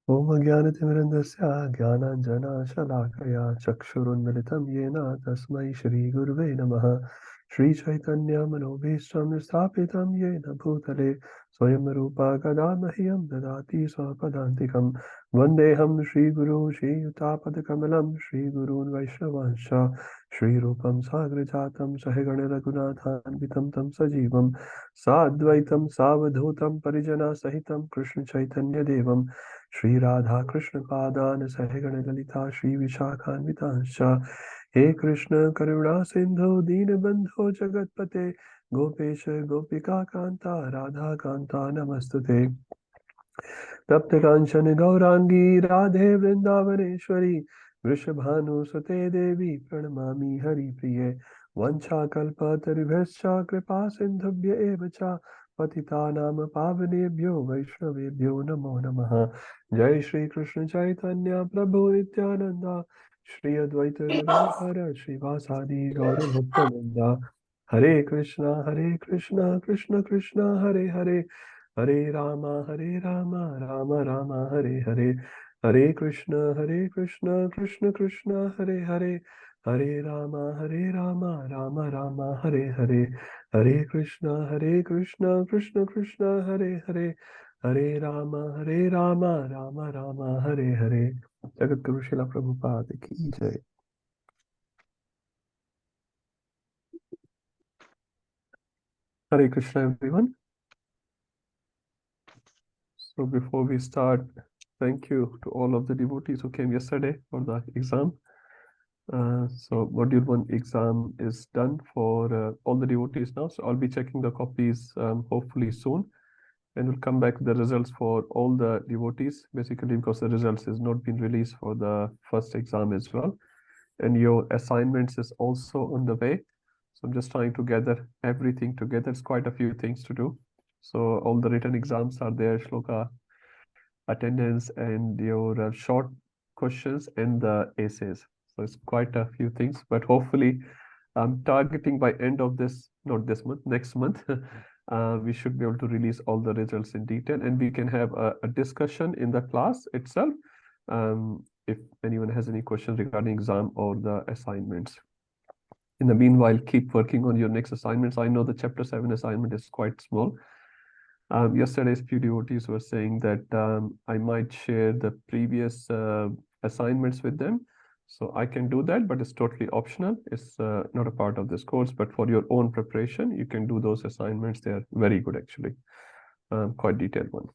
Om Jnanatimirandasya Jnananjana Shalakaya Chakshurunmilitam Yena Tasmai Shri Gurve Namaha Shri Chaitanya Manobhishtam Sthapitam Yena Bhutale Swayam Rupa Kadamahyam Dadati Swapadantikam Vandeham Shri Guru Shri Utapadakamalam Shri Gurun Vaishnavancha Shri Rupam Sagrajatam Sahigana Raghunathan Vitam Tam Sajivam Sadvaitam Savadhutam Parijana Sahitam Krishna Chaitanya Devam Shri Radha Krishna Padan Sahigana Lalita Shri Vishakhanvitascha He Krishna Karuna Sindhu Deenabandho Jagatpate Gopesha Gopika Kanta Radha Kanta Namastute Tapta Kanchana Gaurangi Radhe Vrindavaneshwari Vrishabhanu Sute Devi Pranamami Hari Priye Vancha Kalpa Taribhascha Kripa Sindhubhya Evacha Patitanam Pavanebhyo Vaishnavebhyo Namo Namaha Jai Shri Krishna Chaitanya Prabhu Nityananda Shri Advaita Gadadhara Shri Vasadi Gaura Bhaktavinda Hare Krishna Krishna Krishna Hare Hare Hare Rama, Rama Rama, Hare Hare, Hare Krishna, Krishna Krishna, Hare Hare, Hare Rama, Rama Rama, Hare Hare, Hare Krishna, Krishna Krishna, Hare Hare, Hare Rama, Rama Rama, Hare Hare. Jagat Guru Srila Prabhupada ki jai. Hare Krishna, everyone. So before we start, thank you to all of the devotees who came yesterday for the exam. So Module 1 exam is done for all the devotees now. So I'll be checking the copies hopefully soon. And we'll come back with the results for all the devotees, basically because the results has not been released for the first exam as well. And your assignments is also on the way. So I'm just trying to gather everything together. It's quite a few things to do. So all the written exams are there, shloka, attendance, and your short questions and the essays. So it's quite a few things, but hopefully I'm targeting by end of this, not this month, next month, we should be able to release all the results in detail, and we can have a discussion in the class itself if anyone has any questions regarding exam or the assignments. In the meanwhile, keep working on your next assignments. I know the chapter 7 assignment is quite small. Yesterday's few devotees were saying that I might share the previous assignments with them. So I can do that, but it's totally optional. It's not a part of this course, but for your own preparation, you can do those assignments. They're very good, actually. Quite detailed one.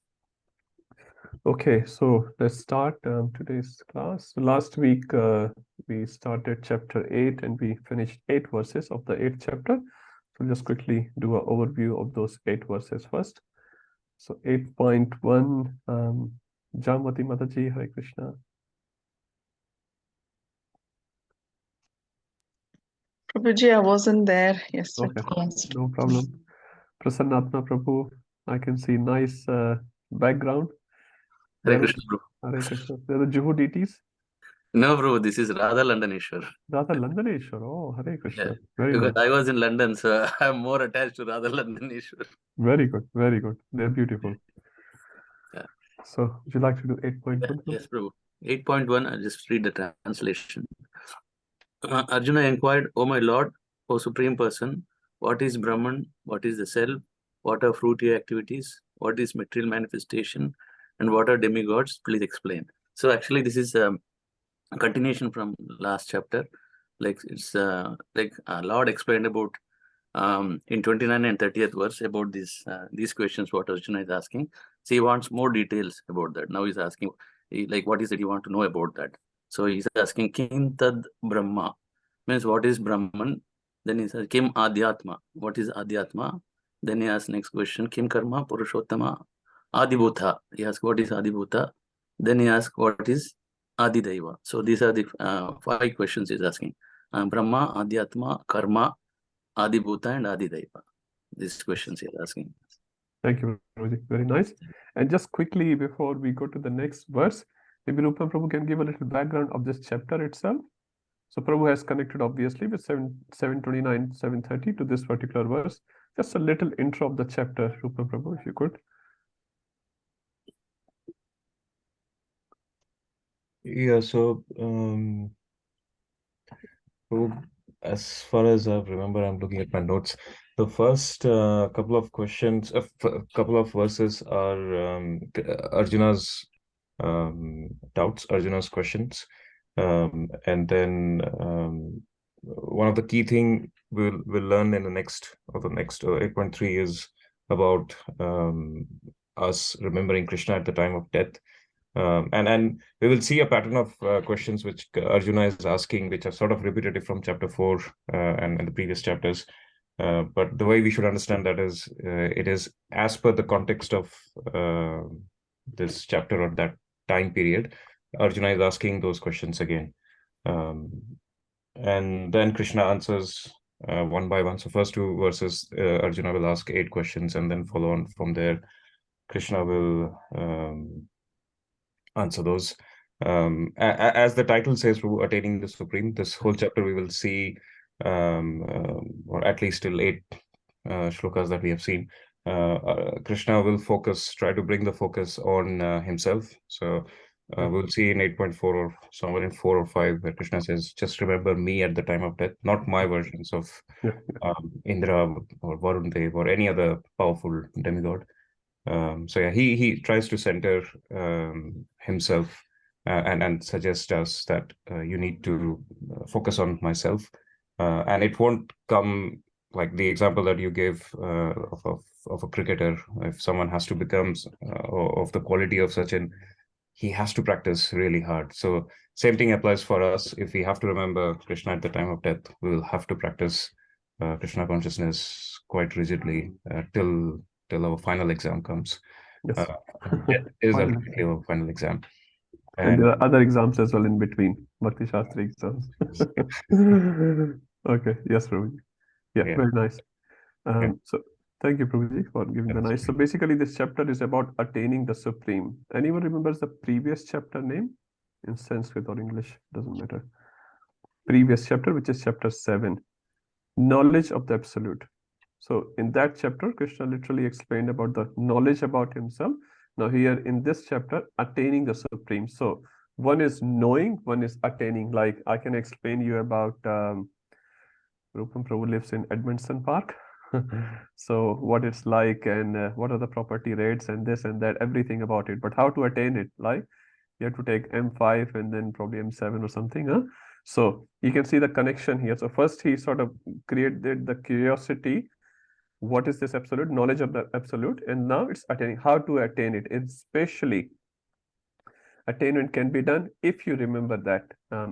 Okay, so let's start today's class. Last week, we started chapter 8 and we finished 8 verses of the 8th chapter. So just quickly do an overview of those 8 verses first. So 8.1, Jamati Mataji, Hare Krishna. Prabhuji, I wasn't there yesterday. Okay, no problem. Prasannatma Prabhu, I can see nice background. Hare Krishna, bro. Hare Krishna. They're the Juhu deities? No, bro, this is Radha Landaneshwar. Radha Landaneshwar. Oh, Hare Krishna. Yeah. Very Because nice. I was in London, so I'm more attached to Radha Landaneshwar. Very good, very good. They're beautiful. Yeah. So, would you like to do 8.1? Yes, bro. 8.1, I'll just read the translation. Arjuna inquired, O my Lord, O Supreme Person, what is Brahman? What is the self? What are fruity activities? What is material manifestation? And what are demigods? Please explain. So actually, this is a continuation from last chapter. Like it's like Lord explained about in 29 and 30th verse about these questions what Arjuna is asking. So he wants more details about that. Now he's asking like what is it you want to know about that. So he's asking Kim Tad Brahma, means what is Brahman. Then he says Kim Adhyatma, what is Adhyatma. Then he asks next question Kim Karma Purushottama Adibhuta. He asks what is Adibhuta. Then he asks what is Adidaiva. So these are the 5 questions he's asking. Brahma, Adhyatma, Karma, Adibhuta and Adidaiva. These questions he's asking. Thank you, Prabhuji. Very nice. And just quickly before we go to the next verse, maybe Rupa Prabhu can give a little background of this chapter itself. So Prabhu has connected obviously with 729, 730 to this particular verse. Just a little intro of the chapter, Rupa Prabhu, if you could. Yeah, so as far as I remember, I'm looking at my notes. The first couple of questions, couple of verses are Arjuna's doubts, Arjuna's questions, and then one of the key thing we'll learn in the next 8.3 is about us remembering Krishna at the time of death. And we will see a pattern of questions which Arjuna is asking, which are sort of repetitive from chapter 4 and the previous chapters. But the way we should understand that is it is as per the context of this chapter or that time period. Arjuna is asking those questions again. And then Krishna answers one by one. So first 2 verses, Arjuna will ask 8 questions, and then follow on from there. Krishna will answer those. As the title says, attaining the supreme, this whole chapter we will see, or at least till 8 shlokas that we have seen, Krishna will try to bring the focus on himself. So we'll see in 8.4 or somewhere in 4 or 5 where Krishna says, just remember me at the time of death, not my versions of Indra or Varun Dev or any other powerful demigod. So yeah, he tries to center himself and suggest us that you need to focus on myself, and it won't come like the example that you gave of a cricketer. If someone has to become of the quality of Sachin, he has to practice really hard. So same thing applies for us. If we have to remember Krishna at the time of death, we will have to practice Krishna consciousness quite rigidly till our final exam comes. Yes. Death is Final ultimately our final exam. And there are other exams as well in between, Bhakti Shastri exams. Okay, yes, Prabhuji. Yeah, Yeah. very nice. Yeah. So thank you, Prabhuji, for giving the nice. So basically, this chapter is about attaining the supreme. Anyone remembers the previous chapter name? In Sanskrit or English, doesn't matter. Previous chapter, which is chapter 7, knowledge of the absolute. So in that chapter, Krishna literally explained about the knowledge about himself. Now here in this chapter, attaining the supreme. So one is knowing, one is attaining. Like I can explain you about Rupam Prabhu lives in Edmondson Park. So what it's like and what are the property rates and this and that, everything about it. But how to attain it? Like you have to take M5 and then probably M7 or something. Huh? So you can see the connection here. So first he sort of created the curiosity. What is this absolute? Knowledge of the absolute. And now it's attaining. How to attain it? Especially attainment can be done if you remember that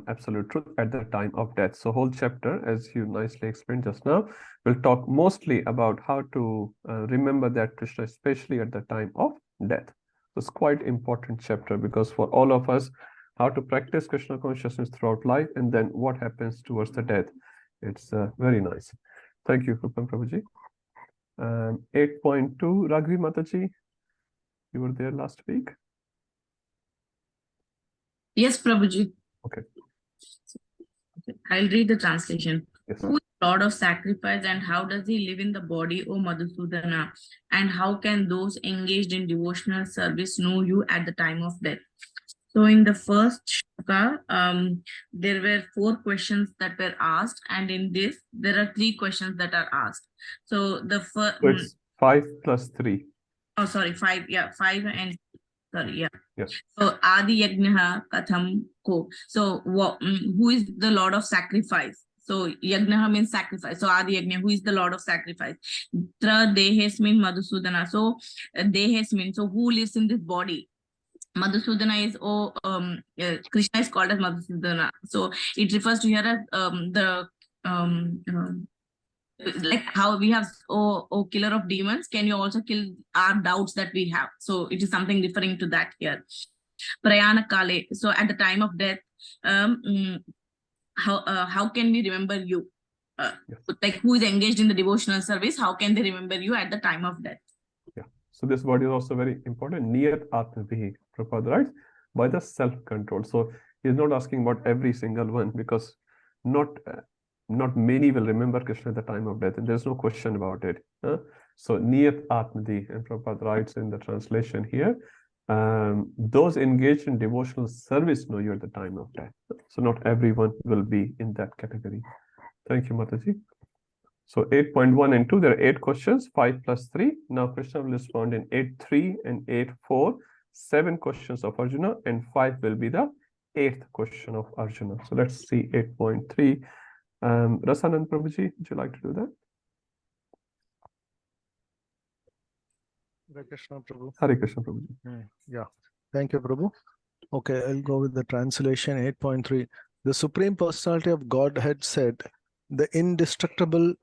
absolute truth at the time of death. So whole chapter, as you nicely explained just now, will talk mostly about how to remember that Krishna, especially at the time of death. So it's quite important chapter because for all of us, how to practice Krishna consciousness throughout life and then what happens towards the death. It's very nice. Thank you, Rupam Prabhuji. 8.2, Raghavi Mataji, you were there last week. Yes, Prabhuji. Okay. I'll read the translation. Yes. Who is Lord of sacrifice and how does he live in the body, O Madhusudana? And how can those engaged in devotional service know you at the time of death? So in the first shloka, there were 4 questions that were asked, and in this, there are 3 questions that are asked. So the first... So it's 5 plus 3. Oh, sorry, 5. Yeah, 5 and... Sorry, yeah. Yes. So Adi Yajnaha Katham Ko. So who is the Lord of sacrifice? So Yajnaha means sacrifice. So Adi Yajna, who is the Lord of sacrifice? Tra Dehes means Madhusudana. So Dehes means, so who lives in this body? Madhusudana is, Krishna is called as Madhusudana. So it refers to here as like how we have, oh killer of demons, can you also kill our doubts that we have? So it is something referring to that here. Prayana Kale, so at the time of death, how can we remember you? Yes. Like who is engaged in the devotional service, how can they remember you at the time of death? Yeah. So this word is also very important. Niyat Atmavihi, Prabhupada writes, by the self-control. So he's not asking about every single one because not many will remember Krishna at the time of death, and there's no question about it. So Niyat Atmadi, and Prabhupada writes in the translation here, those engaged in devotional service know you at the time of death. So not everyone will be in that category. Thank you, Mataji. So 8.1 and 2, there are 8 questions, 5 plus 3. Now Krishna will respond in 8.3 and 8.4, 7 questions of Arjuna, and 5 will be the 8th question of Arjuna. So let's see 8.3. Rasanand Prabhuji, would you like to do that? Hare Krishna, Prabhu. Hare Krishna, Prabhuji. Yeah, thank you, Prabhu. Okay, I'll go with the translation 8.3. The Supreme Personality of Godhead said, the indestructible,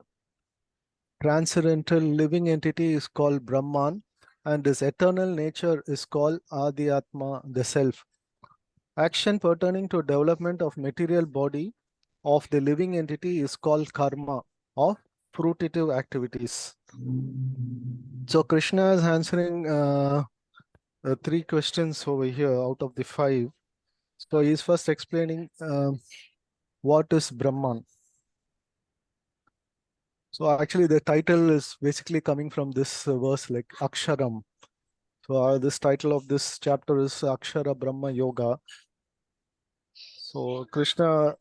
transcendental living entity is called Brahman, and his eternal nature is called Adhyatma, the self. Action pertaining to development of material body of the living entity is called karma, or fruitive activities. So Krishna is answering 3 questions over here out of the 5. So he's first explaining what is Brahman. So actually the title is basically coming from this verse, like Aksharam. So this title of this chapter is Akshara Brahma Yoga. So Krishna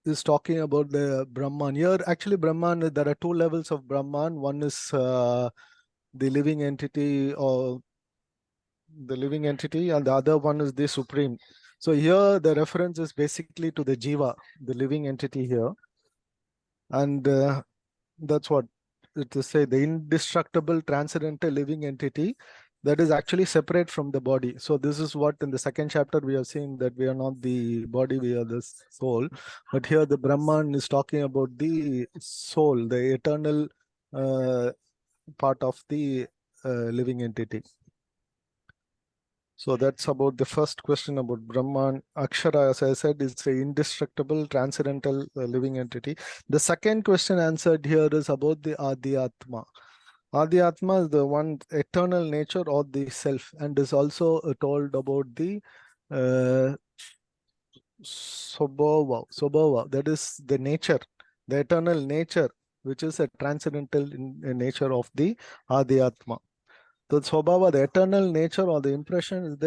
is talking about the Brahman. Here actually Brahman, there are 2 levels of Brahman. One is the living entity, or the living entity, and the other one is the Supreme. So here the reference is basically to the Jiva, the living entity here. And that's what it is say, the indestructible transcendental living entity that is actually separate from the body. So this is what in the 2nd chapter we have seen, that we are not the body, we are the soul. But here the Brahman is talking about the soul, the eternal part of the living entity. So that's about the first question about Brahman. Akshara, as I said, is an indestructible, transcendental living entity. The second question answered here is about the Adhyatma. Adhyatma is the one eternal nature or the self, and is also told about the Sobhava, that is the nature, the eternal nature, which is a transcendental nature of the Adhyatma. The Sobhava, the eternal nature or the impression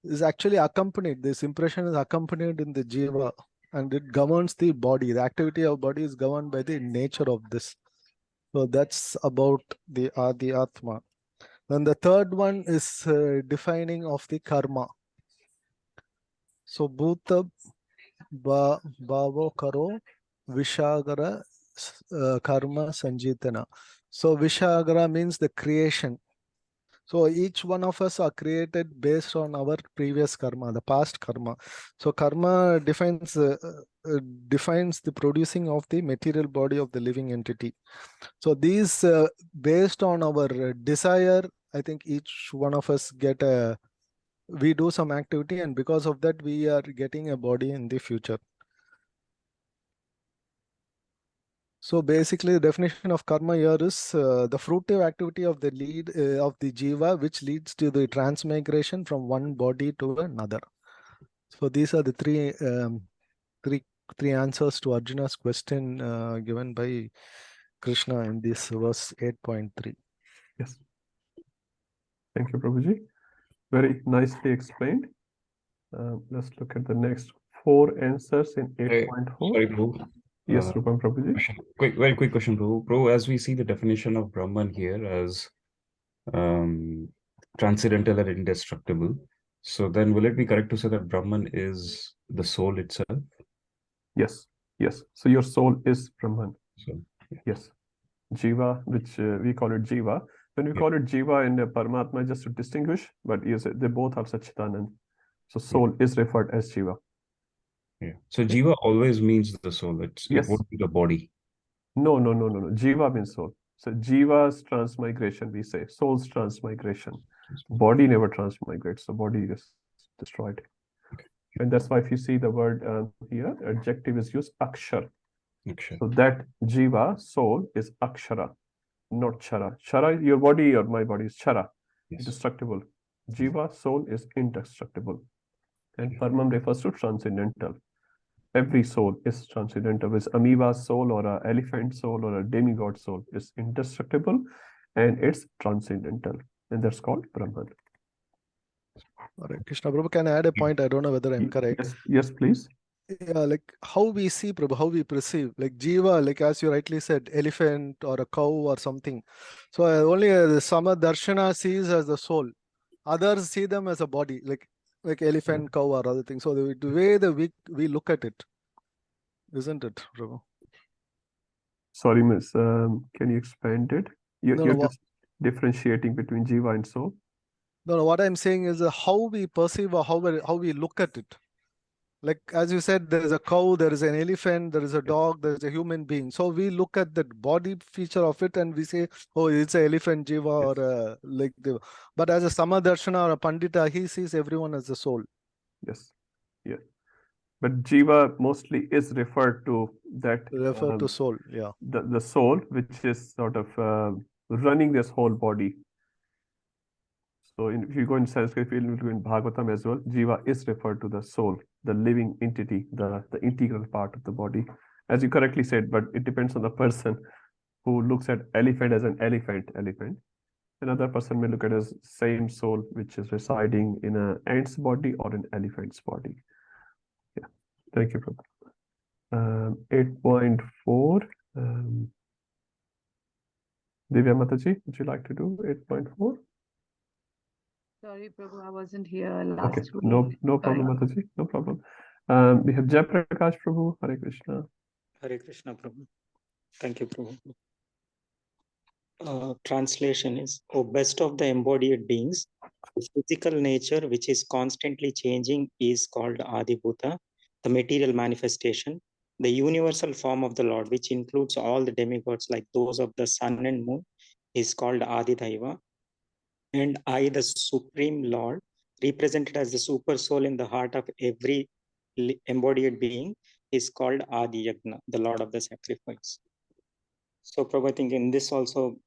is actually accompanied. This impression is accompanied in the Jiva, and it governs the body. The activity of body is governed by the nature of this. So that's about the Adhyatma. Then the third one is defining of the karma. So Bhuta Bhavo Karo Vishagara Karma Sanjitana. So Vishagara means the creation. So each one of us are created based on our previous karma, the past karma. So karma defines the producing of the material body of the living entity. So these based on our desire, I think each one of us we do some activity, and because of that we are getting a body in the future. So basically the definition of karma here is the fruitive activity of the jiva, which leads to the transmigration from one body to another. So these are the three answers to Arjuna's question given by Krishna in this verse 8.3. Yes. Thank you, Prabhuji. Very nicely explained. Let's look at the next 4 answers in 8.4. Sorry, Prabhu. Yes, Rupam Prabhuji. Very quick question, Prabhu. Prabhu, as we see the definition of Brahman here as transcendental and indestructible, so then will it be correct to say that Brahman is the soul itself? Yes, yes. So your soul is Brahman. So, yeah. Yes. Jiva, which we call it Jiva. When we call it Jiva and Paramatma, just to distinguish, but yes, they both are Satchitanand. So soul is referred as Jiva. Yeah. So Jiva always means the soul. It won't be the body. No. Jiva means soul. So Jiva's transmigration, we say. Soul's transmigration. Body never transmigrates. The body is destroyed. Okay. And that's why if you see the word here, adjective is used, Akshar. So that Jiva, soul, is Akshara, not Chara. Chara, your body or my body is Chara, destructible. Jiva, soul, is indestructible. And Paramam refers to transcendental. Every soul is transcendental. With amoeba's soul or an elephant soul or a demigod soul is indestructible and it's transcendental. And that's called Brahman. Hare Krishna. Prabhu, can I add a point? I don't know whether I'm correct. Yes, please. Yeah, like how we see, Prabhu, how we perceive, like Jiva, like as you rightly said, elephant or a cow or something. So only the Samadarshana sees as the soul. Others see them as a body, like elephant, cow, or other things. So the way we look at it, isn't it, Prabhu? Sorry, miss. Can you expand it? No, You're no, just differentiating between Jiva and soul. no. What I'm saying is how we perceive or how we look at it. Like as you said, there is a cow, there is an elephant, there is a dog, there is a human being. So we look at the body feature of it and we say, oh, it's an elephant Jiva or like the. But as a Samadarshana or a Pandita, he sees everyone as a soul. Yes. Yeah. But Jiva mostly is referred to that Refer to soul, yeah. the soul, which is sort of running this whole body. So if you go in Sanskrit, if you go in Bhagavatam as well, Jiva is referred to the soul, the living entity, the integral part of the body. As you correctly said, but it depends on the person who looks at elephant as an elephant. Another person may look at as same soul, which is residing in an ant's body or an elephant's body. Yeah. Thank you, Prabhu. 8.4. Divya Mataji, would you like to do 8.4? Sorry, Prabhu, I wasn't here last Okay, week. no problem, Mataji, no problem. We have Jayaprakash Prabhu, Hare Krishna. Hare Krishna, Prabhu. Thank you, Prabhu. Translation is, O best of the embodied beings, the physical nature which is constantly changing is called Adibhuta, the material manifestation. The universal form of the Lord, which includes all the demigods like those of the sun and moon, is called Adidaiva. And I, the Supreme Lord, represented as the super soul in the heart of every embodied being, is called Adi Yagna, the Lord of the sacrifice. So, Prabhu, I think in this also,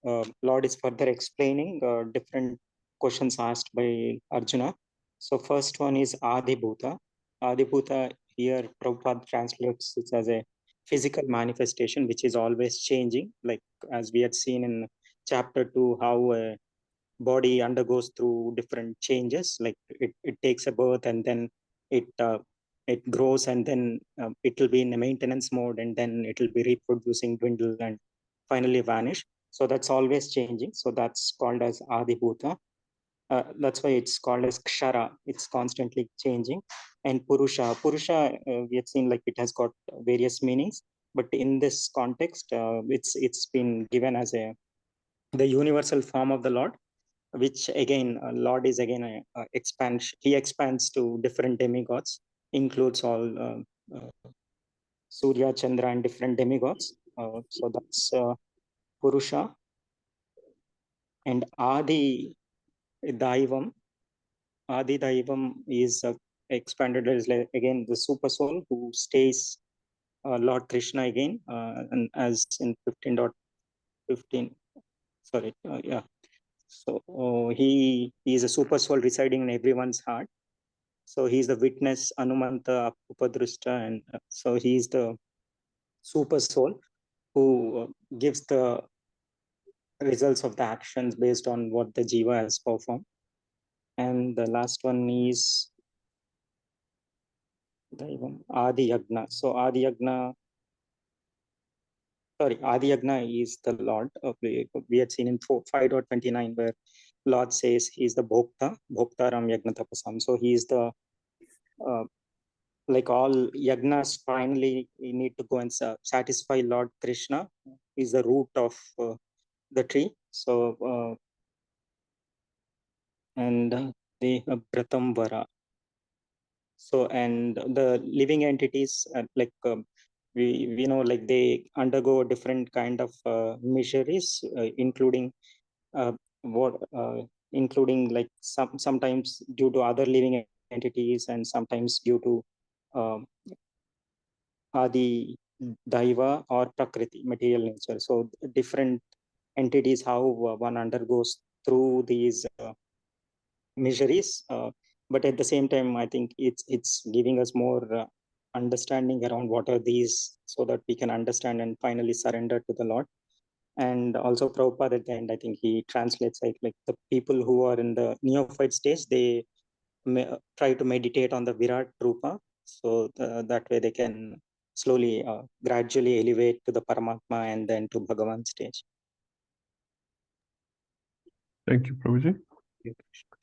Lord is further explaining different questions asked by Arjuna. So, first one is Adibhuta. Adibhuta, here Prabhupada translates it as a physical manifestation, which is always changing, like as we had seen in chapter 2, how a body undergoes through different changes, like it takes a birth and then it grows and then it will be in a maintenance mode and then it will be reproducing, dwindle and finally vanish. So that's always changing. So that's called as Adibhuta. That's why it's called as Kshara. It's constantly changing. And Purusha. Purusha, we have seen like it has got various meanings, but in this context, it's been given as the universal form of the Lord, which again, Lord is again expansion. He expands to different demigods, includes all Surya, Chandra, and different demigods. So that's Purusha. And Adi Daivam. Adi Daivam is expanded as again the super soul who stays Lord Krishna again, and as in 15.15. Sorry, yeah. So he is a super soul residing in everyone's heart. So he's the witness, Anumanta, Upadrushta, and so he's the super soul who gives the results of the actions based on what the Jiva has performed. And the last one is Adi Yagna. So Adi Yagna, Adi Yagna is the Lord. We had seen in 5.29 where Lord says he's the Bhokta, Bhoktaram Yagna Tapasam. So he is the like all yagnas, finally we need to go and satisfy Lord Krishna. Is the root of the tree. So and the Bratambara. So and the living entities like we know like they undergo different kind of miseries, including what including like sometimes due to other living entities and sometimes due to Adi Daiva or Prakriti, material nature. So different entities, how one undergoes through these miseries. But at the same time, I think it's giving us more understanding around what are these, so that we can understand and finally surrender to the Lord. And also Prabhupada at the end, I think he translates like the people who are in the neophyte stage, they try to meditate on the Virat Rupa. So that way they can slowly, gradually elevate to the Paramatma and then to Bhagavan stage. Thank you, Prabhuji.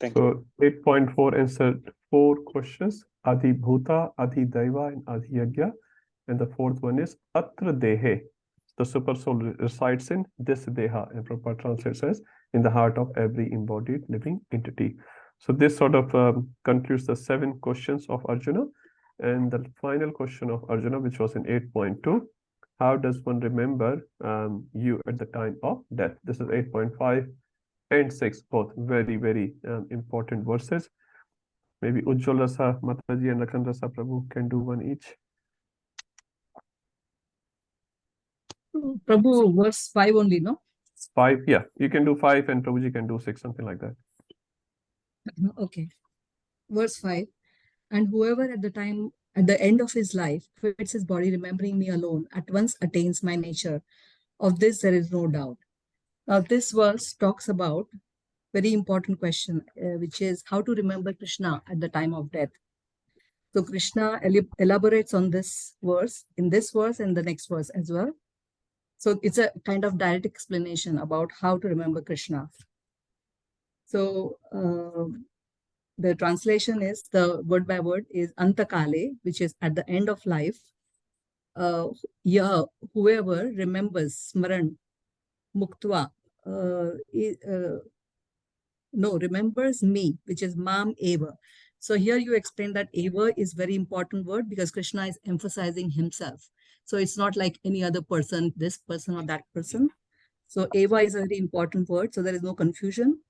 Thank you. So 8.4 answered 4 questions: Adi Bhuta, Adi Daiva, and Adi Yagya. And the fourth one is Atra Dehe. The super soul resides in this Deha, and Prabhupada translates as in the heart of every embodied living entity. So this sort of concludes the 7 questions of Arjuna. And the final question of Arjuna, which was in 8.2, how does one remember you at the time of death? This is 8.5 and 6, both very, very important verses. Maybe Ujjwal Rasa, Mataji, and Lakhan Rasa Prabhu can do one each. Prabhu, verse 5 only, no? 5, yeah. You can do 5 and Prabhuji can do 6, something like that. Okay. Verse 5. And whoever at the end of his life quits his body, remembering me alone, at once attains my nature. Of this there is no doubt. Now this verse talks about very important question, which is how to remember Krishna at the time of death. So Krishna elaborates on this verse, in this verse and the next verse as well. So it's a kind of direct explanation about how to remember Krishna. So the translation is, the word by word is Antakale, which is at the end of life. Whoever remembers Smaran Muktva, remembers me, which is Mam Eva. So here you explain that Eva is very important word because Krishna is emphasizing himself. So it's not like any other person, this person or that person. So Eva is a very important word. So there is no confusion.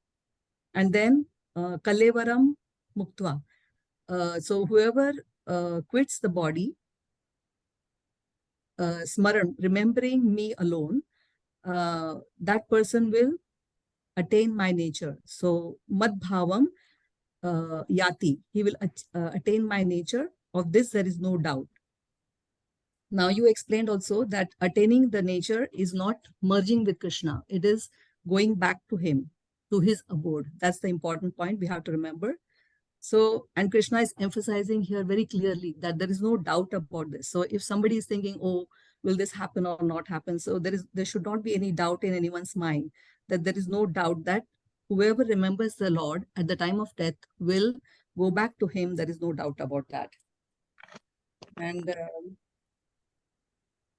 And then Kalevaram Muktva. So whoever quits the body, Smaran, remembering me alone, that person will attain my nature. So Madbhavam Yati, he will attain my nature. Of this there is no doubt. Now you explained also that attaining the nature is not merging with Krishna. It is going back to him, to his abode. That's the important point we have to remember. So, and Krishna is emphasizing here very clearly that there is no doubt about this. So if somebody is thinking, oh, will this happen or not happen? So there should not be any doubt in anyone's mind, that there is no doubt that whoever remembers the Lord at the time of death will go back to him. There is no doubt about that. And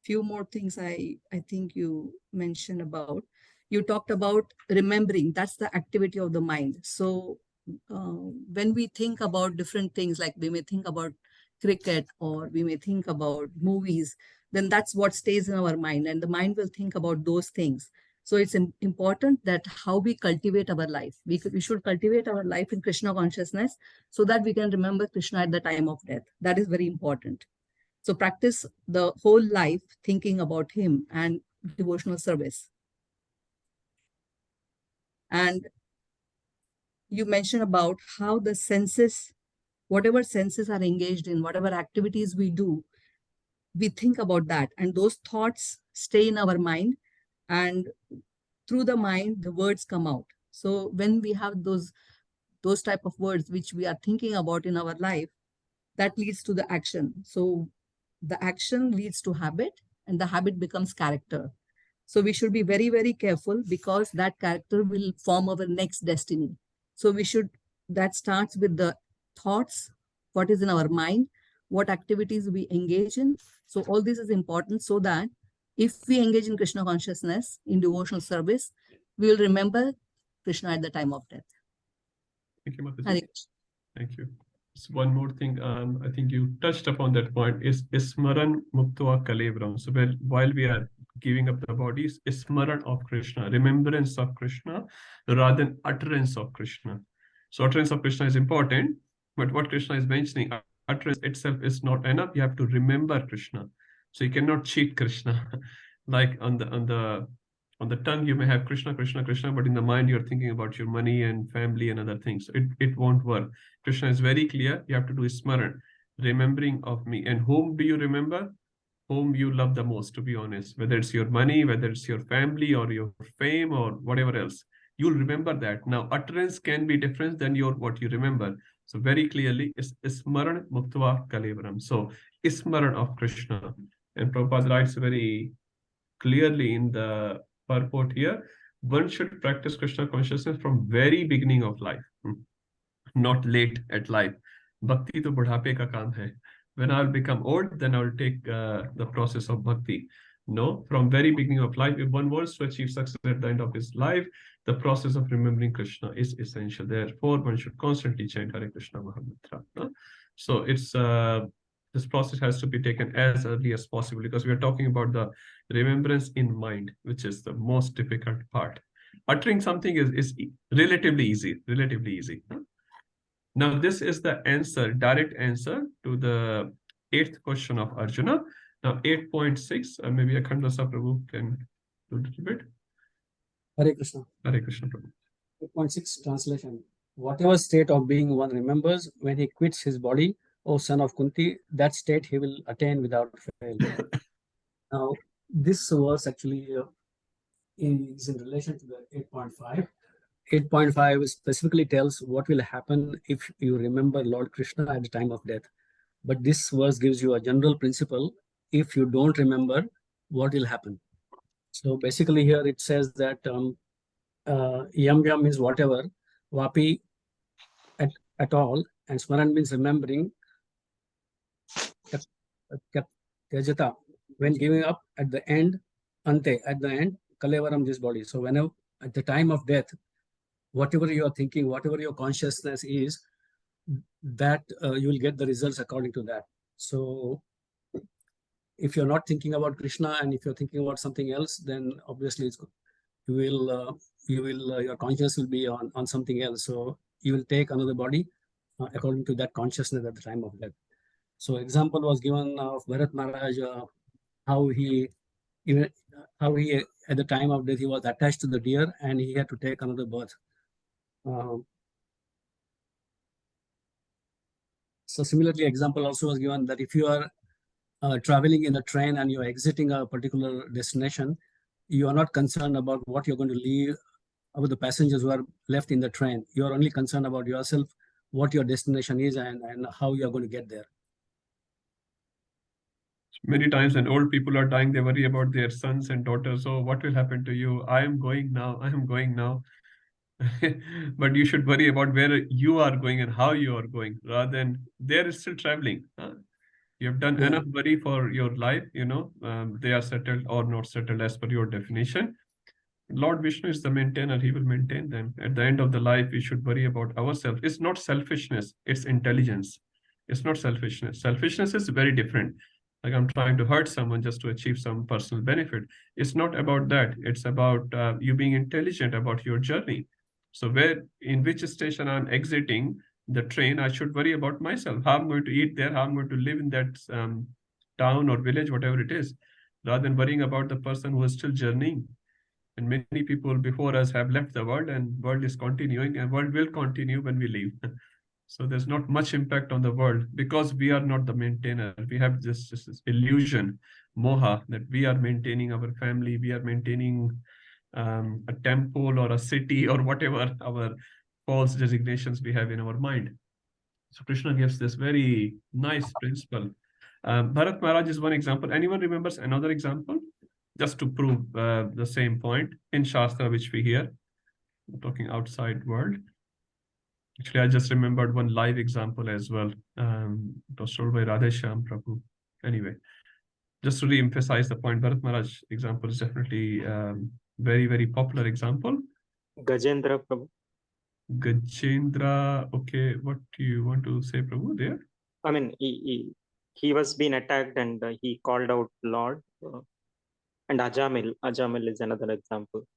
few more things I think you mentioned about. You talked about remembering, that's the activity of the mind. So when we think about different things, like we may think about cricket or we may think about movies, then that's what stays in our mind, and the mind will think about those things. So it's important that how we cultivate our life. We should cultivate our life in Krishna consciousness so that we can remember Krishna at the time of death. That is very important. So practice the whole life thinking about him and devotional service. And you mentioned about how the senses, whatever senses are engaged in, whatever activities we do, we think about that. And those thoughts stay in our mind. And through the mind, the words come out. So when we have those type of words which we are thinking about in our life, that leads to the action. So the action leads to habit, and the habit becomes character. So we should be very, very careful, because that character will form our next destiny. So that starts with the thoughts, what is in our mind, what activities we engage in. So all this is important, so that if we engage in Krishna consciousness, in devotional service, we will remember Krishna at the time of death. Thank you, Mataji. Thank you. So one more thing, I think you touched upon that point, is Smaran Muktva Kalevram. So while we are giving up the bodies, Smaran of Krishna, remembrance of Krishna, rather than utterance of Krishna. So utterance of Krishna is important, but what Krishna is mentioning, utterance itself is not enough. You have to remember Krishna. So you cannot cheat Krishna. Like on the tongue, you may have Krishna, Krishna, Krishna, but in the mind, you're thinking about your money and family and other things. It won't work. Krishna is very clear. You have to do Smaran, remembering of me. And whom do you remember? Whom you love the most, to be honest. Whether it's your money, whether it's your family or your fame or whatever else. You'll remember that. Now, utterance can be different than what you remember. So very clearly, is Smaran Muktva Kalevaram. So Smaran of Krishna. And Prabhupada writes very clearly in the purport here, one should practice Krishna consciousness from very beginning of life, not late at life. Bhakti to budhape ka kaam hai. When I'll become old, then I'll take the process of bhakti. No, from very beginning of life, if one wants to achieve success at the end of his life, the process of remembering Krishna is essential. Therefore, one should constantly chant Hare Krishna Mahamantra. No? So it's this process has to be taken as early as possible, because we are talking about the remembrance in mind, which is the most difficult part. Uttering something is relatively easy, Now, this is the answer, direct answer to the 8th question of Arjuna. Now, 8.6, maybe Akhandasa Prabhu can do a little bit. Hare Krishna. Hare Krishna Prabhu. 8.6 translation. Whatever state of being one remembers when he quits his body, O son of Kunti, that state he will attain without fail. Now, this verse actually is in relation to the 8.5. 8.5 specifically tells what will happen if you remember Lord Krishna at the time of death. But this verse gives you a general principle. If you don't remember, what will happen? So basically here it says that yam means whatever, vapi at all, and smaran means remembering, tyajata, when giving up, at the end, ante, at the end, kalevaram, this body. So whenever, at the time of death, whatever you are thinking, whatever your consciousness is, that you will get the results according to that. So if you're not thinking about Krishna and if you're thinking about something else, then obviously it's, your consciousness will be on something else. So you will take another body according to that consciousness at the time of death. So example was given of Bharat Maharaj, how he at the time of death he was attached to the deer and he had to take another birth. So similarly, example also was given that if you are traveling in a train and you're exiting a particular destination, you are not concerned about what you're going to leave, about the passengers who are left in the train. You are only concerned about yourself, what your destination is and how you're going to get there. Many times when old people are dying, they worry about their sons and daughters. Oh, what will happen to you? I am going now. But you should worry about where you are going and how you are going, rather than they're still traveling. You have done enough worry for your life, they are settled or not settled as per your definition. Lord Vishnu is the maintainer. He will maintain them. At the end of the life, we should worry about ourselves. It's not selfishness. It's intelligence. It's not selfishness. Selfishness is very different. Like I'm trying to hurt someone just to achieve some personal benefit. It's not about that. It's about you being intelligent about your journey. So in which station I'm exiting the train, I should worry about myself. How I'm going to eat there, how I'm going to live in that town or village, whatever it is, rather than worrying about the person who is still journeying. And many people before us have left the world, and world is continuing, and world will continue when we leave. So there's not much impact on the world because we are not the maintainer. We have this illusion, moha, that we are maintaining our family, we are maintaining a temple or a city or whatever our false designations we have in our mind. So Krishna gives this very nice principle. Bharat Maharaj is one example. Anyone remembers another example? Just to prove the same point in Shastra, which we hear, I'm talking outside world. Actually, I just remembered one live example as well. It was told by Radheshyam Prabhu. Anyway, just to re-emphasize the point, Bharat Maharaj example is definitely very, very popular example. Gajendra Prabhu. Gajendra, okay, what do you want to say, Prabhu, there? I mean, he was being attacked and he called out Lord. And Ajamil is another example.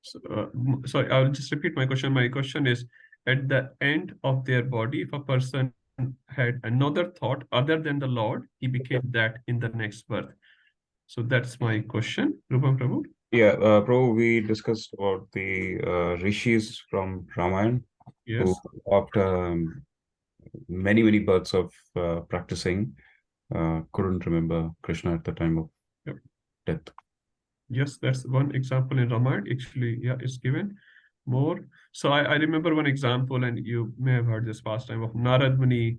So, sorry, I'll just repeat my question. My question is, at the end of their body, if a person had another thought other than the Lord, he became that in the next birth. So that's my question. Rupam Prabhu? Yeah, Prabhu, we discussed about the rishis from Ramayana, yes, who after many births of practicing couldn't remember Krishna at the time of death. Yes, that's one example in Ramayana. Actually, yeah, it's given. more. So I remember one example, and you may have heard this past time, of Narad Muni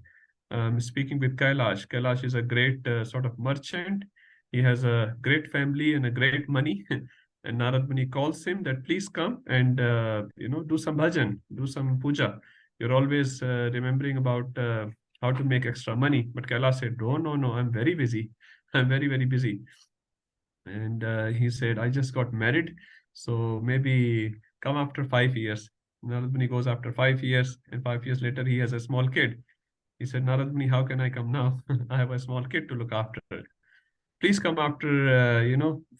speaking with Kailash. Kailash is a great sort of merchant. He has a great family and a great money. And Narad Muni calls him that please come and do some bhajan, do some puja. You're always remembering about how to make extra money. But Kailash said, no, I'm very busy. I'm very, very busy. And he said, I just got married, so maybe come after 5 years. Narad Muni goes after 5 years, and 5 years later, he has a small kid. He said, Narad Muni, how can I come now? I have a small kid to look after. Please come after,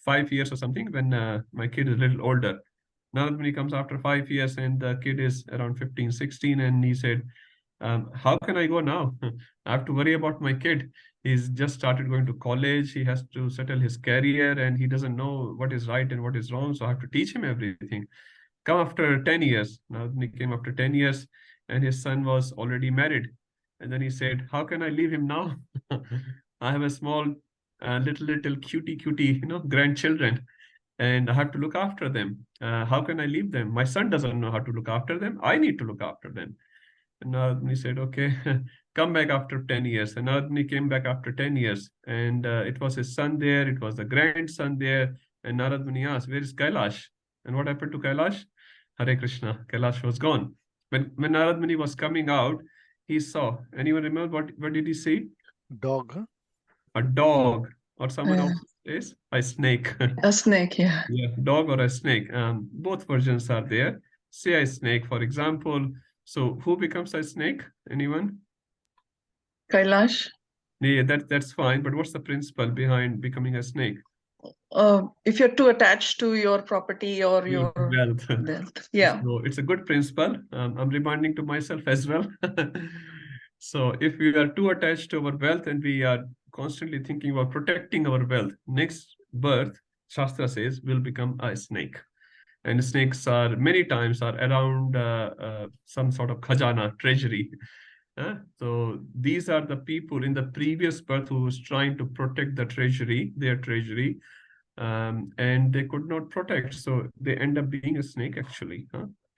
5 years or something when my kid is a little older. Narad Muni comes after 5 years and the kid is around 15, 16. And he said, how can I go now? I have to worry about my kid. He's just started going to college. He has to settle his career and he doesn't know what is right and what is wrong. So I have to teach him everything. Come after 10 years. Now he came after 10 years and his son was already married. And then he said, how can I leave him now? I have a small, little cutie, grandchildren, and I have to look after them. How can I leave them? My son doesn't know how to look after them. I need to look after them. And Narad said, okay, come back after 10 years. And Narad came back after 10 years. And it was his son there. It was the grandson there. And Narad Muni asked, where is Kailash? And what happened to Kailash? Hare Krishna. Kailash was gone. When Narad Muni was coming out, he saw. Anyone remember what did he see? Dog. Huh? A dog. Or someone else says a snake. A snake, yeah. Yeah, dog or a snake. Both versions are there. Say a snake, for example. So who becomes a snake? Anyone? Kailash. Yeah, that's fine. But what's the principle behind becoming a snake? If you're too attached to your property or your wealth. Yeah. So it's a good principle. I'm reminding to myself as well. So if we are too attached to our wealth and we are constantly thinking about protecting our wealth, next birth, Shastra says, will become a snake. And snakes are many times are around some sort of khajana, treasury. So these are the people in the previous birth who was trying to protect the treasury, their treasury, and they could not protect. So they end up being a snake actually.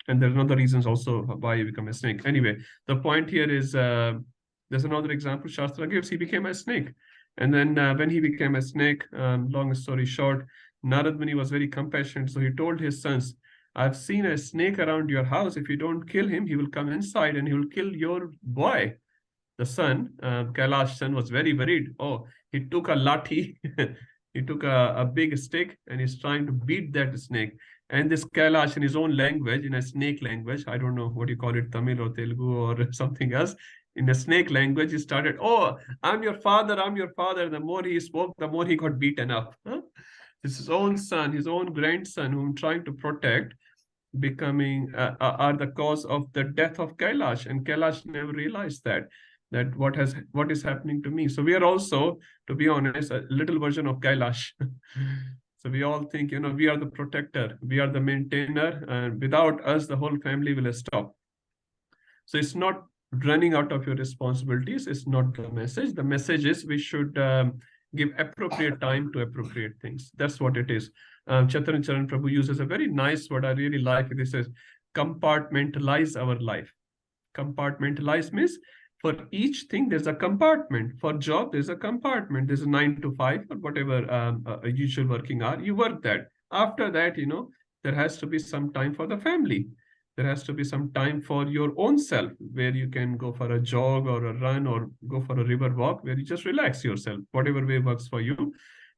And there's another reasons also why you become a snake. Anyway, the point here is there's another example Shastra gives. He became a snake. And then when he became a snake, long story short, Narad Muni was very compassionate. So he told his sons, I've seen a snake around your house. If you don't kill him, he will come inside and he will kill your boy. The son, Kailash's son, was very worried. Oh, he took a lathi. He took a big stick and he's trying to beat that snake. And this Kailash in his own language, in a snake language, I don't know what you call it, Tamil or Telugu or something else. In a snake language, he started, oh, I'm your father, I'm your father. The more he spoke, the more he got beaten up. This is his own son, his own grandson, whom I'm trying to protect, becoming are the cause of the death of Kailash. And Kailash never realized that what is happening to me. So we are also, to be honest, a little version of Kailash. So we all think, we are the protector, we are the maintainer, and without us, the whole family will stop. So it's not running out of your responsibilities. It's not the message. The message is we should give appropriate time to appropriate things. That's what it is. Chaitanya Charan Prabhu uses a very nice word I really like. This is compartmentalize our life. Compartmentalize means for each thing, there's a compartment. For job, there's a compartment. There's a 9 to 5 or whatever a usual working hour. You work that. After that, there has to be some time for the family. There has to be some time for your own self, where you can go for a jog or a run or go for a river walk, where you just relax yourself, whatever way works for you.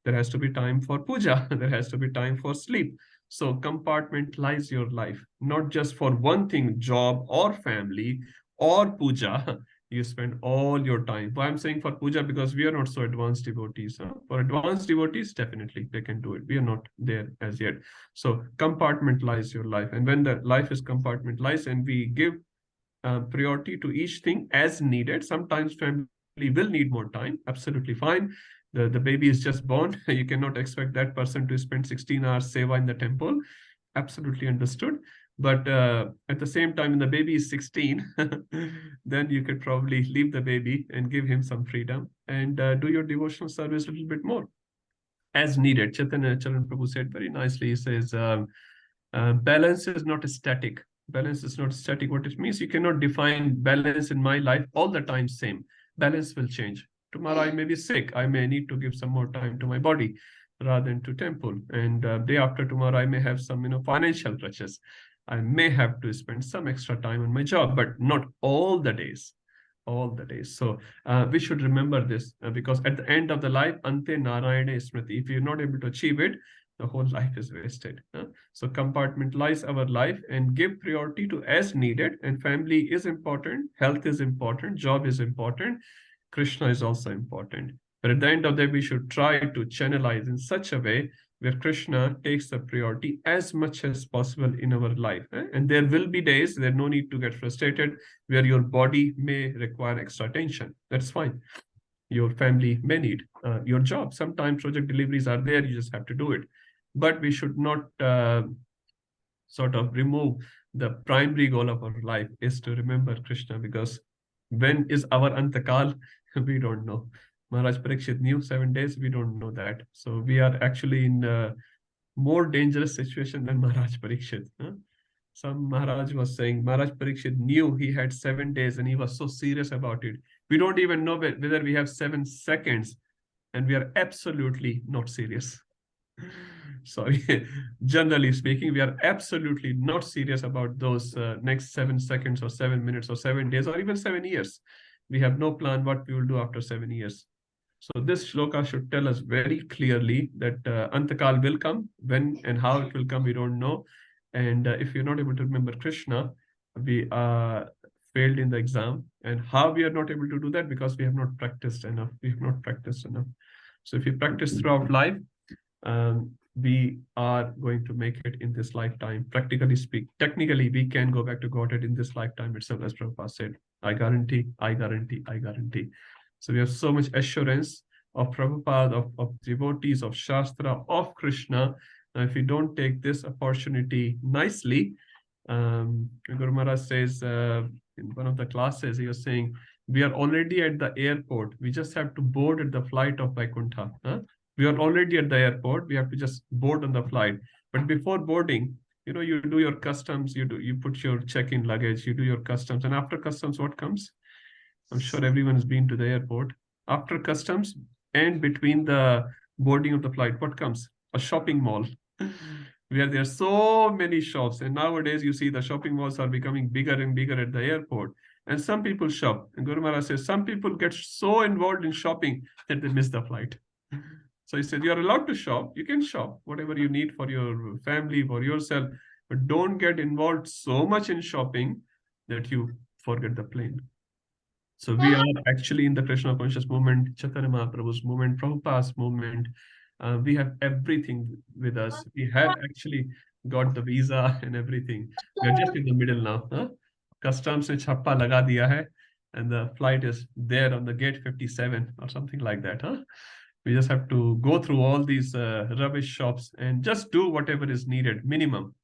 There has to be time for puja. There has to be time for sleep. So compartmentalize your life, not just for one thing, job or family or puja. You spend all your time. Why I'm saying for puja, because we are not so advanced devotees. For advanced devotees, definitely they can do it. We are not there as yet. So compartmentalize your life. And when the life is compartmentalized and we give priority to each thing as needed, sometimes family will need more time. Absolutely fine. The baby is just born. You cannot expect that person to spend 16 hours seva in the temple. Absolutely understood. But at the same time, when the baby is 16, then you could probably leave the baby and give him some freedom and do your devotional service a little bit more as needed. Chaitanya Charan Prabhu said very nicely, he says, Balance is not static. Balance is not static. What it means, you cannot define balance in my life all the time same. Balance will change. Tomorrow I may be sick. I may need to give some more time to my body rather than to temple. And day after tomorrow, I may have some, financial crutches. I may have to spend some extra time on my job, but not all the days. All the days. So we should remember this because at the end of the life, Ante Narayana Smriti. If you're not able to achieve it, the whole life is wasted. So compartmentalize our life and give priority to as needed. And family is important, health is important, job is important, Krishna is also important. But at the end of the day, we should try to channelize in such a way where Krishna takes the priority as much as possible in our life. And there will be days, there's no need to get frustrated, where your body may require extra attention. That's fine. Your family may need your job. Sometimes project deliveries are there, you just have to do it. But we should not sort of remove the primary goal of our life is to remember Krishna, because when is our Antakal? We don't know. Maharaj Parikshit knew 7 days, we don't know that. So we are actually in a more dangerous situation than Maharaj Parikshit. Some Maharaj was saying, Maharaj Parikshit knew he had 7 days and he was so serious about it. We don't even know whether we have 7 seconds and we are absolutely not serious. Sorry, generally speaking, we are absolutely not serious about those next 7 seconds or 7 minutes or 7 days or even 7 years. We have no plan what we will do after 7 years. So this shloka should tell us very clearly that Antakal will come. When and how it will come, we don't know. And if you're not able to remember Krishna, we failed in the exam. And how we are not able to do that? Because we have not practiced enough. We have not practiced enough. So if you practice throughout life, we are going to make it in this lifetime. Practically speak, technically, we can go back to Godhead in this lifetime itself, as Prabhupada said. I guarantee, I guarantee, I guarantee. So we have so much assurance of Prabhupada, of devotees, of Shastra, of Krishna. Now, if we don't take this opportunity nicely, Guru Maharaj says in one of the classes, he was saying, we are already at the airport. We just have to board at the flight of Vaikuntha. We are already at the airport. We have to just board on the flight. But before boarding, you do your customs, you put your check-in luggage, you do your customs. And after customs, what comes? I'm sure everyone has been to the airport. After customs and between the boarding of the flight, what comes? A shopping mall, where there are so many shops. And nowadays, you see the shopping malls are becoming bigger and bigger at the airport. And some people shop. And Guru Maharaj says, some people get so involved in shopping that they miss the flight. So he said, you're allowed to shop. You can shop whatever you need for your family, for yourself. But don't get involved so much in shopping that you forget the plane. So we are actually in the Krishna conscious movement, Chaitanya Mahaprabhu's movement, Prabhupada's movement. We have everything with us. We have actually got the visa and everything. We are just in the middle now. Customs ne chappa laga diya hai, and the flight is there on the gate 57 or something like that. We just have to go through all these rubbish shops and just do whatever is needed, minimum.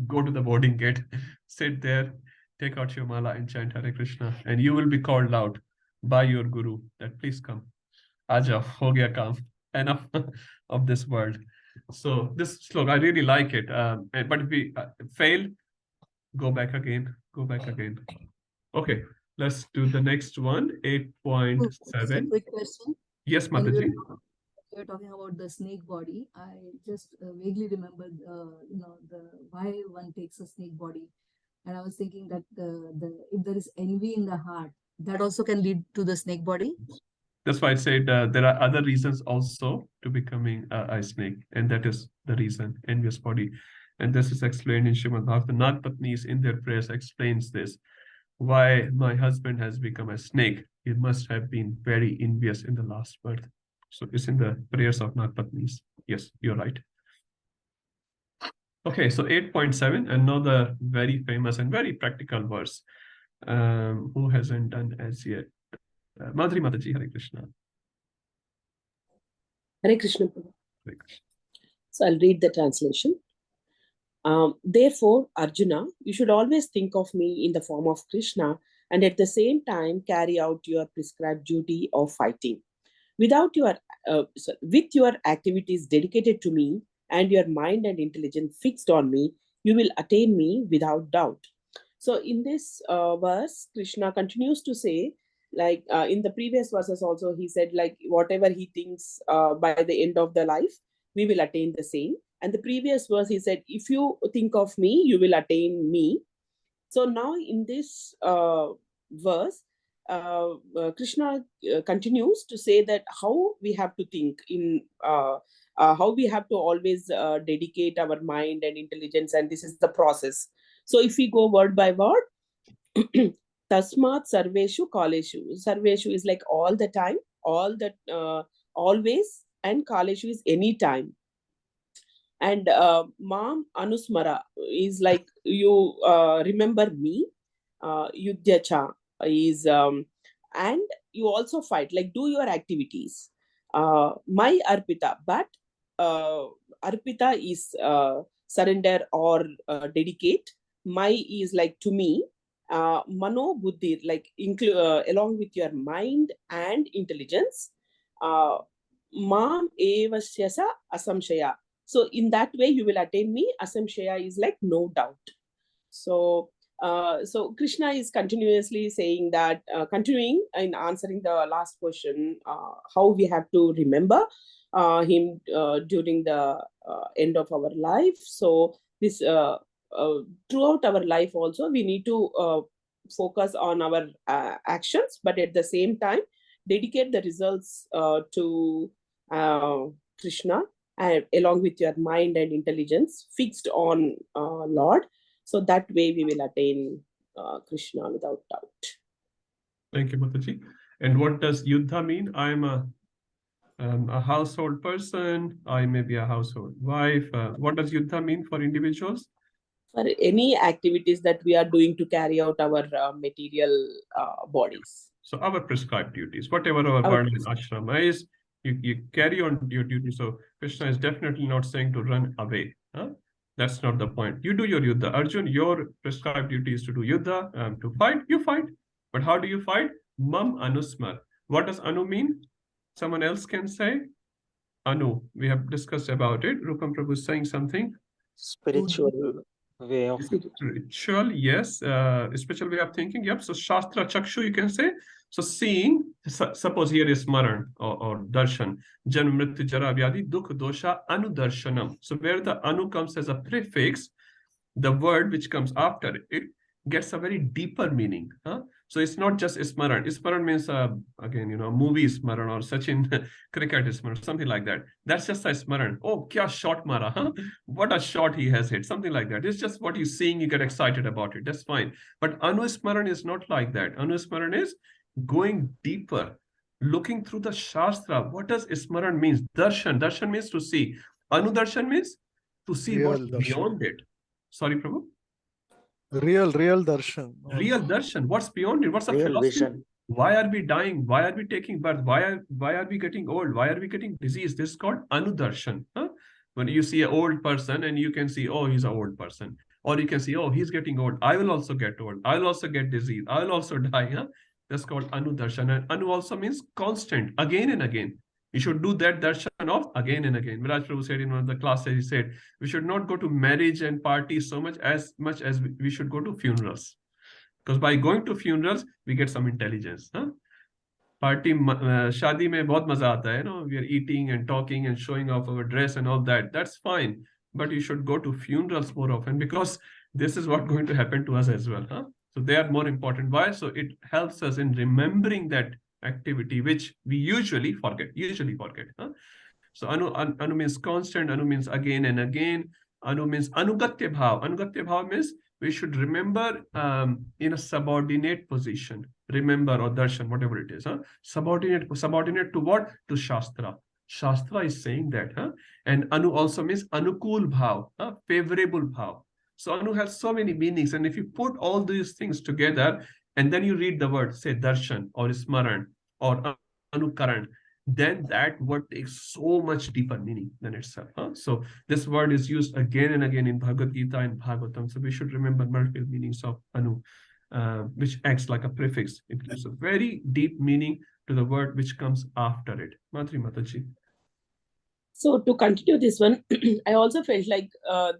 Go to the boarding gate, sit there, take out your mala and chant Hare Krishna, and you will be called out by your guru that please come. Aja, ho gaya kaam. Enough of this world. So this slogan, I really like it. But if we fail, go back again, go back again. Okay, let's do the next one, 8.7. Quick question. Yes, Mataji. You're talking about the snake body. I just vaguely remember, the why one takes a snake body, and I was thinking that if there is envy in the heart, that also can lead to the snake body. That's why I said there are other reasons also to becoming a snake, and that is the reason, envious body. And this is explained in Srimad Bhagavatam. Nath Patnis in their prayers explains this. Why my husband has become a snake? He must have been very envious in the last birth. So it's in the prayers of Nath Patnis. Yes, you're right. Okay, so 8.7, another very famous and very practical verse. Who hasn't done as yet? Madhuri Mataji, Hare Krishna. Hare Krishna. Hare Krishna. So I'll read the translation. Therefore, Arjuna, you should always think of me in the form of Krishna and at the same time carry out your prescribed duty of fighting. With your activities dedicated to me, and your mind and intelligence fixed on me, you will attain me without doubt. So in this verse, Krishna continues to say, like in the previous verses also, he said, like whatever he thinks by the end of the life, we will attain the same. And the previous verse, he said, if you think of me, you will attain me. So now in this verse, Krishna continues to say that how we have to think in how we have to always dedicate our mind and intelligence, and this is the process. So if we go word by word, tasmat sarveshu kaleshu. Sarveshu is like all the time, all that always, and kaleshu is any time. And mam anusmara is like you remember me. Yudhyacha is and you also fight, like do your activities. My arpita, but arpita is surrender or dedicate. My is like to me. Mano buddhi, like along with your mind and intelligence. Mam evasyasa asamshaya. So in that way you will attain me. Asamshaya is like no doubt. So so Krishna is continuously saying that, continuing in answering the last question, how we have to remember him during the end of our life. So this throughout our life also, we need to focus on our actions, but at the same time, dedicate the results to Krishna, along with your mind and intelligence fixed on Lord. So that way we will attain Krishna without doubt. Thank you, Mataji. And what does Yuddha mean? I'm a household person. I may be a household wife. What does Yuddha mean for individuals? For any activities that we are doing to carry out our material bodies. So our prescribed duties, whatever our Varna and Ashrama is, you carry on your duty. So Krishna is definitely not saying to run away. Huh? That's not the point. You do your Yuddha. Arjun, your prescribed duty is to do Yuddha, to fight, you fight. But how do you fight? Mam anusmar. What does anu mean? Someone else can say? Anu. We have discussed about it. Rupam Prabhu is saying something. Spiritual way of spiritual, yes. Spiritual way of thinking. Yep. So Shastra Chakshu, you can say. So seeing, suppose here is Smaran or Darshan. Janma Mrityu Jara Vyadi Dukh Dosha Anudarshanam. So where the anu comes as a prefix, the word which comes after it gets a very deeper meaning. Huh? So it's not just Smaran. Smaran means, again, movie Smaran or Sachin cricket Smaran, something like that. That's just a Smaran. Oh, kya shot mara, huh? What a shot he has hit, something like that. It's just what you're seeing, you get excited about it. That's fine. But Anu Smaran is not like that. Anu Smaran is going deeper, looking through the Shastra. What does Smaran means? Darshan. Darshan means to see. Anu Darshan means to see what's beyond it. Sorry, Prabhu? Real darshan. Real darshan. What's beyond it? What's the real philosophy? vision. Why are we dying? Why are we taking birth? Why are we getting old? Why are we getting disease? This is called anudarshan. Huh? When you see an old person and you can see, oh, he's an old person. Or you can see, oh, he's getting old. I will also get old. I will also get disease. I will also die. Huh? That's called anudarshan. And anu also means constant, again and again. You should do that darshan of again and again. Viraj Prabhu said in one of the classes, he said, we should not go to marriage and parties so much as we should go to funerals. Because by going to funerals, we get some intelligence. Huh? Party, shadi mein bahut maza aata hai, we are eating and talking and showing off our dress and all that. That's fine. But you should go to funerals more often because this is what's going to happen to us as well. Huh? So they are more important. Why? So it helps us in remembering that activity, which we usually forget. Huh? So anu means constant. Anu means again and again. Anu means anugatya bhav. Anugatya bhav means we should remember in a subordinate position. Remember or darshan, whatever it is. Huh? Subordinate to what? To Shastra. Shastra is saying that. Huh? And anu also means anukul bhav, favorable bhav. So anu has so many meanings. And if you put all these things together and then you read the word, say darshan or smaran or anukaran, then that word takes so much deeper meaning than itself. Huh? So this word is used again and again in Bhagavad Gita and Bhagavatam. So we should remember multiple meanings of anu, which acts like a prefix. It gives a very deep meaning to the word which comes after it. Madhuri Mataji. So to continue this one, I also felt like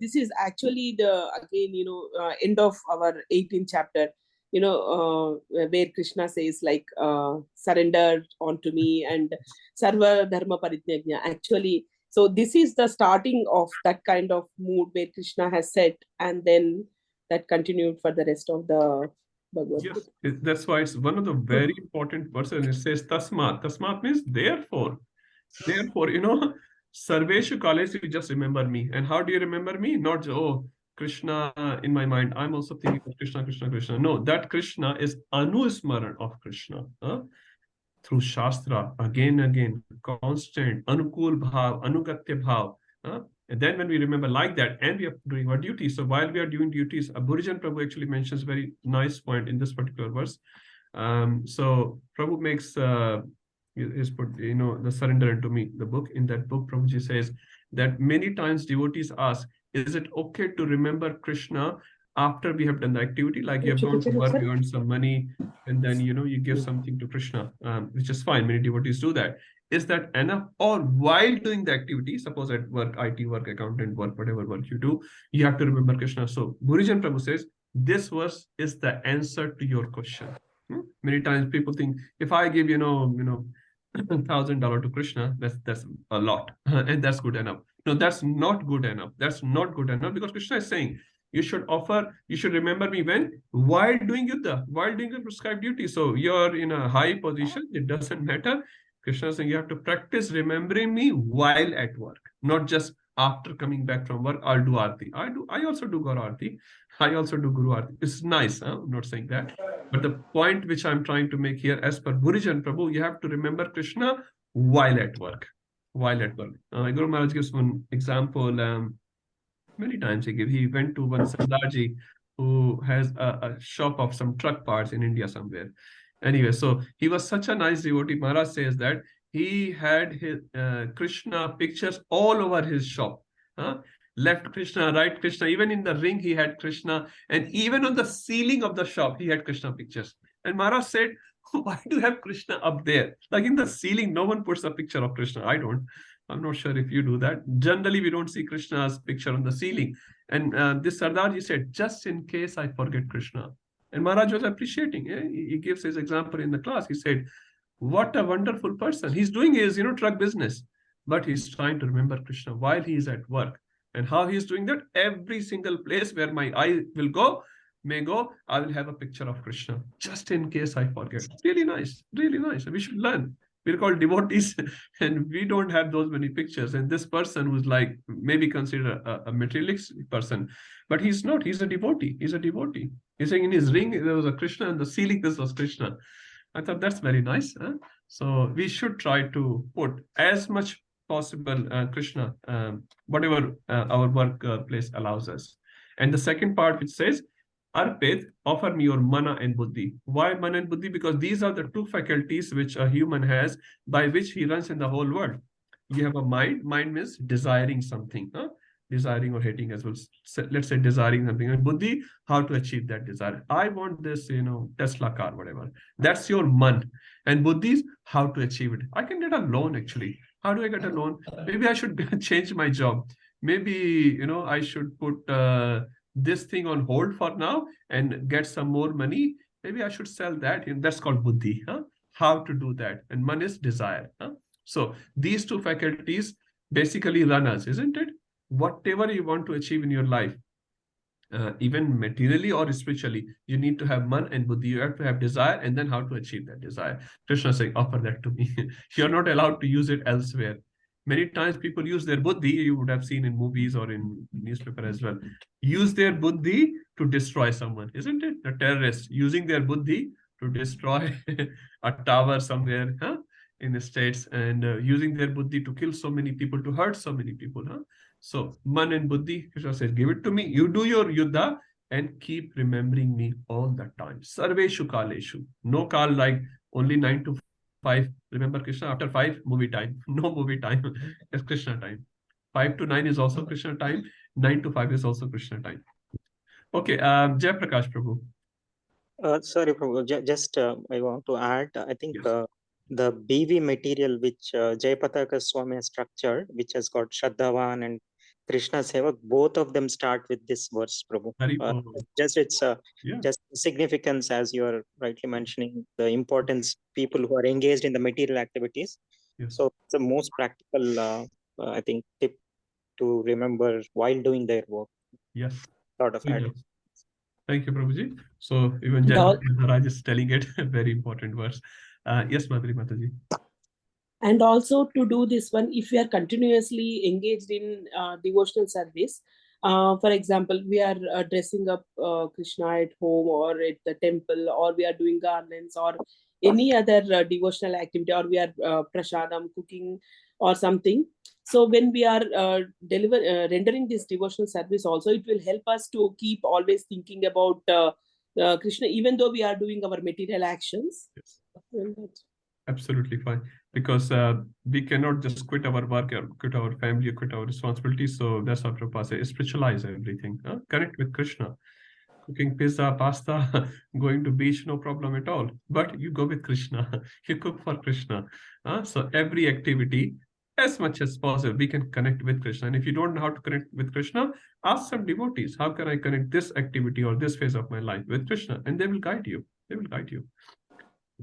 this is actually the again end of our 18th chapter. Where Krishna says like surrender onto me and sarva dharma parithyagya. Actually, so this is the starting of that kind of mood where Krishna has said, and then that continued for the rest of the Bhagavad Gita. Yes, that's why it's one of the very important verses. It says tasmat. Tasmat means therefore. Therefore, Sarveshu Kalesu, you just remember me. And how do you remember me? Not just, oh, Krishna in my mind. I'm also thinking of Krishna, Krishna, Krishna. No, that Krishna is Anusmaran of Krishna. Through Shastra, again, constant, Anukul Bhav, Anugatya Bhav. And then when we remember like that, and we are doing our duties. So while we are doing duties, Bhurijan Prabhu actually mentions a very nice point in this particular verse. So Prabhu makes is put, the surrender into me, the book. In that book, Prabhuji says that many times devotees ask, is it okay to remember Krishna after we have done the activity? Like you have gone to work, you earned some money, and then, you give something to Krishna, which is fine. Many devotees do that. Is that enough? Or while doing the activity, suppose at work, IT work, accountant work, whatever work you do, you have to remember Krishna. So Bhurijan Prabhu says, this verse is the answer to your question. Many times people think, if I give, $1,000 to Krishna, that's a lot, and that's good enough. No, that's not good enough. That's not good enough, because Krishna is saying, you should remember me while doing the prescribed duty. So you're in a high position, it doesn't matter. Krishna is saying you have to practice remembering me while at work, not just after coming back from work. I'll do Aarti. I also do Gaur Aarti. I also do Guru Aarti. It's nice, I'm not saying that. But the point which I'm trying to make here, as per Bhurijan Prabhu, you have to remember Krishna while at work. Guru Maharaj gives one example. Many times he went to one Sardarji who has a shop of some truck parts in India somewhere. Anyway, so he was such a nice devotee. Maharaj says that he had his Krishna pictures all over his shop. Left Krishna, right Krishna. Even in the ring, he had Krishna. And even on the ceiling of the shop, he had Krishna pictures. And Maharaj said, why do you have Krishna up there? Like in the ceiling, no one puts a picture of Krishna. I don't. I'm not sure if you do that. Generally, we don't see Krishna's picture on the ceiling. And this Sardarji said, just in case I forget Krishna. And Maharaj was appreciating. He gives his example in the class. He said, what a wonderful person. He's doing his, truck business, but he's trying to remember Krishna while he is at work. And how he's doing that? Every single place where my eye may go, I will have a picture of Krishna, just in case I forget. Really nice, really nice. We should learn. We're called devotees, and we don't have those many pictures. And this person who's like maybe considered a materialistic person, but he's not. He's a devotee. He's saying in his ring there was a Krishna, and the ceiling this was Krishna. I thought that's very nice. So we should try to put as much possible Krishna, whatever our workplace allows us. And the second part, which says, Arpit, offer me your mana and buddhi. Why mana and buddhi? Because these are the two faculties which a human has, by which he runs in the whole world. You have a mind. Mind means desiring something, desiring or hating as well. Let's say desiring something. And buddhi, how to achieve that desire. I want this, Tesla car, whatever. That's your man. And buddhi is how to achieve it. I can get a loan actually. How do I get a loan? Maybe I should change my job. Maybe, I should put this thing on hold for now and get some more money. Maybe I should sell that. That's called buddhi. How to do that? And man is desire. So these two faculties basically run us, isn't it? Whatever you want to achieve in your life, even materially or spiritually, you need to have man and buddhi. You have to have desire, and then how to achieve that desire. Krishna is saying, offer that to me. You're not allowed to use it elsewhere. Many times people use their buddhi, you would have seen in movies or in newspaper as well, use their buddhi to destroy someone, isn't it? The terrorists using their buddhi to destroy a tower somewhere in the States, and using their buddhi to kill so many people, to hurt so many people. So man and buddhi, Krishna says, give it to me. You do your yuddha and keep remembering me all the time. Sarveshu kaleshu. No kal like only 9 to 5. Remember Krishna. After 5, movie time. No movie time. It's Krishna time. 5 to 9 is also Krishna time. 9 to 5 is also Krishna time. Okay, Jai Prakash Prabhu. Sorry, Prabhu. Just I want to add. I think Yes. the BV material which Jayapataka Swami has structured, which has got Shraddhavan and Krishna Sevak, both of them start with this verse, Prabhu. It's just significance, as you are rightly mentioning, the importance people who are engaged in the material activities. So it's the most practical, I think, tip to remember while doing their work. Yes. Sort of added. Thank you, Prabhuji. So even Jayanti Maharaj is telling it, a very important verse. Yes, Madhuri Mataji. And also to do this one, if we are continuously engaged in devotional service, for example, we are dressing up Krishna at home or at the temple, or we are doing garlands or any other devotional activity, or we are prasadam cooking or something. So when we are rendering this devotional service also, it will help us to keep always thinking about Krishna, even though we are doing our material actions. Yes. Absolutely fine, because we cannot just quit our work or quit our family or quit our responsibilities. So that's what Prabhupada says, spiritualize everything. Connect with Krishna. Cooking pizza, pasta, going to beach, no problem at all. But you go with Krishna. You cook for Krishna. So every activity, as much as possible, we can connect with Krishna. And if you don't know how to connect with Krishna, ask some devotees. How can I connect this activity or this phase of my life with Krishna? And they will guide you. They will guide you.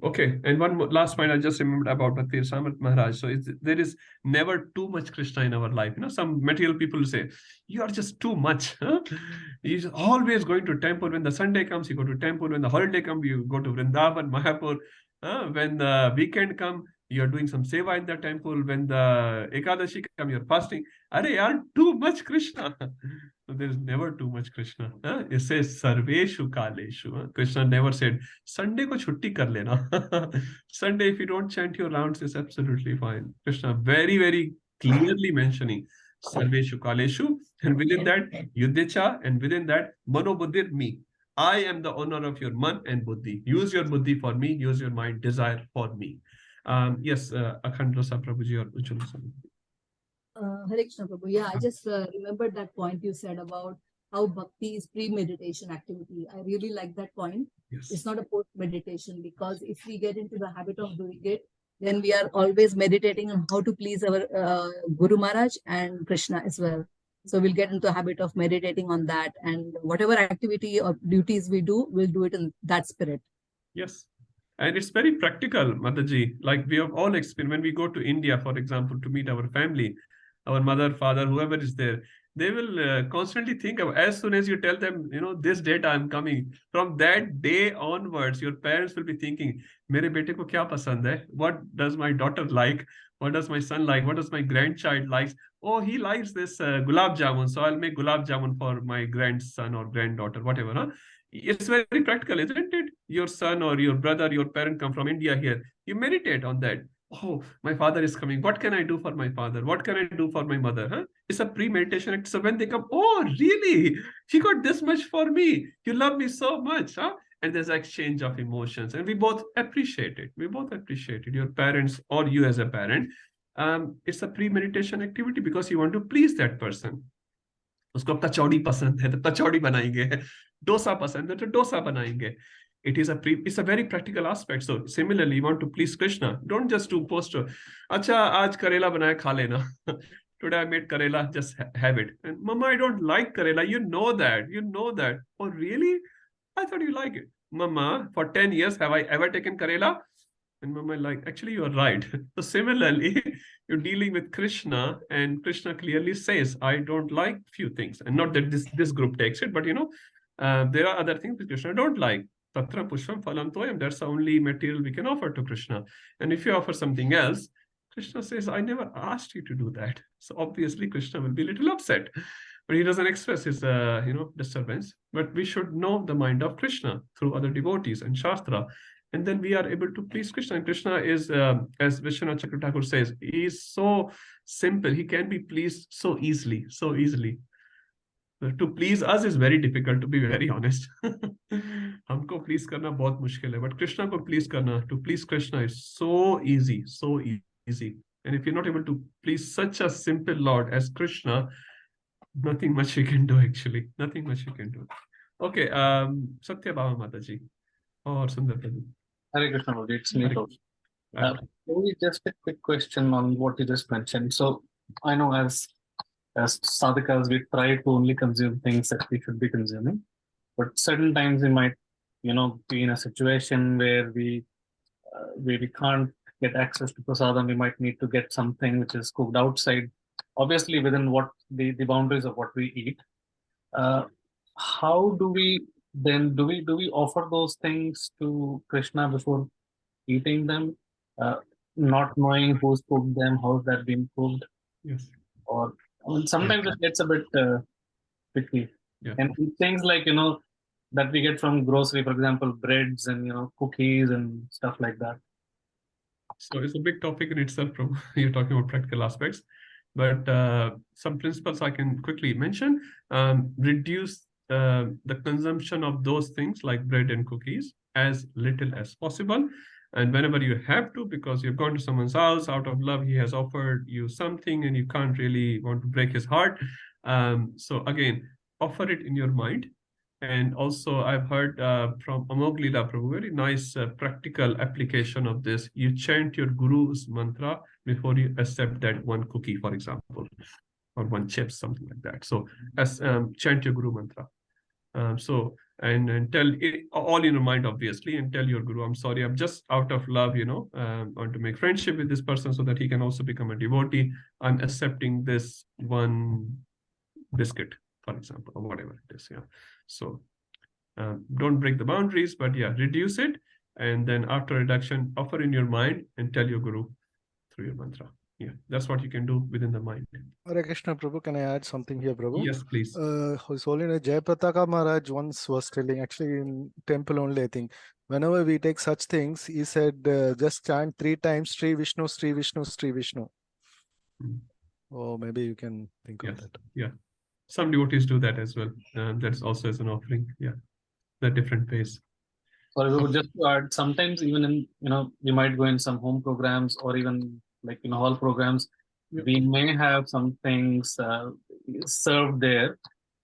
Okay, and one last point I just remembered about Bhakti Samat Maharaj. So there is never too much Krishna in our life. You know, some material people say, you are just too much. Huh? He's always going to temple. When the Sunday comes, you go to temple. When the holiday comes, you go to Vrindavan, Mayapur. When the weekend comes, you're doing some seva in the temple. When the Ekadashi comes, you're fasting. Are yaar, too much Krishna. So there is never too much Krishna. It says Sarveshu Kaleshu. Krishna never said Sunday ko chutti kar lena. Sunday, if you don't chant your rounds, is absolutely fine. Krishna very, very clearly mentioning Sarveshu Kaleshu, and within that Yudhicha, and within that Mano Buddhir me. I am the owner of your man and buddhi. Use your buddhi for me. Use your mind, desire for me. Yes, Akhand Rasa Prabhuji or Uchul. Hare Krishna Prabhu. Yeah, I just remembered that point you said about how bhakti is pre-meditation activity. I really like that point. Yes. It's not a post-meditation, because if we get into the habit of doing it, then we are always meditating on how to please our Guru Maharaj and Krishna as well. So we'll get into a habit of meditating on that, and whatever activity or duties we do, we'll do it in that spirit. Yes. And it's very practical, Mataji. Like we have all experienced when we go to India, for example, to meet our family, our mother, father, whoever is there, they will constantly think of, as soon as you tell them, you know, this date I'm coming, from that day onwards, your parents will be thinking, mere bete ko kya pasand hai? What does my daughter like? What does my son like? What does my grandchild likes? Oh, he likes this gulab jamun, so I'll make gulab jamun for my grandson or granddaughter, whatever. Huh? It's very practical, isn't it? Your son or your brother, your parent come from India here. You meditate on that. Oh, my father is coming. What can I do for my father? What can I do for my mother? Huh? It's a pre-meditation. So when they come, oh, really? He got this much for me. You love me so much. Huh? And there's an exchange of emotions. And we both appreciate it. We both appreciate it. Your parents or you as a parent. It's a pre-meditation activity because you want to please that person. उसको कचौड़ी पसंद है तो कचौड़ी बनाएंगे, डोसा पसंद है तो डोसा बनाएंगे. It's a very practical aspect. So similarly, you want to please Krishna. Don't just do poster. Acha, aaj karela banaya, kha lena. Today I made karela, just have it. And Mama, I don't like karela. You know that. You know that. Oh, really? I thought you like it. Mama, for 10 years, have I ever taken karela? And Mama, like, actually, you're right. So similarly, you're dealing with Krishna, and Krishna clearly says, I don't like few things. And not that this group takes it, but, you know, there are other things that Krishna don't like. Tatra pushpam phalam toyam. That's the only material we can offer to Krishna. And if you offer something else, Krishna says, I never asked you to do that. So obviously, Krishna will be a little upset. But he doesn't express his, disturbance. But we should know the mind of Krishna through other devotees and Shastra. And then we are able to please Krishna. And Krishna is, as Vishwanath Chakravarti Thakur says, he is so simple. He can be pleased so easily, so easily. To please us is very difficult, to be very honest. हमको please करना बहुत मुश्किल है, but Krishna को please करना, to please Krishna is so easy, so easy. And if you're not able to please such a simple Lord as Krishna, nothing much you can do actually. Nothing much you can do. Okay, Satya Bhava Mataji or Sundar Prabhu. Hare Krishna, it's me. Maybe just a quick question on what you just mentioned. So I know as sadhakas, we try to only consume things that we should be consuming, but certain times we might, be in a situation where we can't get access to prasadam. We might need to get something which is cooked outside, obviously within what the boundaries of what we eat. How do we then do we offer those things to Krishna before eating them, not knowing who's cooked them, how's that been cooked? Yes. Or sometimes it gets a bit tricky. Yeah. And things like that we get from grocery, for example, breads and cookies and stuff like that. So it's a big topic in itself. You're talking about practical aspects, but some principles I can quickly mention. Reduce the consumption of those things like bread and cookies as little as possible. And whenever you have to, because you've gone to someone's house out of love, he has offered you something and you can't really want to break his heart. So again, offer it in your mind. And also I've heard from Amog Leela Prabhu, very nice practical application of this. You chant your Guru's mantra before you accept that one cookie, for example, or one chip, something like that. So as chant your Guru mantra. And tell it all in your mind, obviously, and tell your Guru, I'm sorry, I'm just out of love, want to make friendship with this person so that he can also become a devotee. I'm accepting this one biscuit, for example, or whatever it is. Yeah. So don't break the boundaries, but yeah, reduce it. And then after reduction, offer in your mind and tell your Guru through your mantra. Yeah, that's what you can do within the mind. Hare Krishna, Prabhu, can I add something here, Prabhu? Yes, please. His Holiness Jayapataka Maharaj once was telling, actually in temple only, I think, whenever we take such things, he said, just chant 3 times, Sri Vishnu, Sri Vishnu, Sri Vishnu. Oh, maybe you can think of that. Yeah. Some devotees do that as well. That's also as an offering. Yeah. The different ways. Sorry, we would just add, sometimes even in, we might go in some home programs or even like, hall programs, we may have some things served there,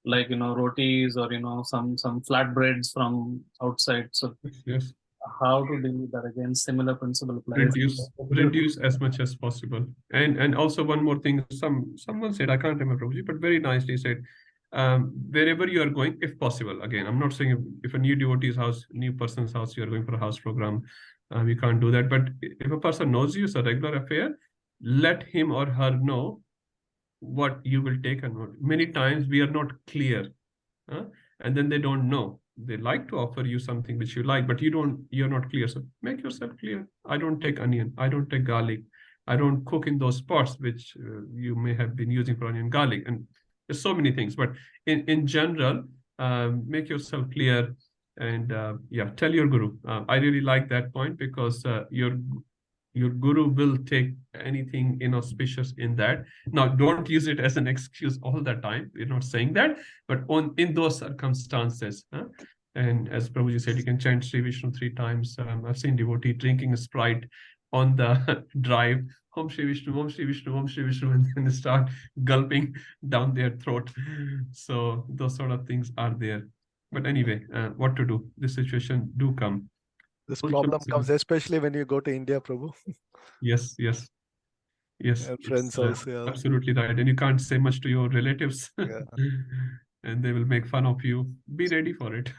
like, rotis or, some flatbreads from outside. So yes. How to deal with that again? Similar principle applies. Reduce as much as possible. And also one more thing, someone said, I can't remember, but very nicely said, wherever you are going, if possible, again, I'm not saying if a new devotee's house, new person's house, you are going for a house program, you can't do that. But if a person knows you, it's a regular affair, let him or her know what you will take and not. Many times we are not clear, and then they don't know. They like to offer you something which you like, but you're not clear. So make yourself clear. I don't take onion. I don't take garlic. I don't cook in those pots which you may have been using for onion garlic. And there's so many things, but in general, make yourself clear and yeah, tell your Guru. I really like that point because your Guru will take anything inauspicious in that. Now, don't use it as an excuse all the time. We're not saying that, but in those circumstances. And as Prabhuji said, you can chant Sri Vishnu 3 times. I've seen devotee drinking a Sprite on the drive. Om Shri Vishnu, Om Shri Vishnu, Om Shri Vishnu, and then they start gulping down their throat. So those sort of things are there. But anyway, what to do? This situation do come. This problem comes especially when you go to India, Prabhu. Yes. And friends also. Yeah. Absolutely right. And you can't say much to your relatives. Yeah. And they will make fun of you. Be ready for it.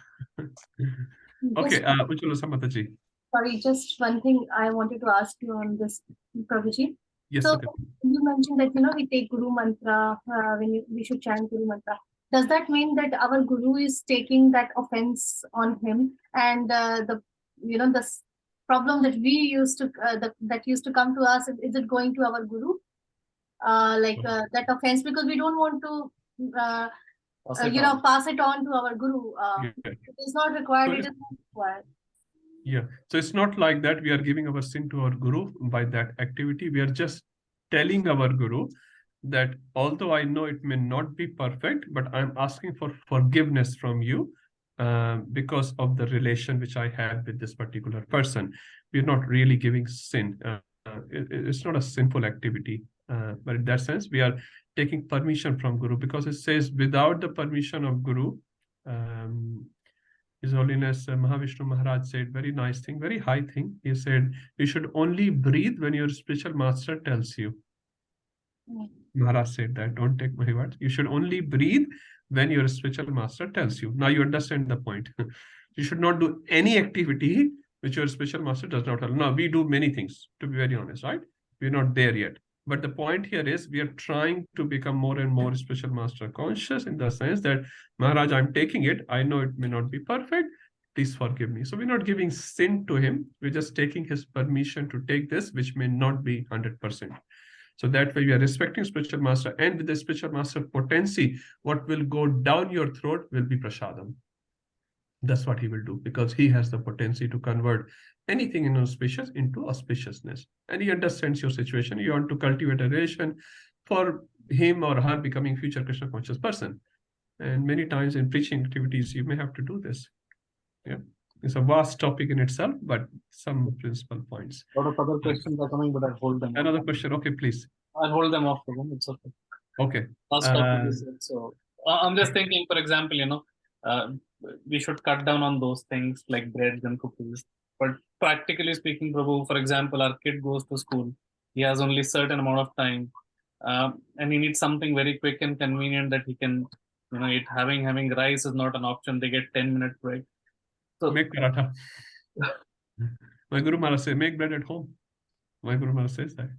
Okay, Ujjwala Samataji. Sorry, just one thing I wanted to ask you on this, Prabhuji. Yes, so okay. You mentioned that we take Guru mantra when we should chant Guru mantra. Does that mean that our Guru is taking that offense on him, and the problem that we used to that used to come to us, is it going to our Guru, that offense, because we don't want to pass it on to our Guru. It is not required. So it is not required. Yeah, so it's not like that we are giving our sin to our Guru by that activity. We are just telling our Guru that although I know it may not be perfect, but I'm asking for forgiveness from you because of the relation which I have with this particular person. We're not really giving sin. It's not a sinful activity. But in that sense, we are taking permission from Guru, because it says without the permission of Guru, is His Holiness Mahavishnu Maharaj said very nice thing, very high thing. He said, you should only breathe when your spiritual master tells you. Maharaj said that, don't take my words. You should only breathe when your spiritual master tells you. Now you understand the point. You should not do any activity which your spiritual master does not tell. Now we do many things, to be very honest, right? We're not there yet. But the point here is we are trying to become more and more spiritual master conscious, in the sense that, Maharaj, I'm taking it. I know it may not be perfect. Please forgive me. So we're not giving sin to him. We're just taking his permission to take this, which may not be 100%. So that way we are respecting spiritual master, and with the spiritual master potency, what will go down your throat will be prasadam. That's what he will do, because he has the potency to convert anything inauspicious into auspiciousness. And he understands your situation. You want to cultivate a relation for him or her becoming future Krishna conscious person. And many times in preaching activities, you may have to do this. Yeah. It's a vast topic in itself, but some principal points. A lot of other questions are coming, but I'll hold them. Another question. Okay, please. I'll hold them off for them. It's okay. Okay. Last topic is it. So I'm just thinking, for example, we should cut down on those things like breads and cookies. But practically speaking, Prabhu, for example, our kid goes to school. He has only a certain amount of time, and he needs something very quick and convenient that he can, eat. Having rice is not an option. They get 10-minute break. So make paratha. My Guru Maharaj says, make bread at home. My Guru Maharaj says that.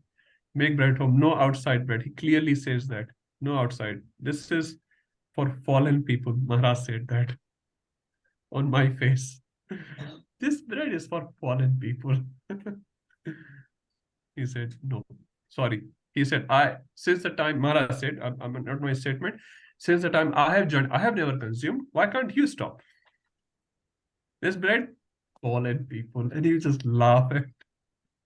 Make bread at home. No outside bread. He clearly says that. No outside. This is for fallen people. Maharaj said that on my face. This bread is for fallen people. He said, no. Sorry. He said, since the time, Maharaj said, I'm not my statement, since the time I have joined, I have never consumed. Why can't you stop? This bread, fallen people. And he just laughing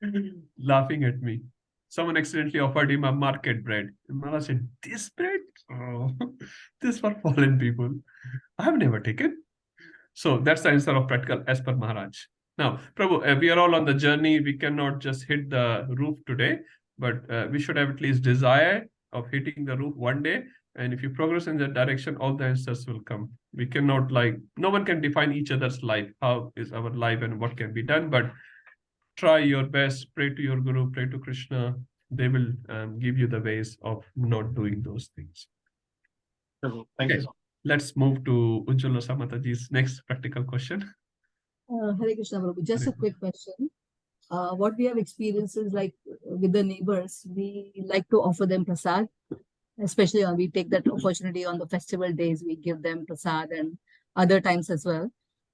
at me. Someone accidentally offered him a market bread. And Maharaj said, this bread? Oh, this for fallen people. I have never taken. So that's the answer of practical as per Maharaj. Now, Prabhu, we are all on the journey. We cannot just hit the roof today, but we should have at least desire of hitting the roof one day. And if you progress in that direction, all the answers will come. We cannot no one can define each other's life. How is our life and what can be done? But try your best, pray to your Guru, pray to Krishna. They will give you the ways of not doing those things. Thank you. Let's move to Ujjwala Samataji's next practical question. Hare Krishna, Prabhu. Just a quick question. What we have experienced is with the neighbors, we like to offer them prasad. Especially we take that opportunity on the festival days, we give them prasad, and other times as well.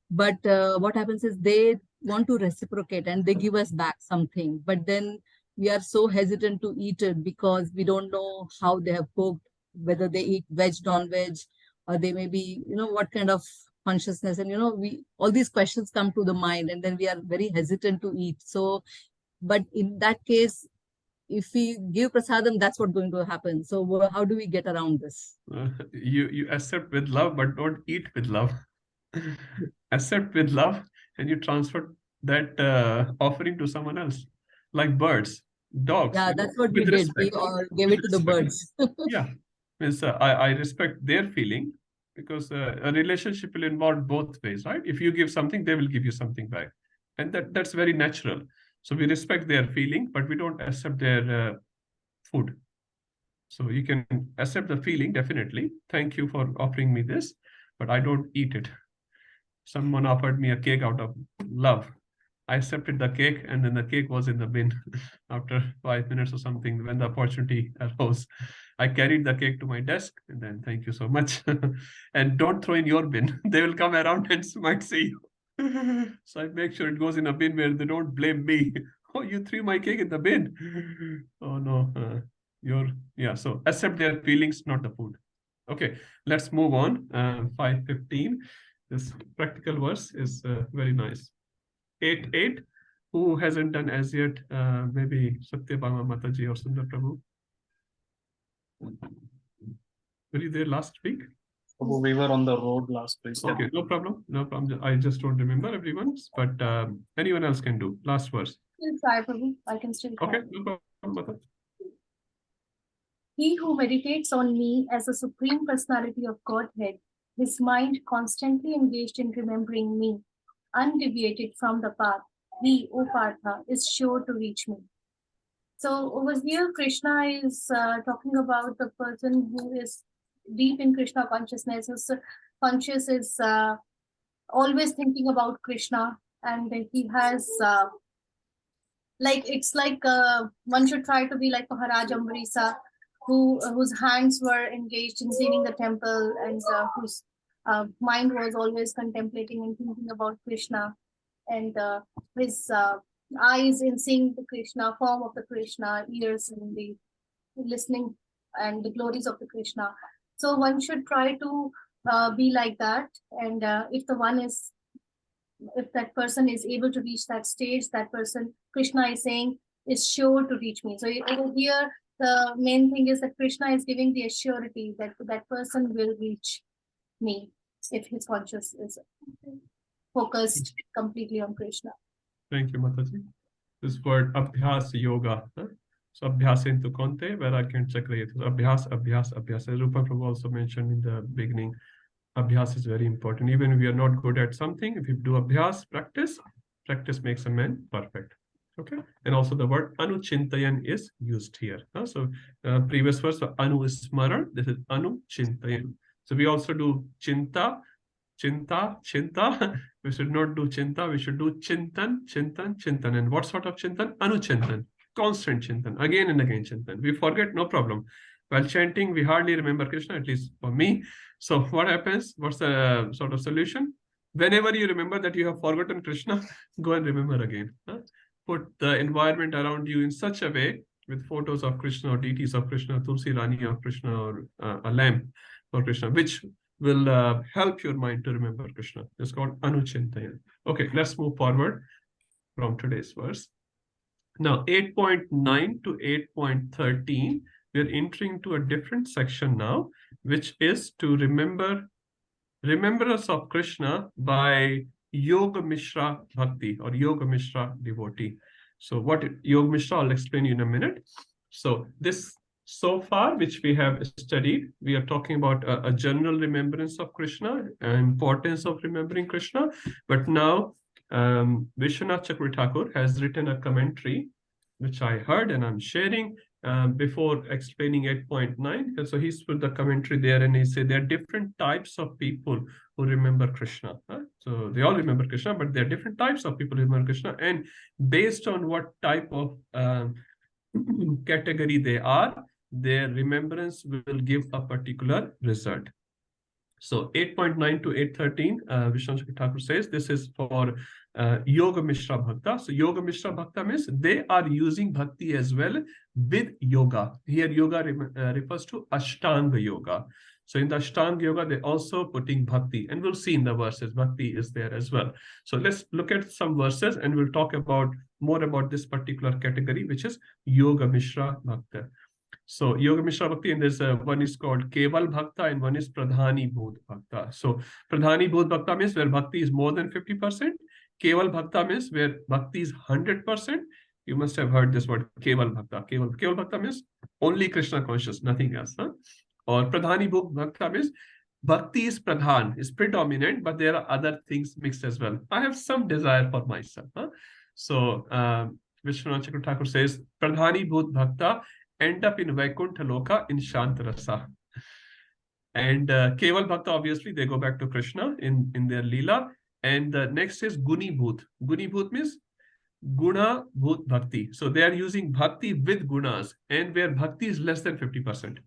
But what happens is they want to reciprocate and they give us back something. But then we are so hesitant to eat it because we don't know how they have cooked, whether they eat veg, non-veg, or they may be, what kind of consciousness. And, all these questions come to the mind, and then we are very hesitant to eat. So, but in that case, if we give prasadam, that's what's going to happen. So how do we get around this? You accept with love, but don't eat with love. Accept with love, and you transfer that offering to someone else, like birds, dogs. Yeah, that's what we did. We all gave it to the birds. Yeah, means I respect their feeling, because a relationship will involve both ways, right? If you give something, they will give you something back, and that's very natural. So we respect their feeling, but we don't accept their food. So you can accept the feeling, definitely. Thank you for offering me this, but I don't eat it. Someone offered me a cake out of love. I accepted the cake, and then the cake was in the bin after 5 minutes or something when the opportunity arose. I carried the cake to my desk, and then thank you so much. And don't throw in your bin. They will come around and might see you. So I make sure it goes in a bin where they don't blame me. Oh, you threw my cake in the bin. Oh no, so accept their feelings, not the food. Okay, let's move on. 5:15. This practical verse is very nice. 8:8. Who hasn't done as yet? Maybe Satyabhama Mataji or Sundar Prabhu. Were you there last week? We were on the road last week. Okay, no problem. No problem. I just don't remember everyone's, but anyone else can do. Last verse. Still try, Prabhu. I can still try. Okay, no problem. He who meditates on me as a supreme personality of Godhead his mind constantly engaged in remembering me, undeviated from the path, he, O Partha, is sure to reach me. So over here, Krishna is talking about the person who is deep in Krishna consciousness, whose conscious is always thinking about Krishna, and he has it's like one should try to be like Maharaj Amrisa, whose hands were engaged in cleaning the temple, and whose mind was always contemplating and thinking about Krishna, and his eyes in seeing the Krishna, form of the Krishna, ears in the listening and the glories of the Krishna. So one should try to be like that, and if that person is able to reach that stage, that person, Krishna is saying, is sure to reach me. So over here, the main thing is that Krishna is giving the assurity that that person will reach me if his conscious is focused completely on Krishna. Thank you, Mataji. This word Abhyas Yoga. So Abhyas into Konte, where I can check it. Abhyas, Abhyas, Abhyas. As Rupa Prabhu also mentioned in the beginning, Abhyas is very important. Even if we are not good at something, if you do Abhyas, practice makes a man perfect. Okay. And also the word Anuchintayan is used here. So previous verse, so Anu is Smaran. This is Anuchintayan. So we also do Chinta. We should not do Chinta. We should do Chintan. And what sort of Chintan? Anuchintan. Constant Chintan. Again and again Chintan. We forget, no problem. While chanting, we hardly remember Krishna, at least for me. So what happens? What's the sort of solution? Whenever you remember that you have forgotten Krishna, go and remember again. Put the environment around you in such a way, with photos of Krishna or deities of Krishna, Tulsi Rani of Krishna, or a lamp for Krishna, which will help your mind to remember Krishna. It's called Anuchintayan. Okay, let's move forward from today's verse. Now, 8.9 to 8.13, we are entering to a different section now, which is to remembrance of Krishna by Yoga Mishra Bhakti or Yoga Mishra devotee. So what Yoga Mishra, I'll explain you in a minute. So this so far, which we have studied, we are talking about a general remembrance of Krishna, importance of remembering Krishna. But now Vishwanath Chakravarti Thakur has written a commentary, which I heard and I'm sharing before explaining 8.9. And so he's put the commentary there, and he said there are different types of people who remember Krishna. So they all remember Krishna, but there are different types of people who remember Krishna. And based on what type of category they are, their remembrance will give a particular result. So 8.9 to 8.13, Vishwanath Thakur says this is for Yoga Mishra Bhakta. So Yoga Mishra Bhakta means they are using bhakti as well with yoga. Here yoga refers to Ashtanga Yoga. So in the Ashtanga Yoga, they're also putting bhakti, and we'll see in the verses, bhakti is there as well. So let's look at some verses and we'll talk more about this particular category, which is Yoga Mishra Bhakta. So Yoga Mishra Bhakti, and there's one is called Keval Bhakta and one is Pradhani Bhut Bhakta. So Pradhani Bhut Bhakta means where bhakti is more than 50%. Keval Bhakta means where bhakti is 100%. You must have heard this word, Keval Bhakta. Keval Bhakta means only Krishna conscious, nothing else. Or Pradhani Bhut Bhakta means bhakti is pradhan, is predominant, but there are other things mixed as well. I have some desire for myself. So Vishwanath Chakravarti Thakur says, Pradhani Bhut Bhakta end up in Vaikuntha Loka in Shantarasa. And Keval Bhakta, obviously, they go back to Krishna in their Leela. And the next is Guni Bhut. Guni Bhut means Guna Bhut Bhakti. So they are using bhakti with gunas, and where bhakti is less than 50%.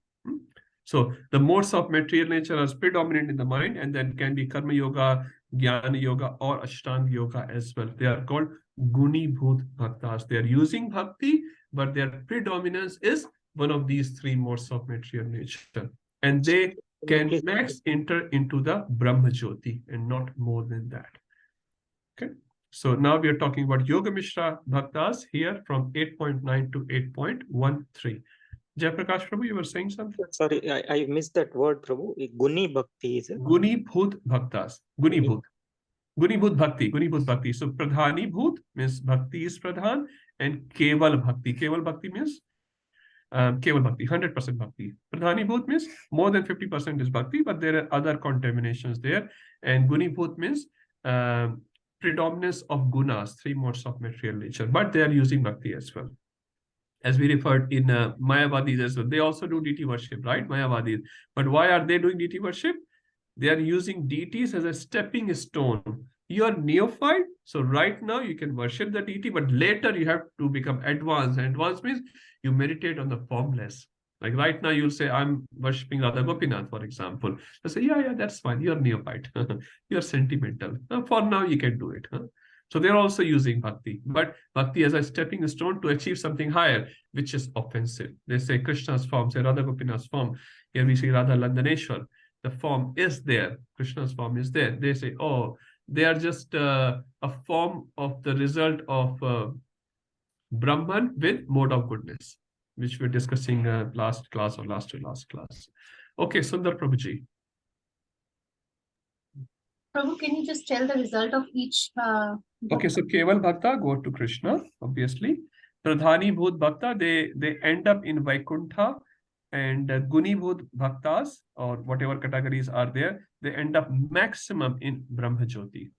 So the modes of material nature are predominant in the mind, and then can be Karma Yoga, Jnana Yoga, or Ashtanga Yoga as well. They are called Guni Bhut Bhaktas. They are using bhakti, but their predominance is one of these three modes of material nature. And they can max enter into the Brahma Jyoti and not more than that. Okay. So now we are talking about Yoga Mishra Bhaktas here from 8.9 to 8.13. Jayaprakash Prabhu, you were saying something? Sorry, I missed that word, Prabhu. Guni Bhakti is it? Guni Bhut Bhaktas. Guni Bhut. Guni Bhut Bhakti. Guni Bhut Bhakti. So Pradhani Bhut means Bhakti is Pradhan, and Keval Bhakti. Keval Bhakti means Keval Bhakti, 100% Bhakti. Pradhani Bhut means more than 50% is Bhakti, but there are other contaminations there. And Guni Bhut means predominance of gunas, 3 modes of material nature, but they are using Bhakti as well. As we referred in Mayavadis as well, they also do deity worship, right? Mayavadis. But why are they doing deity worship? They are using deities as a stepping stone. You are neophyte, so right now you can worship the deity, but later you have to become advanced. And advanced means you meditate on the formless. Like right now, you'll say, I'm worshipping Radha Gopinath, for example. I say, yeah, that's fine. You're neophyte. You're sentimental. For now, you can do it. So they're also using Bhakti, but Bhakti as a stepping stone to achieve something higher, which is offensive. They say Krishna's form, say Radha Gopinath's form. Here we see Radha Landaneshwar. The form is there. Krishna's form is there. They say, oh, they are just a form of the result of Brahman with mode of goodness, which we're discussing last class or last to last class. Okay, Sundar Prabhuji. Prabhu, can you just tell the result of each? Okay, so Keval Bhakta go to Krishna, obviously. Pradhani Bhut Bhakta, they end up in Vaikuntha, and Guni Bhut Bhaktas, or whatever categories are there, they end up maximum in Brahma Jyoti.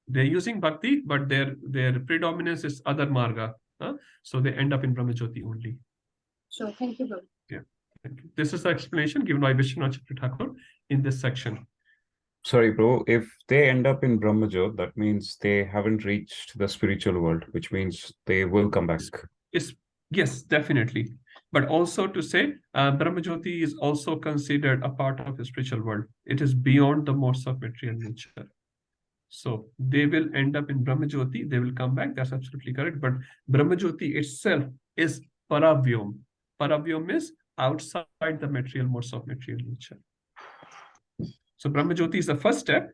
They're using Bhakti, but their predominance is other marga. So they end up in Brahma Jyoti only. Sure, thank you, Prabhu. Yeah, thank you. This is the explanation given by Vishwanath Thakur in this section. Sorry, bro. If they end up in Brahma Jyot, that means they haven't reached the spiritual world, which means they will come back. Yes, definitely. But also to say, Brahma Jyoti is also considered a part of the spiritual world. It is beyond the modes of material nature. So they will end up in Brahma Jyoti. They will come back. That's absolutely correct. But Brahma Jyoti itself is Paravyom. Paravyom is outside the material modes of material nature. So Brahma Jyoti is the first step,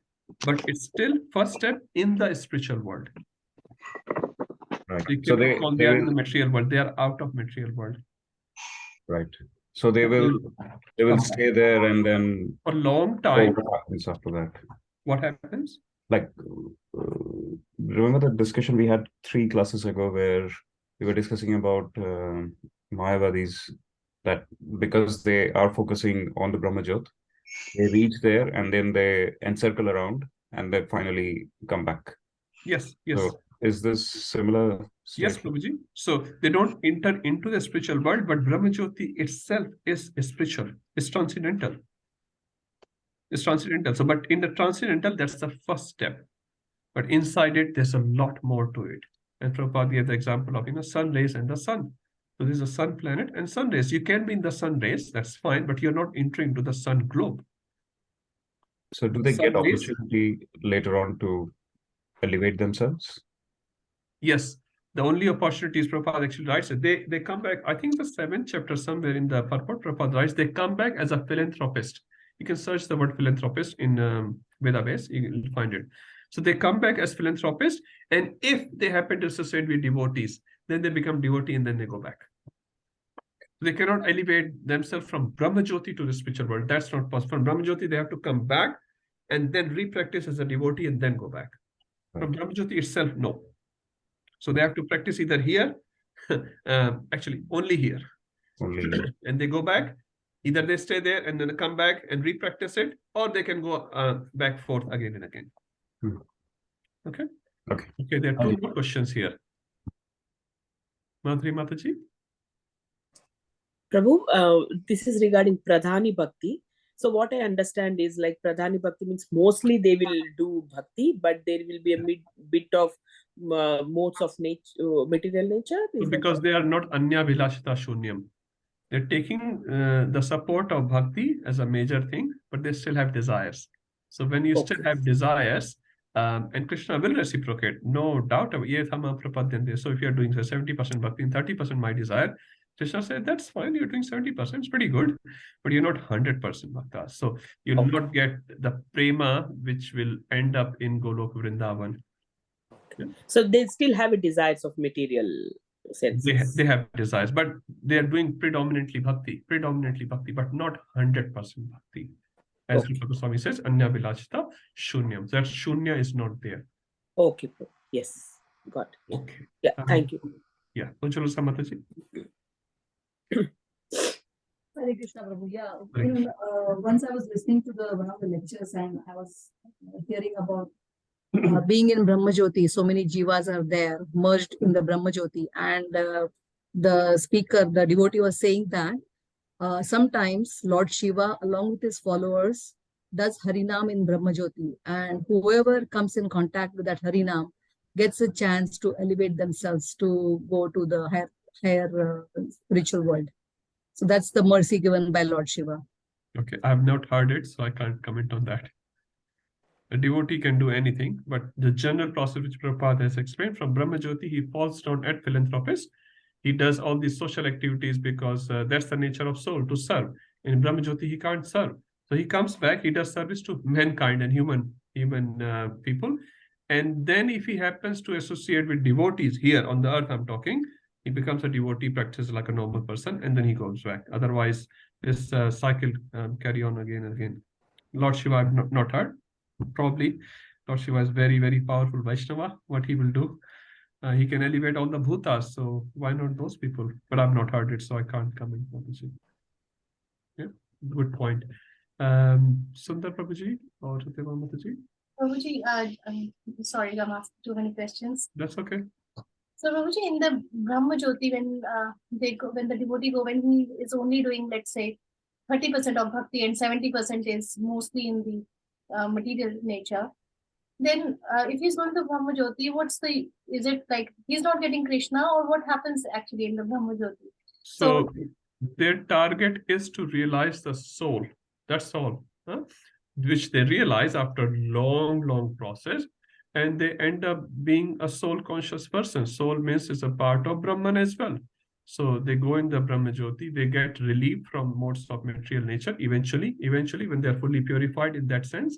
but it's still first step in the spiritual world. Right. So they are in the material world. They are out of material world. Right. So they will stay there, and then for a long time. What happens after that? What happens? Like, remember the discussion we had 3 classes ago where we were discussing about Mayavadis, that because they are focusing on the Brahma Jyot, they reach there and then they encircle around and they finally come back. Yes. So is this similar? Yes, Prabhuji. So they don't enter into the spiritual world, but Brahma Jyoti itself is spiritual. It's transcendental. It's transcendental. So, but in the transcendental, that's the first step. But inside it, there's a lot more to it. And Prabhupada gave the example of, sun rays and the sun. So there's a sun planet and sun rays. You can be in the sun rays, that's fine, but you're not entering to the sun globe. So do they get opportunity later on to elevate themselves? Yes. The only opportunities Prabhupada actually writes, they come back, I think the 7th chapter somewhere in the purport, Prabhupada writes, they come back as a philanthropist. You can search the word philanthropist in Vedabase, you'll find it. So they come back as philanthropists, and if they happen to associate with devotees, then they become devotee and then they go back. They cannot elevate themselves from Brahma Jyoti to the spiritual world. That's not possible. From Brahma Jyoti, they have to come back and then re-practice as a devotee and then go back. From Brahma Jyoti itself, no. So they have to practice either here, actually only here. And they go back, either they stay there and then come back and re-practice it, or they can go back forth again and again. Okay. There are 2 more questions here. Madhuri Mataji. Prabhu, this is regarding Pradhani Bhakti. So what I understand is like Pradhani Bhakti means mostly they will do Bhakti, but there will be a bit of modes of nature, material nature. Because they are not Anya Vilashita Shunyam. They're taking the support of Bhakti as a major thing, but they still have desires. So when you still have desires, and Krishna will reciprocate, no doubt. So if you're doing 70% Bhakti and 30% my desire, Krishna said, that's fine, you're doing 70%, it's pretty good, but you're not 100% Bhakta. So you'll not get the prema, which will end up in Golok Vrindavan. Yeah. So they still have a desires of material sense. They have desires, but they are doing predominantly Bhakti, but not 100% Bhakti. As Swami says, Anya Vilashita Shunyam. That Shunya is not there. Okay. Yes. Got it. Okay. Yeah. Thank you. Yeah. Ujjwala Samataji. Hare Krishna Prabhu. Yeah, once I was listening to one of the lectures and I was hearing about being in Brahmajyoti. So many jivas are there merged in the Brahmajyoti, and the speaker, the devotee, was saying that sometimes Lord Shiva, along with his followers, does Harinam in Brahmajyoti, and whoever comes in contact with that Harinam gets a chance to elevate themselves to go to the higher spiritual world. So that's the mercy given by Lord Shiva. Okay, I have not heard it, so I can't comment on that. A devotee can do anything, but the general process which Prabhupada has explained, from Brahmajyoti, he falls down at philanthropist. He does all these social activities because that's the nature of soul, to serve. In Brahmajyoti, he can't serve. So he comes back, he does service to mankind and human people. And then if he happens to associate with devotees here on the earth, I'm talking, he becomes a devotee, practices like a normal person, and then he goes back. Otherwise, this cycle carry on again and again. Lord Shiva, I've not heard. Probably Lord Shiva is very, very powerful Vaishnava. What he will do, he can elevate all the bhutas. So why not those people? But I've not heard it, so I can't comment. Prabhuji. Yeah, good point. Sundar Prabhuji or Satyabama Mataji? Prabhuji, sorry, I'm asking too many questions. That's okay. So Prabhuji, in the Brahma Jyoti, when the devotee when he is only doing, let's say, 30% of bhakti and 70% is mostly in the material nature, then if he's going to Brahma Jyoti, is it like he's not getting Krishna, or what happens actually in the Brahma Jyoti? So their target is to realize the soul. That's all, which they realize after long process, and they end up being a soul conscious person. Soul means is a part of Brahman as well. So they go in the Brahma Jyoti, they get relief from modes of material nature eventually when they're fully purified in that sense,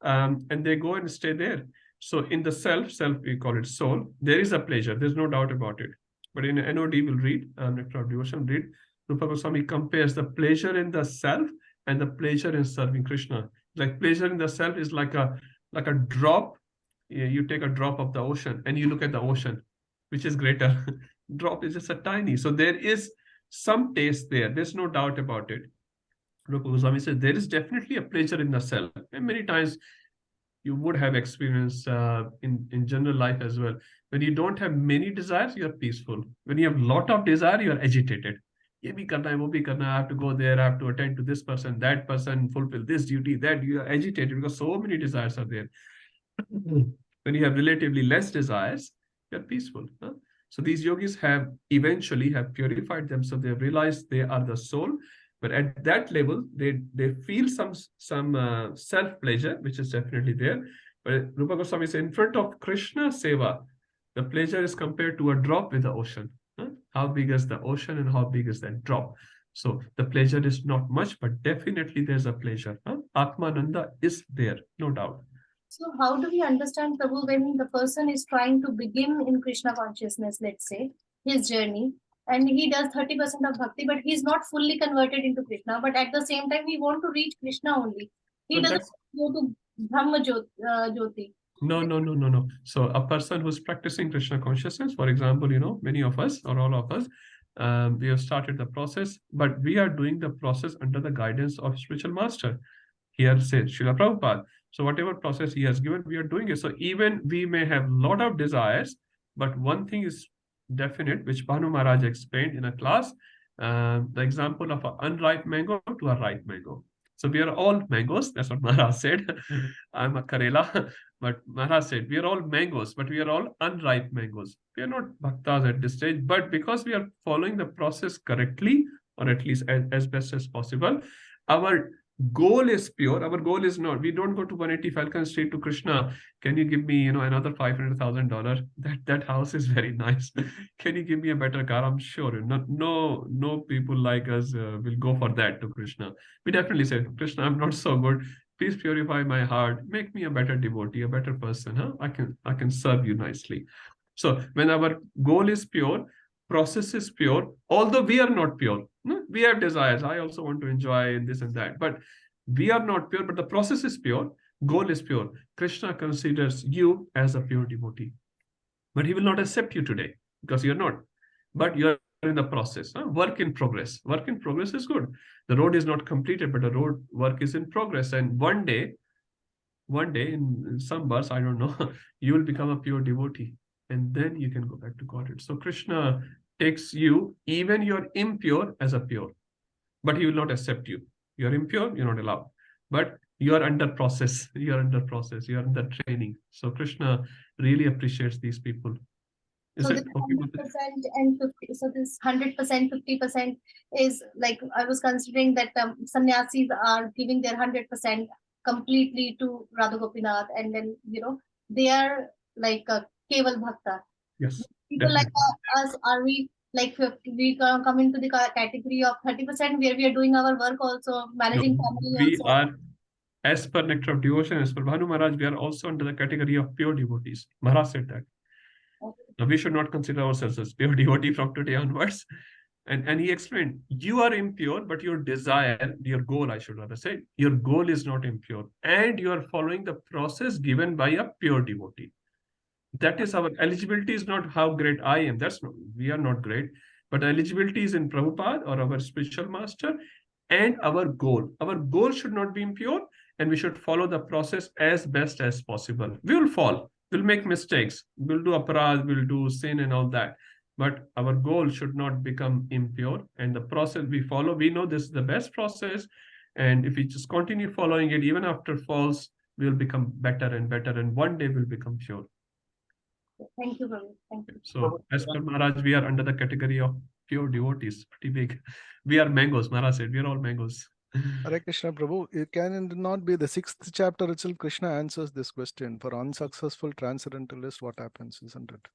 and they go and stay there. So in the self we call it soul, there is a pleasure, there's no doubt about it. But in NOD we'll read, Nectar of Devotion, read, Rupa Goswami compares the pleasure in the self and the pleasure in serving Krishna. Like pleasure in the self is like a drop. You take a drop of the ocean and you look at the ocean, which is greater. Drop is just a tiny. So there is some taste there. There's no doubt about it. Rupa Goswami says there is definitely a pleasure in the self. And many times you would have experienced in general life as well. When you don't have many desires, you are peaceful. When you have a lot of desire, you are agitated. Ye bhi karna hai, wo bhi karna hai, I have to go there, I have to attend to this person, that person, fulfill this duty, that. You are agitated because so many desires are there. When you have relatively less desires, you're peaceful. So these yogis eventually have purified themselves. They have realized they are the soul. But at that level, they feel some self-pleasure, which is definitely there. But Rupa Goswami says, in front of Krishna Seva, the pleasure is compared to a drop in the ocean. How big is the ocean and how big is that drop? So the pleasure is not much, but definitely there's a pleasure. Atmananda is there, no doubt. So how do we understand, Prabhu, when the person is trying to begin in Krishna consciousness, let's say, his journey, and he does 30% of bhakti, but he's not fully converted into Krishna, but at the same time, we want to reach Krishna only. He doesn't go to Brahma Jyoti. No. So a person who's practicing Krishna consciousness, for example, many of us or all of us, we have started the process, but we are doing the process under the guidance of spiritual master. Here says Srila Prabhupada. So whatever process he has given, we are doing it. So even we may have a lot of desires, but one thing is definite, which Bhanu Maharaj explained in a class, the example of an unripe mango to a ripe mango. So we are all mangoes. That's what Maharaj said. I'm a Karela, but Maharaj said we are all mangoes, but we are all unripe mangoes. We are not bhaktas at this stage, but because we are following the process correctly, or at least as best as possible, our goal is pure. Our goal is not, we don't go to 180 Falcon Street to Krishna. Can you give me, another $500,000? That house is very nice. Can you give me a better car? I'm sure no people like us will go for that to Krishna. We definitely say, Krishna, I'm not so good. Please purify my heart. Make me a better devotee, a better person. I can serve you nicely. So when our goal is pure, process is pure, although we are not pure. We have desires. I also want to enjoy this and that, but we are not pure, but the process is pure, goal is pure. Krishna considers you as a pure devotee, but he will not accept you today because you're not. But your in the process. Work in progress. Work in progress is good. The road is not completed, but the road work is in progress. And one day in some births, I don't know, you will become a pure devotee, and then you can go back to Godhead. So Krishna takes you, even you're impure, as a pure, but he will not accept you. You're impure, you're not allowed. But you are under process. You are under process. You are under training. So Krishna really appreciates these people. Is So it this okay 100% with it? and 50, so this 100%, 50% is like, I was considering that sannyasis are giving their 100% completely to Radha Gopinath, and then, they are like a Keval Bhakta. Yes. People like Definitely. us, are we like, we come into the category of 30% where we are doing our work also, managing No, family we also? are, as per Nectar of Devotion, as per Bhanu Maharaj, we are also under the category of pure devotees. Maharaj said that. Now, we should not consider ourselves as pure devotee from today onwards. And he explained, you are impure, but your desire, your goal, I should rather say, your goal is not impure. And you are following the process given by a pure devotee. That is our eligibility, is not how great I am. That's not, we are not great. But eligibility is in Prabhupada or our spiritual master, and our goal. Our goal should not be impure, and we should follow the process as best as possible. We will fall, we'll make mistakes, we'll do aparad, we'll do sin and all that. But our goal should not become impure, and the process we follow, we know this is the best process. And if we just continue following it, even after falls, we'll become better and better, and one day we'll become pure. Thank you, Prabhu. Thank you. So as per Maharaj, we are under the category of pure devotees, pretty big. We are mangoes, Maharaj said, we are all mangoes. Hare Krishna, Prabhu. It can not be the 6th chapter itself. Krishna answers this question. For unsuccessful transcendentalist, what happens, isn't it?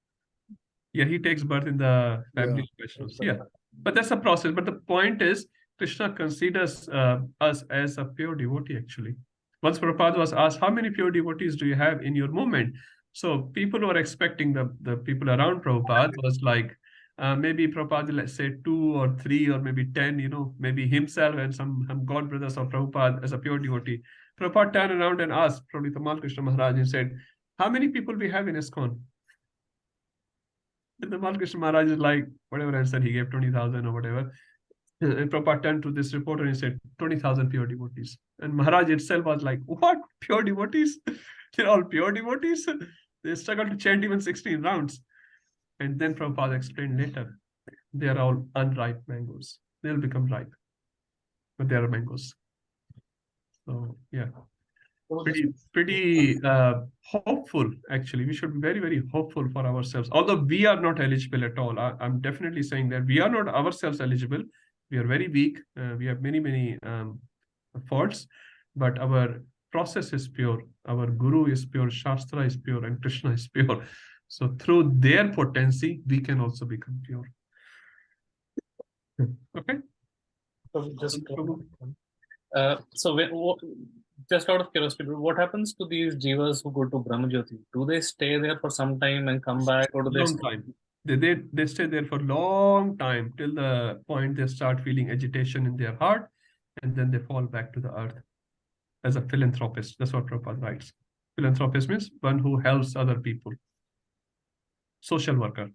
Yeah, he takes birth in the family of Vaishnavas. Yeah, but that's a process. But the point is, Krishna considers us as a pure devotee, actually. Once Prabhupada was asked, how many pure devotees do you have in your movement? So people who are expecting the people around Prabhupada was like, maybe Prabhupada, let's say 2 or 3 or maybe 10, maybe himself and some god brothers of Prabhupada as a pure devotee. Prabhupada turned around and asked probably Tamal Krishna Maharaj and said, how many people we have in ISKCON? And the Balkrishna Maharaj is like, whatever answer he gave, 20,000 or whatever. And Prabhupada turned to this reporter and he said, 20,000 pure devotees. And Maharaj itself was like, what? Pure devotees? They're all pure devotees? They struggle to chant even 16 rounds. And then Prabhupada explained later, they are all unripe mangoes. They'll become ripe. But they are mangoes. So, yeah. Pretty hopeful, actually. We should be very, very hopeful for ourselves. Although we are not eligible at all. I'm definitely saying that we are not ourselves eligible. We are very weak. We have many, many faults. But our process is pure. Our Guru is pure. Shastra is pure. And Krishna is pure. So through their potency, we can also become pure. Okay? So just just out of curiosity, what happens to these jivas who go to Brahmajyoti? Do they stay there for some time and come back, or do they long time? They stay there for a long time till the point they start feeling agitation in their heart, and then they fall back to the earth as a philanthropist. That's what Prabhupada writes. Philanthropist means one who helps other people. Social worker.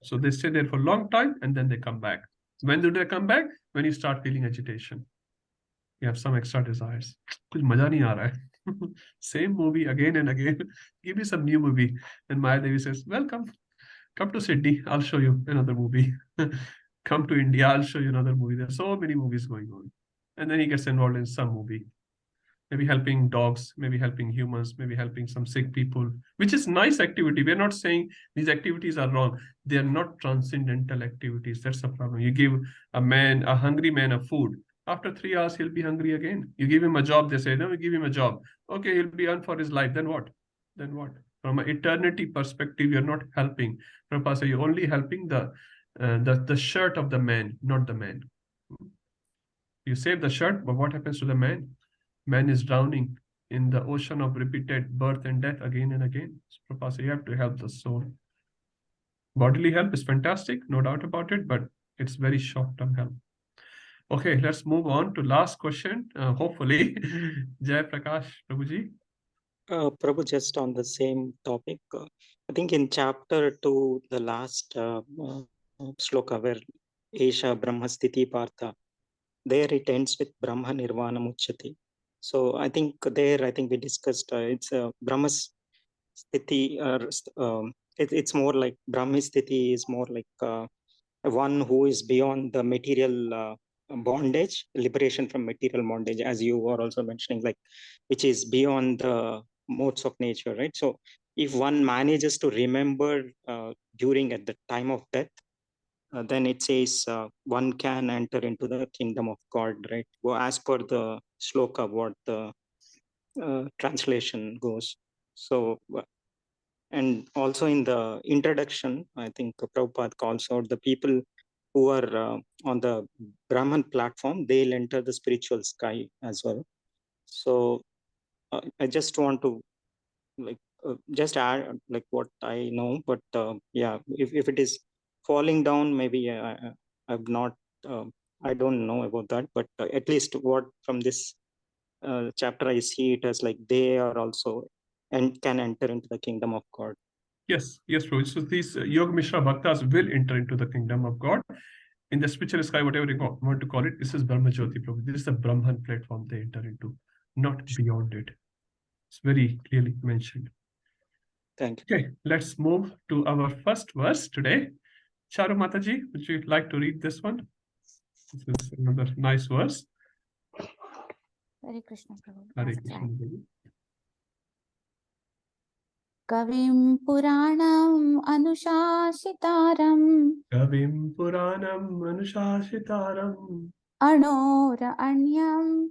So they stay there for a long time and then they come back. When do they come back? When you start feeling agitation. You have some extra desires. Kuch maza nahi aa raha hai. Same movie again and again. Give me some new movie. And Mayadevi says, welcome. Come to Sydney. I'll show you another movie. Come to India. I'll show you another movie. There are so many movies going on. And then he gets involved in some movie. Maybe helping dogs, maybe helping humans, maybe helping some sick people, which is nice activity. We're not saying these activities are wrong. They are not transcendental activities. That's the problem. You give a hungry man, a food. After 3 hours, he'll be hungry again. You give him a job, they say, no, we give him a job. Okay, he'll be on for his life. Then what? Then what? From an eternity perspective, you're not helping. Prabhupada says you're only helping the shirt of the man, not the man. You save the shirt, but what happens to the man? Man is drowning in the ocean of repeated birth and death again and again. So Prabhupada says you have to help the soul. Bodily help is fantastic, no doubt about it, but it's very short-term help. Okay, let's move on to last question. Hopefully, Jai Prakash, Prabhuji. Prabhu, just on the same topic, I think in chapter 2, the last shloka where Esha Brahmastiti Partha, there it ends with Brahma Nirvana Muchyati. So I think we discussed it's Brahmas Sthiti, it's more like Brahmistiti is more like one who is beyond the material bondage, liberation from material bondage, as you were also mentioning, like which is beyond the modes of nature, right? So if one manages to remember during at the time of death, then it says one can enter into the kingdom of God, right? Well, as per the shloka, what the translation goes. So, and also in the introduction, I think Prabhupada calls out the people who are on the Brahman platform, they'll enter the spiritual sky as well. So I just want to just add like what I know, but yeah, if it is falling down, maybe I've not, I don't know about that, but at least what from this chapter I see it as like they are also and can enter into the kingdom of God. Yes, Prabhu. So these Yoga Mishra Bhaktas will enter into the kingdom of God. In the spiritual sky, whatever you want to call it, this is Brahma Jyoti, Prabhu. This is the Brahman platform they enter into, not beyond it. It's very clearly mentioned. Thank you. Okay, let's move to our first verse today. Charu Mataji, would you like to read this one? This is another nice verse. Hare Krishna, Prabhu. Hare Krishna. Kavim Puranam Anushashitaram Kavim Puranam Anushashitaram Anora Anyam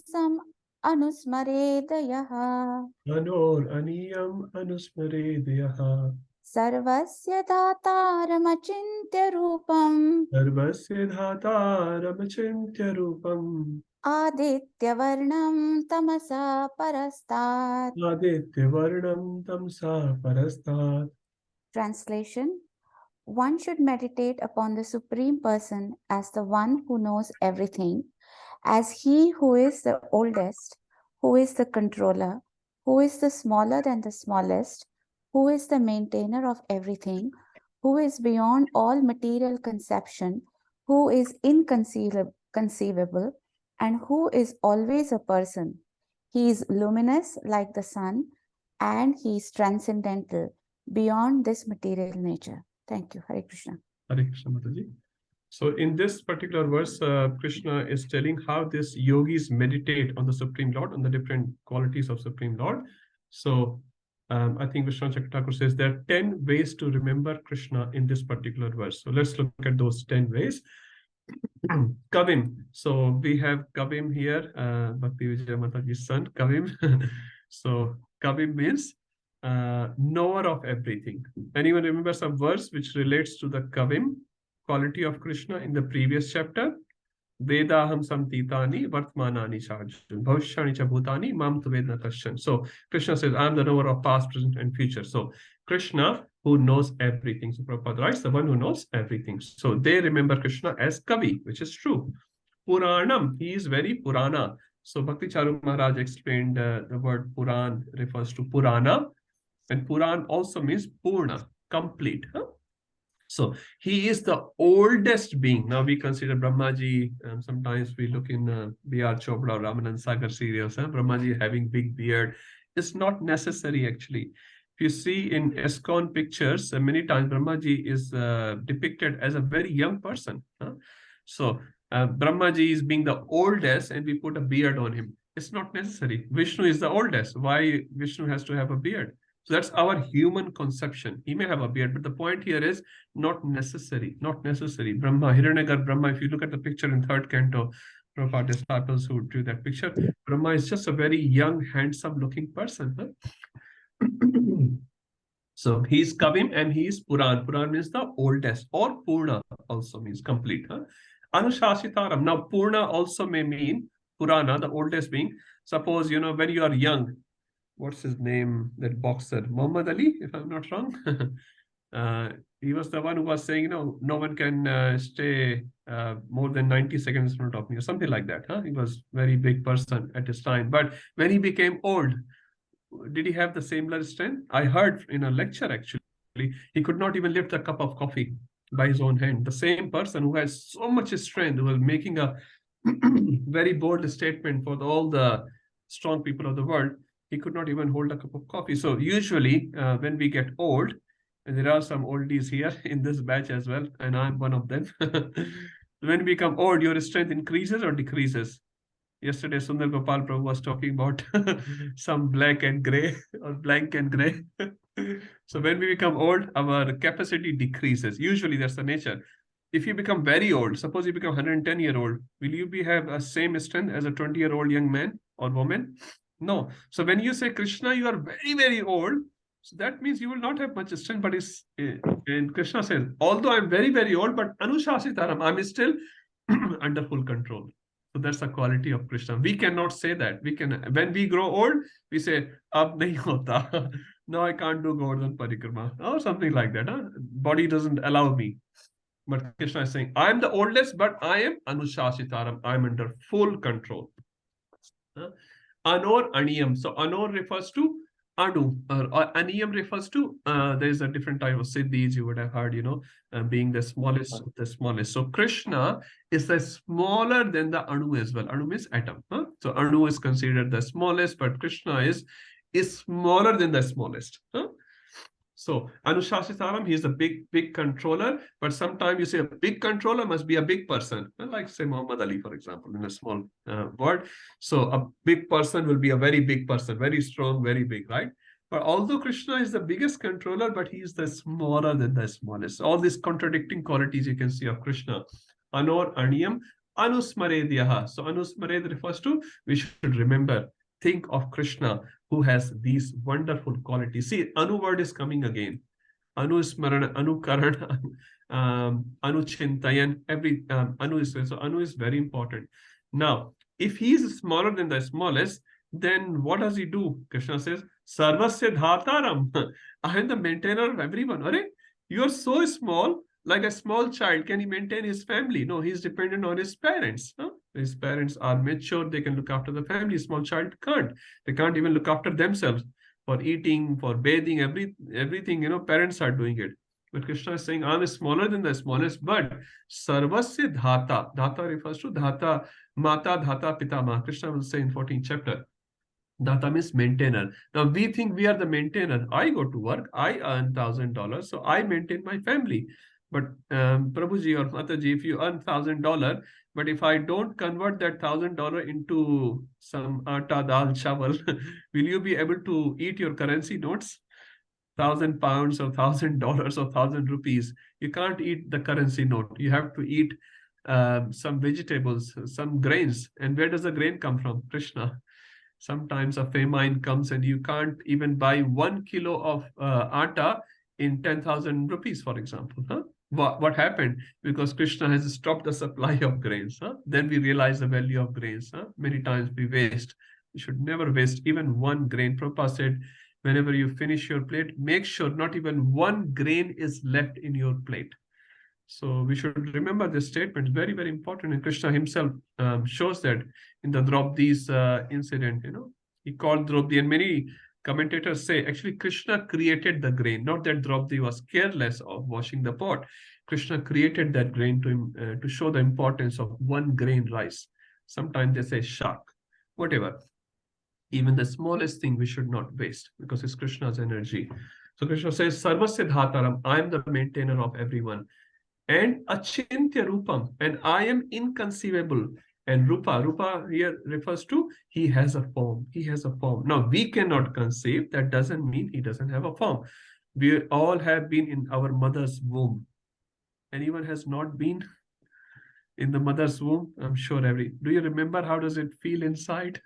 Sam Anusmaredayaha Anor Aniyam Anusmaredayaha Sarvasya Dhataramachintya Rupam Sarvasya Dhataramachintya Rupam Aditya Varnam Tamasa Parastat. Aditya Varnam Tamsa Parastat. Translation: one should meditate upon the Supreme Person as the one who knows everything, as He who is the oldest, who is the controller, who is the smaller than the smallest, who is the maintainer of everything, who is beyond all material conception, who is inconceivable, and who is always a person. He is luminous like the sun, and he is transcendental, beyond this material nature. Thank you. Hare Krishna. Hare Krishna, Mataji. So in this particular verse, Krishna is telling how these yogis meditate on the Supreme Lord, on the different qualities of Supreme Lord. So I think Vishnu Chakravarti says there are 10 ways to remember Krishna in this particular verse. So let's look at those 10 ways. Kavim. So we have Kavim here, Bhakti Vijaya Mataji's son, Kavim. So Kavim means knower of everything. Anyone remember some verse which relates to the Kavim quality of Krishna in the previous chapter? Vedaham samtitani vartmanani charjun bhavishyani cha bhutani mam tu vedna kashan. So Krishna says, I am the knower of past, present, and future. So Krishna who knows everything. So Prabhupada writes, the one who knows everything. So they remember Krishna as Kavi, which is true. Puranam, he is very Purana. So Bhakti Charu Maharaj explained the word Puran refers to Purana, and Puran also means Purna, complete. So he is the oldest being. Now we consider Brahmaji, sometimes we look in B.R. Chopra or Ramanand Sagar serials, Brahmaji having big beard. It's not necessary actually. If you see in ISKCON pictures, many times Brahmaji is depicted as a very young person. So Brahmaji is being the oldest and we put a beard on him. It's not necessary. Vishnu is the oldest. Why Vishnu has to have a beard? So that's our human conception. He may have a beard, but the point here is not necessary. Not necessary. Brahma, Hiranyagarbha Brahma, if you look at the picture in 3rd canto, Prabhupada disciples who drew that picture, Brahma is just a very young, handsome looking person. So he's Kavim and he's Puran. Puran means the oldest, or Purna also means complete. Anushasitaram. Now Purna also may mean Purana, the oldest being. Suppose, when you are young, what's his name, that boxer? Muhammad Ali, if I'm not wrong. He was the one who was saying, no one can stay more than 90 seconds in front of me, or something like that. He was very big person at his time. But when he became old, did he have the similar strength? I heard in a lecture, actually, he could not even lift a cup of coffee by his own hand. The same person who has so much strength, who was making a very bold statement for all the strong people of the world, he could not even hold a cup of coffee. So usually when we get old, and there are some oldies here in this batch as well, and I'm one of them. When we become old, your strength increases or decreases? Yesterday, Sundar Gopal Prabhu was talking about some black and gray or blank and gray. So when we become old, our capacity decreases. Usually that's the nature. If you become very old, suppose you become 110-year-old, will you have a same strength as a 20-year-old young man or woman? No. So when you say Krishna, you are very, very old. So that means you will not have much strength, but and Krishna says, although I'm very, very old, but Anushasitaram, I'm still under full control. So that's the quality of Krishna. We cannot say that. When we grow old, we say, ab nahi hota. No, I can't do Govardhan Parikrama or something like that. Body doesn't allow me. But Krishna is saying, I'm the oldest, but I am Anushasitaram. I'm under full control. Anor Aniyam. So Anor refers to Anu, or Aniyam refers to, there is a different type of siddhis you would have heard, being the smallest of the smallest. So Krishna is the smaller than the Anu as well. Anu means atom. So Anu is considered the smallest, but Krishna is smaller than the smallest. So Anushasitaram, he is a big controller, but sometimes you say a big controller must be a big person, like say Muhammad Ali, for example, in a small word. So a big person will be a very big person, very strong, very big, right? But although Krishna is the biggest controller, but he is the smaller than the smallest. All these contradicting qualities you can see of Krishna. Anor Aniyam, Anusmaredyaha. So Anusmared refers to, we should remember, think of Krishna, who has these wonderful qualities. See, Anu word is coming again. Anu Smarana, Anu Karana, Anu Chintayan, Anu is so Anu is very important. Now, if he is smaller than the smallest, then what does he do? Krishna says, Sarvasya Dhataram. I am the maintainer of everyone. Are you are so small, like a small child. Can he maintain his family? No, he's dependent on his parents. His parents are mature, they can look after the family. Small child can't. They can't even look after themselves. For eating, for bathing, everything, parents are doing it. But Krishna is saying, I'm smaller than the smallest, but Sarvasya Dhata. Dhata refers to Dhata, Mata, Dhata, Pitama. Krishna will say in 14th chapter. Dhata means maintainer. Now we think we are the maintainer. I go to work, I earn $1,000, so I maintain my family. But Prabhuji or Mataji, if you earn $1,000, but if I don't convert that $1,000 into some atta, dal, chawal, will you be able to eat your currency notes? 1,000 pounds or $1,000 or 1,000 rupees. You can't eat the currency note. You have to eat some vegetables, some grains. And where does the grain come from? Krishna. Sometimes a famine comes and you can't even buy 1 kilo of atta in 10,000 rupees, for example. What happened? Because Krishna has stopped the supply of grains. Then we realize the value of grains. Many times we waste. We should never waste even one grain. Prabhupada said, whenever you finish your plate, make sure not even one grain is left in your plate. So we should remember this statement, very, very important. And Krishna himself shows that in the Draupadi's incident, he called Draupadi, and many commentators say, actually, Krishna created the grain, not that Draupadi was careless of washing the pot. Krishna created that grain to show the importance of one grain rice. Sometimes they say shak, whatever. Even the smallest thing we should not waste because it's Krishna's energy. So Krishna says, Sarvasya Dhataram, I am the maintainer of everyone. And Achintya Rupam, and I am inconceivable. And Rupa here refers to he has a form. He has a form. Now we cannot conceive. That doesn't mean he doesn't have a form. We all have been in our mother's womb. Anyone has not been in the mother's womb? I'm sure do you remember how does it feel inside?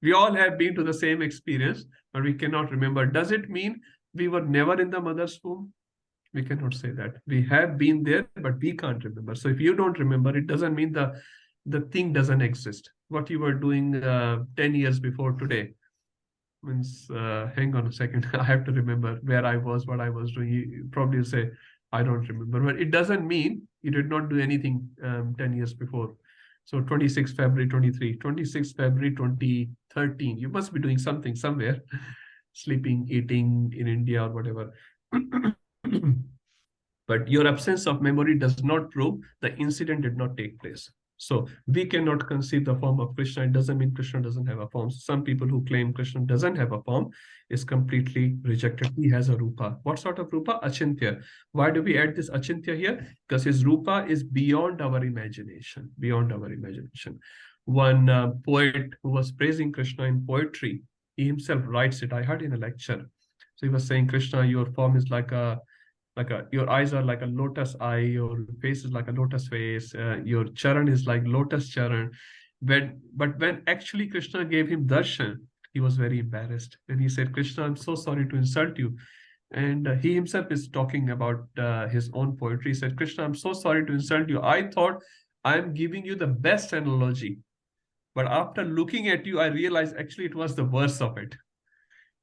We all have been to the same experience, but we cannot remember. Does it mean we were never in the mother's womb? We cannot say that. We have been there, but we can't remember. So if you don't remember, it doesn't mean the thing doesn't exist. What you were doing 10 years before today, means hang on a second. I have to remember where I was, what I was doing. He probably say, I don't remember, but it doesn't mean you did not do anything 10 years before. So 26 February 23, 26 February 2013. You must be doing something somewhere, sleeping, eating in India or whatever. But your absence of memory does not prove the incident did not take place. So we cannot conceive the form of Krishna. It doesn't mean Krishna doesn't have a form. Some people who claim Krishna doesn't have a form is completely rejected. He has a rupa. What sort of rupa? Achintya. Why do we add this achintya here? Because his rupa is beyond our imagination. Beyond our imagination. One poet who was praising Krishna in poetry, he himself writes it. I heard in a lecture. So he was saying, Krishna, your form is your eyes are like a lotus eye, your face is like a lotus face, your charan is like lotus charan. But when actually Krishna gave him darshan, he was very embarrassed. And he said, Krishna, I'm so sorry to insult you. And he himself is talking about his own poetry. He said, Krishna, I'm so sorry to insult you. I thought I'm giving you the best analogy. But after looking at you, I realized actually it was the worst of it.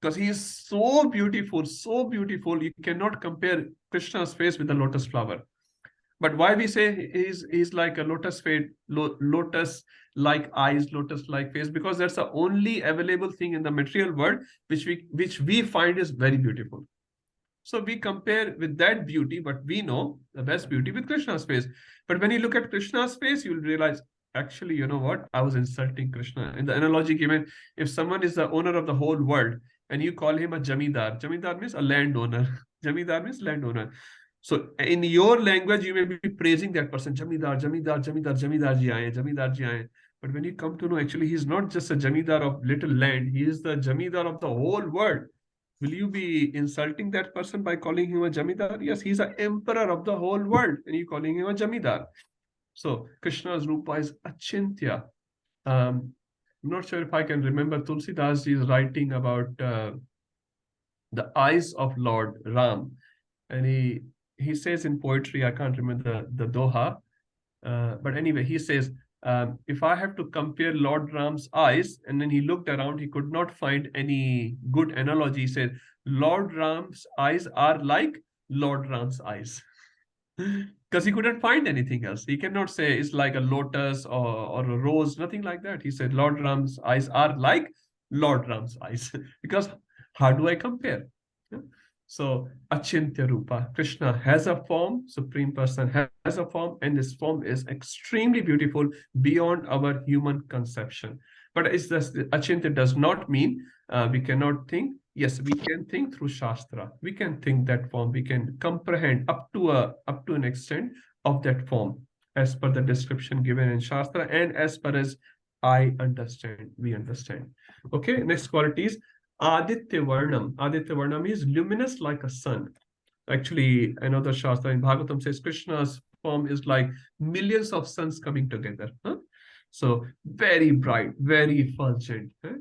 Because he is so beautiful, you cannot compare Krishna's face with the lotus flower. But why we say he's like a lotus face, lotus-like eyes, lotus-like face? Because that's the only available thing in the material world which we find is very beautiful. So we compare with that beauty, but we know the best beauty with Krishna's face. But when you look at Krishna's face, you'll realize, actually, you know what? I was insulting Krishna. In the analogy given, if someone is the owner of the whole world, and you call him a jamidar. Jamidar means a landowner. Jamidar means landowner. So in your language, you may be praising that person. Jamidar, jamidar, jamidar, jamidar ji aaye, jamidar ji aaye. But when you come to know, actually, he's not just a jamidar of little land. He is the jamidar of the whole world. Will you be insulting that person by calling him a jamidar? Yes, he's an emperor of the whole world, and you're calling him a jamidar. So Krishna's rupa is achintya. I'm not sure if I can remember. Tulsidas is writing about the eyes of Lord Ram, and he says in poetry, I can't remember the doha, but anyway, he says, if I have to compare Lord Ram's eyes, and then he looked around, he could not find any good analogy. He said, Lord Ram's eyes are like Lord Ram's eyes. Because he couldn't find anything else. He cannot say it's like a lotus or a rose, nothing like that. He said Lord Ram's eyes are like Lord Ram's eyes. Because how do I compare? Yeah. So Achintya Rupa, Krishna has a form, Supreme Person has a form, and this form is extremely beautiful beyond our human conception. But it's just, Achintya does not mean we cannot think. Yes, we can think through Shastra. We can think that form. We can comprehend up to an extent of that form as per the description given in Shastra and as per as I understand, we understand. Okay, next quality is Aditya Varnam. Aditya Varnam is luminous like a sun. Actually, another Shastra in Bhagavatam says Krishna's form is like millions of suns coming together. Huh? So very bright, very effulgent. Huh?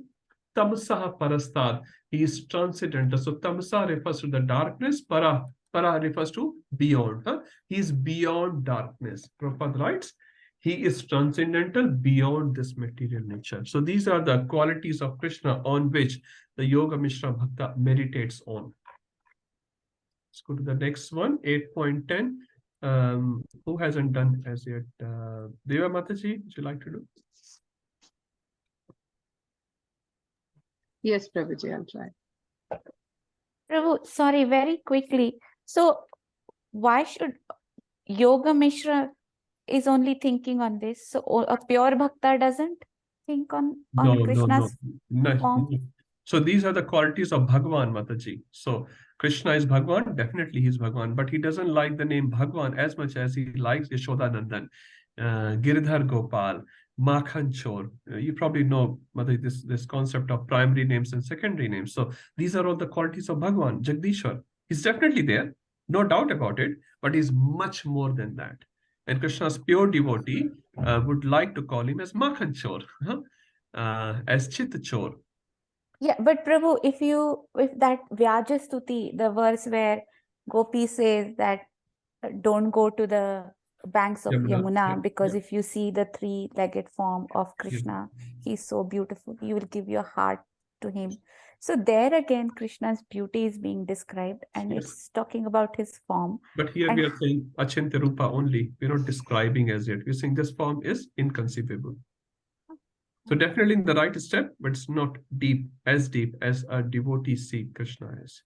Tamsaha parastad. He is transcendental. So tamsa refers to the darkness. Para refers to beyond. Huh? He is beyond darkness. Prabhupada writes, he is transcendental beyond this material nature. So these are the qualities of Krishna on which the Yoga Mishra Bhakta meditates on. Let's go to the next one, 8.10. Who hasn't done as yet? Deva Mataji, would you like to do? Yes, Prabhuji, I'll try. Prabhu, sorry, very quickly. So why should Yoga Mishra is only thinking on this? So a pure Bhakta doesn't think on Krishna's form? So these are the qualities of Bhagwan, Mataji. So Krishna is Bhagwan, definitely he's Bhagwan, but he doesn't like the name Bhagwan as much as he likes Yashodanandan, Giridhar Gopal, Makhan Chor. You probably know this concept of primary names and secondary names. So these are all the qualities of Bhagwan, Jagdishwar. He's definitely there, no doubt about it, but he's much more than that. And Krishna's pure devotee would like to call him as Makhan Chor, as Chit Chor. Yeah, but Prabhu, if that Vyajastuti, the verse where Gopi says that don't go to the banks of Yamuna, because if you see the three-legged form of Krishna, he's so beautiful, he will give you a heart to him. So there again, Krishna's beauty is being described, and Yes. it's talking about his form. But here And we are saying Achintya Rupa only. We're not describing as yet. We're saying this form is inconceivable. So definitely in the right step, but it's not deep as a devotee see Krishna is.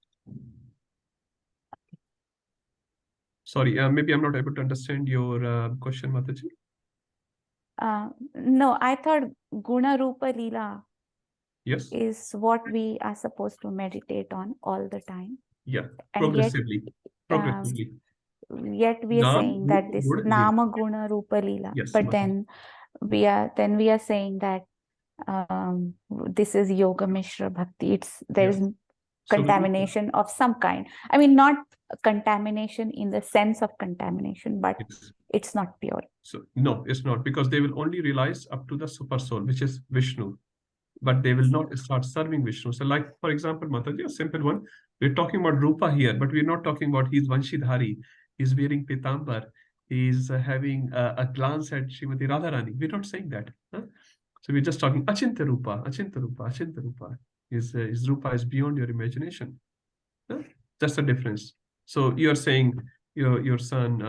Sorry, maybe I'm not able to understand your question, Mataji. no, I thought Guna Rupa Leela Yes. is what we are supposed to meditate on all the time. Yeah, And progressively. Yet we are Nam, saying that this Rupa, Leela. Nama Guna Rupa Leela. Yes, but Mataji. then we are saying that this is Yoga Mishra Bhakti. There is contamination of some kind. I mean, not contamination in the sense of contamination, but it's not pure. So no, it's not, because they will only realize up to the super soul, which is Vishnu, but they will not start serving Vishnu. So like, for example, Mataji, a simple one, we're talking about Rupa here, but we're not talking about he's Vanshidhari, he's wearing Pitambar, he's having a glance at Srimati Radharani. We're not saying that. Huh? So we're just talking Achintya Rupa, Achintya Rupa, Achintya Rupa. His Rupa is beyond your imagination. Huh? That's the difference. So you're saying your son,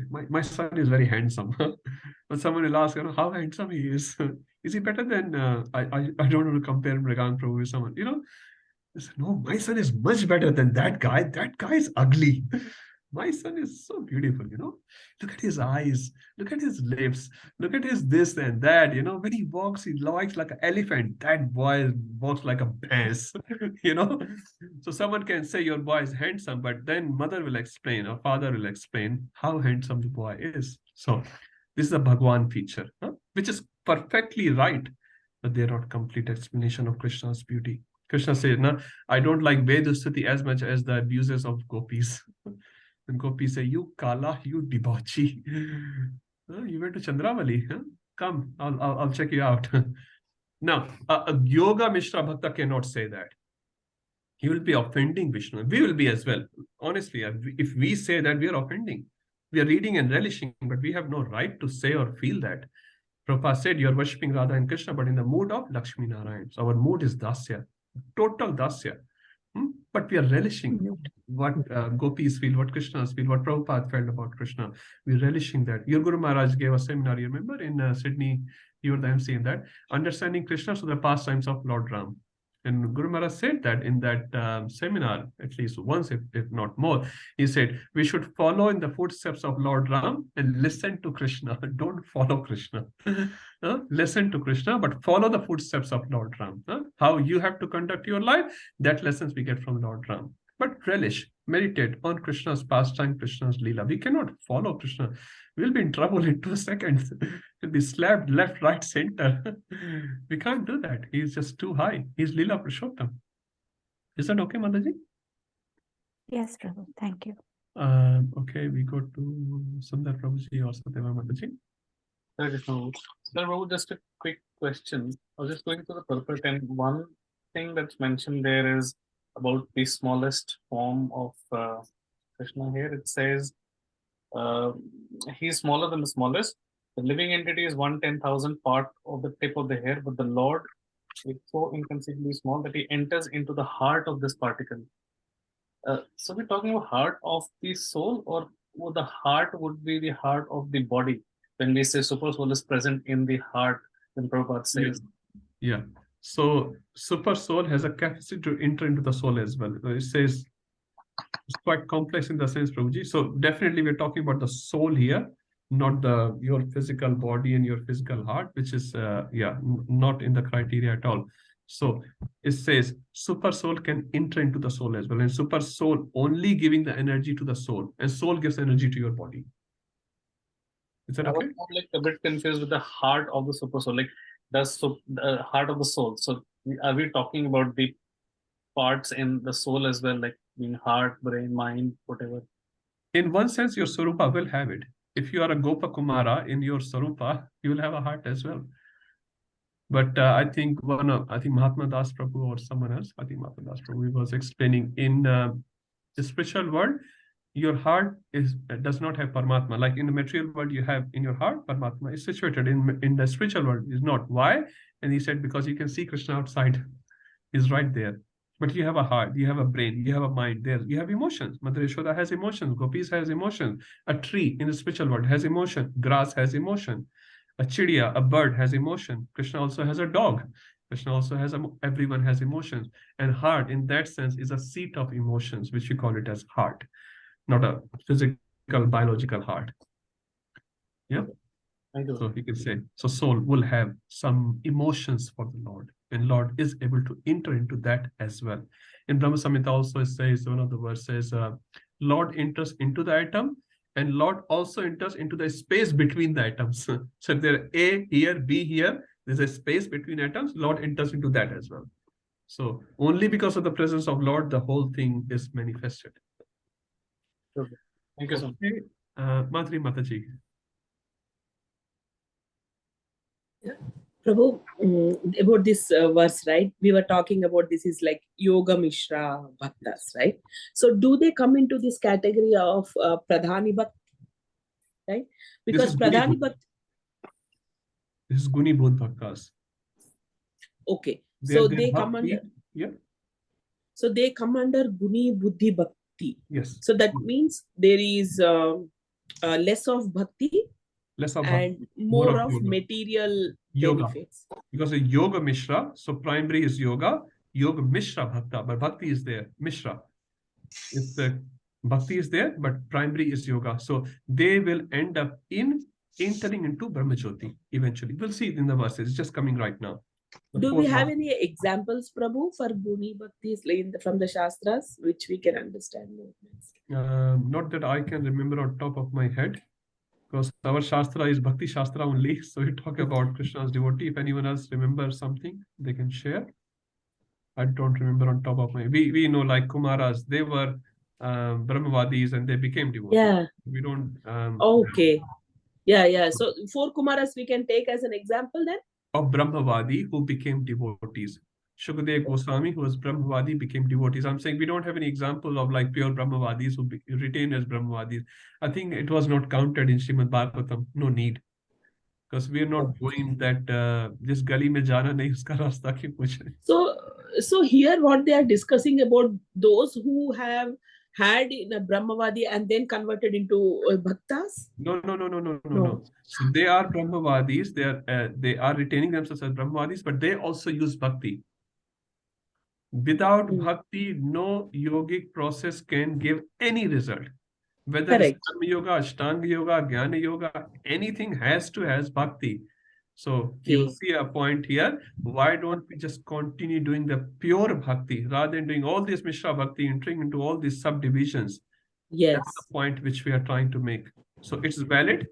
my son is very handsome. But someone will ask, how handsome he is. Is he better than, I don't want to compare Mrigan Prabhu with someone, no, my son is much better than that guy. That guy is ugly. My son is so beautiful, Look at his eyes, look at his lips, look at his this and that, when he walks, he walks like an elephant. That boy walks like a bass, So someone can say your boy is handsome, but then mother will explain or father will explain how handsome the boy is. So this is a Bhagwan feature, which is perfectly right, but they're not complete explanation of Krishna's beauty. Krishna says, no, I don't like Vedustuti as much as the abuses of gopis. And gopis say, you Kala, you debauchee. You went to Chandravali. Huh? Come, I'll check you out. Now, a Yoga Mishra Bhakta cannot say that. He will be offending Vishnu. We will be as well. Honestly, if we say that, we are offending. We are reading and relishing, but we have no right to say or feel that. Prabhupada said, you're worshipping Radha and Krishna, but in the mood of Lakshmi Narayan. So our mood is Dasya, total Dasya. But we are relishing what gopis feel, what Krishnas feel, what Prabhupada felt about Krishna. We're relishing that. Your Guru Maharaj gave a seminar, you remember, in Sydney, you were the MC in that, Understanding Krishna through the pastimes of Lord Ram. And Guru Maharaj said that in that seminar, at least once, if not more, he said, we should follow in the footsteps of Lord Ram and listen to Krishna. Don't follow Krishna. Listen to Krishna, but follow the footsteps of Lord Ram. How you have to conduct your life, that lessons we get from Lord Ram. But relish, meditate on Krishna's pastime, Krishna's Leela. We cannot follow Krishna. We'll be in trouble in 2 seconds. We'll be slapped left, right, center. We can't do that. He's just too high. He's Leela Purushottam. Is that okay, Mataji? Yes, Prabhu. Thank you. Okay, we go to Sundar Prabhuji or Satyava Mataji. Sir, Prabhu, just a quick question. I was just going through the purport, and one thing that's mentioned there is about the smallest form of Krishna here. It says he's smaller than the smallest. The living entity is 1/10,000th part of the tip of the hair, but the Lord is so inconceivably small that he enters into the heart of this particle. So we're talking about heart of the soul, or the heart would be the heart of the body? When we say super soul is present in the heart, then Prabhupada says. Yeah. So super soul has a capacity to enter into the soul as well. It says it's quite complex in the sense, Prabhuji. So definitely we're talking about the soul here, not your physical body and your physical heart, which is not in the criteria at all. So it says super soul can enter into the soul as well, and super soul only giving the energy to the soul, and soul gives energy to your body. Is that okay? I was like a bit confused with the heart of the super soul. Like the heart of the soul. So are we talking about the parts in the soul as well, like being heart, brain, mind, whatever? In one sense, your Sarupa will have it. If you are a Gopa Kumara in your Sarupa, you will have a heart as well. But I think Mahatma Das Prabhu or someone else, I think Mahatma Das Prabhu was explaining in the spiritual world, your heart does not have Paramatma. Like in the material world, you have in your heart, Paramatma is situated. In the spiritual world, is not. Why? And he said, because you can see Krishna outside. is right there. But you have a heart, you have a brain, you have a mind there, you have emotions. Mother Yashoda has emotions, Gopis has emotions. A tree in the spiritual world has emotion, grass has emotion. A chidiya, a bird has emotion. Krishna also has a dog. Krishna also has, everyone has emotions. And heart in that sense is a seat of emotions, which we call it as heart, not a physical, biological heart. Yeah. So he can say, so soul will have some emotions for the Lord, and Lord is able to enter into that as well. In Brahma Samhita also it says, one of the verses, Lord enters into the atom, and Lord also enters into the space between the atoms. So if there are A here, B here, there's a space between atoms, Lord enters into that as well. So only because of the presence of Lord, the whole thing is manifested. Okay. Thank you so much. Madhuri Mataji. Prabhu, about this verse, right? We were talking about this is like Yoga Mishra Bhaktas, right? So do they come into this category of Pradhani Bhakt, right? Because Pradhani Bhakt. This is Guni Bodh Bhaktas. Okay. So they come under. Yeah. So they come under Guni Buddhi Bhakti. Yes. So that means there is less of Bhakti. Less of and bhakti, more of material yoga. benefits. Because the Yoga Mishra, so primary is yoga, Yoga Mishra Bhakta, but Bhakti is there, Mishra. If the Bhakti is there, but primary is yoga. So they will end up entering into Brahmajyoti eventually. We'll see it in the verses, it's just coming right now. Do we have any examples, Prabhu, for Guni Bhaktis from the Shastras, which we can understand more? Not that I can remember on top of my head, because our Shastra is Bhakti Shastra only. So we talk about Krishna's devotee. If anyone else remembers something, they can share. I don't remember on top of my. We know like Kumaras, they were Brahmavadis and they became devotees. Yeah. We don't. Okay. Yeah. So 4 Kumaras we can take as an example then? Of Brahmavadi who became devotees. Shukadev Goswami, who was Brahmavadi, became devotees. I'm saying we don't have any example of like pure Brahmavadis who retained as Brahmavadis. I think it was not counted in Srimad Bhagavatam. No need. Because we are not going that this gali mein jana nahi uska rasta kyun puch rahe. So here what they are discussing about those who have had in a Brahmavadi and then converted into Bhaktas? No. So they are Brahmavadis. They are retaining themselves as Brahmavadis, but they also use bhakti. Without bhakti, no yogic process can give any result. Whether it's Karma Yoga, Ashtanga Yoga, Jnana Yoga, anything has to has bhakti. So you will see a point here. Why don't we just continue doing the pure bhakti rather than doing all this Mishra bhakti, entering into all these subdivisions? Yes. That's the point which we are trying to make. So it's valid,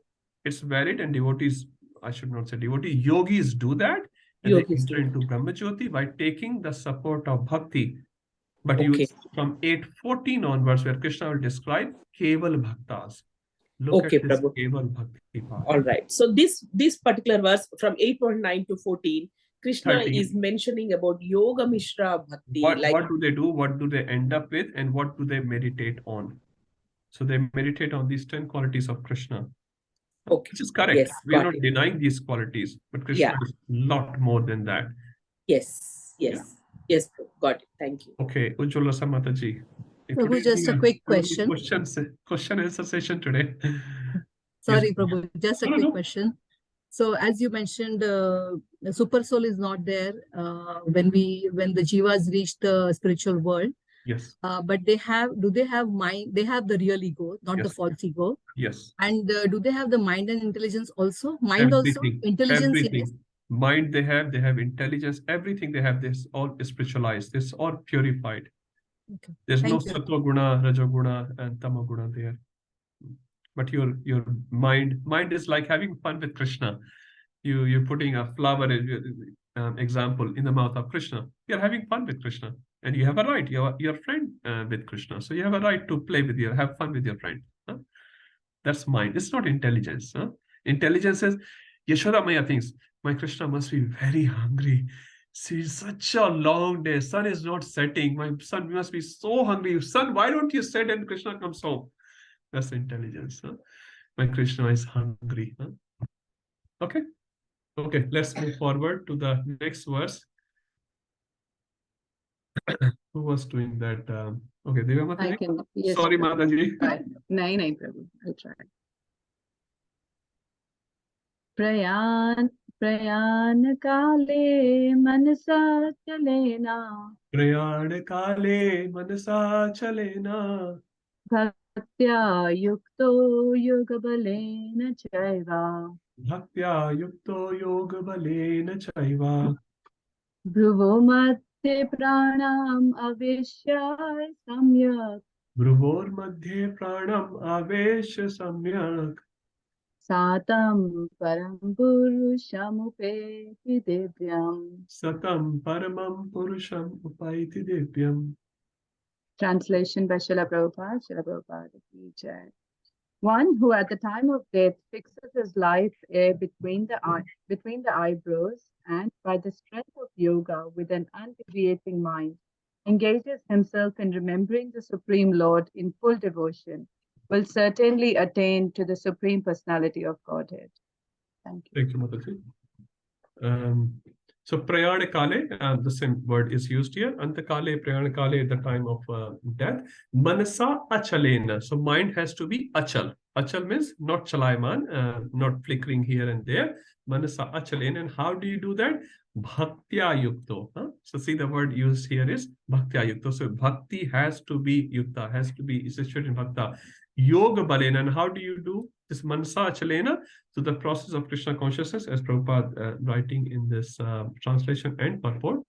and devotees, I should not say devotee, yogis do that. And they enter into Brahmajyoti by taking the support of bhakti. But you see from 8:14 onwards, where Krishna will describe Keval Bhaktas. Look at this Keval Bhakti part. All right. So this particular verse from 8.9 to 14, Krishna 13. is mentioning about Yoga Mishra Bhakti. What do they do? What do they end up with? And what do they meditate on? So they meditate on these 10 qualities of Krishna. Okay. Which is correct. Yes, we are not denying these qualities, but Krishna is a lot more than that. Yes. Yes, got it. Thank you. Okay, Ujjwala Samataji. Prabhu, just a quick question. Question answer session today. Sorry, Prabhu, just a quick question. So as you mentioned, the super soul is not there when the jivas reach the spiritual world. Yes. But do they have mind? They have the real ego, not the false ego. Yes. And do they have the mind and intelligence also? Mind also? Intelligence, yes. Mind they have intelligence, everything they have, this all is spiritualized, this all purified. Okay. There's no sattva guna, raja guna, and tama guna there. But your mind is like having fun with Krishna. You're putting a flower example in the mouth of Krishna. You're having fun with Krishna, and you have a right. You're a friend with Krishna, so you have a right to play with have fun with your friend. Huh? That's mind. It's not intelligence. Huh? Intelligence is Yashoda Maya thinks my Krishna must be very hungry. See, such a long day. Sun is not setting. My son must be so hungry. Son, why don't you set and Krishna comes home? That's intelligence. Huh? My Krishna is hungry. Huh? Okay, let's move forward to the next verse. Who was doing that? Okay, Divya I Mataji. can. Yes, Sorry, Prabhu. Mataji. Nahin, Prabhu. I'll try. प्रयाण काले मनसा चलेना प्रयाण काले मनसा चलेना भक्त्या युक्तो योग बलेन चैवा भक्त्या युक्तो योग बलेन चैवा भ्रुवो मध्ये प्राणाम आवेश्य सम्यक् भ्रुवोर्मध्ये प्राणम आवेश सम्यक् सातं परं पुरुषमुपेति दिव्यम्. सतं परमं पुरुषम उपैति दिव्यम. Translation by Srila Prabhupada. Srila Prabhupada ki jai. One who at the time of death fixes his life between the eyebrows and by the strength of yoga with an undeviating mind engages himself in remembering the Supreme Lord in full devotion will certainly attain to the Supreme Personality of Godhead. Thank you. Thank you, Mataji. So prayana kale, the same word is used here. Antakale, prayana kale at the time of death. Manasa achalena. So mind has to be achal. Achal means not chalayman, not flickering here and there. Manasa achalena. And how do you do that? Bhaktya yukto. So see the word used here is bhaktya yukto. So bhakti has to be yukta, has to be situated in bhakta. Yoga balena. And how do you do this manasa achalena? So the process of Krishna consciousness, as Prabhupada writing in this translation and purport,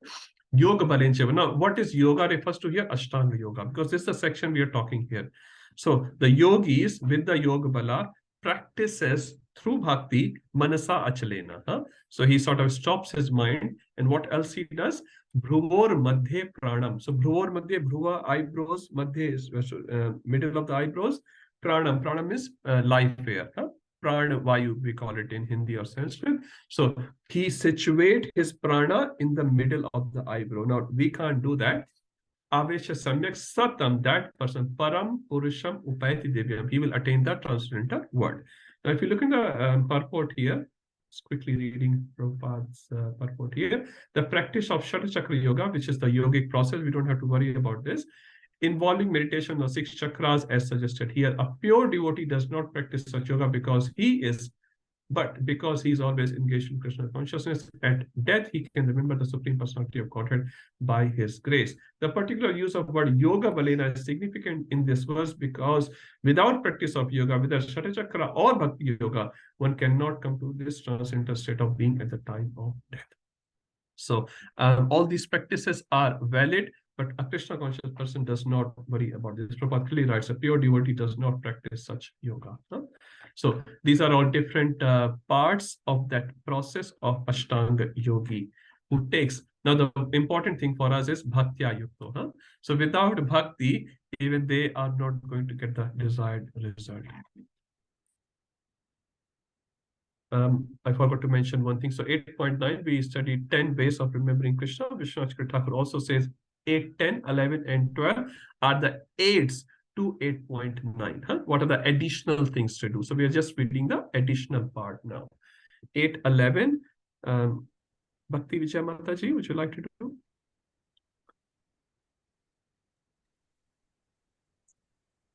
yoga balencheva. Now, what is yoga refers to here? Ashtanga yoga, because this is the section we are talking here. So the yogis with the yoga bala practices through bhakti manasa achalena. So he sort of stops his mind, and what else he does? Bhruvor madhye pranam. So bhruvor madhye, bhruva, eyebrows, madhye is middle of the eyebrows. Pranam is life air. Prana Vayu, we call it in Hindi or Sanskrit. So he situates his prana in the middle of the eyebrow. Now we can't do that. Avesha Samyak Satam, that person, Param Purusham Upayati Devyam, he will attain the transcendental word. Now if you look in the purport here, just quickly reading Prabhupada's purport here, the practice of Shata Chakra Yoga, which is the yogic process, we don't have to worry about this, involving meditation of 6 chakras as suggested here. A pure devotee does not practice such yoga because he is, but because he is always engaged in Krishna consciousness. At death, he can remember the Supreme Personality of Godhead by his grace. The particular use of word yoga balena is significant in this verse because without practice of yoga, whether Shata Chakra or Bhakti Yoga, one cannot come to this transcendental state of being at the time of death. So all these practices are valid, but a Krishna conscious person does not worry about this. Prabhupada clearly writes, a pure devotee does not practice such yoga. So these are all different parts of that process of Ashtanga yogi who takes. Now the important thing for us is bhaktya yukto. So without bhakti, even they are not going to get the desired result. I forgot to mention one thing. So 8.9, we studied 10 ways of remembering Krishna. Vishwanath Thakur also says 8, 10, 11, and 12 are the aids to 8.9. What are the additional things to do? So we are just reading the additional part now. 8, 11. Bhakti Vijay Mataji, would you like to do?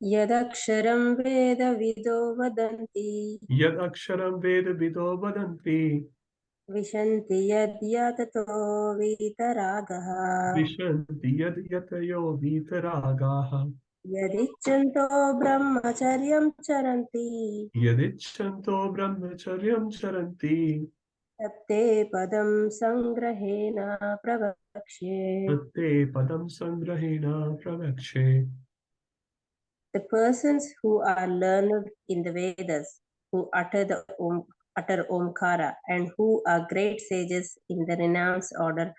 Yadaksharam Veda Vido Vadanti. Yadaksharam Veda Vido Vadanti. Vishanti Yad Yatato Vitaragaha. Vishanti Yad Yatayo Vitaragaha. Yadichanto Brahmacharyam Charanti. Yadichanto Brahmacharyam Charanti. Tatte Padam Sangrahena Pravakshe. Tatte Padam Sangrahena Pravakshe. The persons who are learned in the Vedas, who utter Omkara, and who are great sages in the renounced order,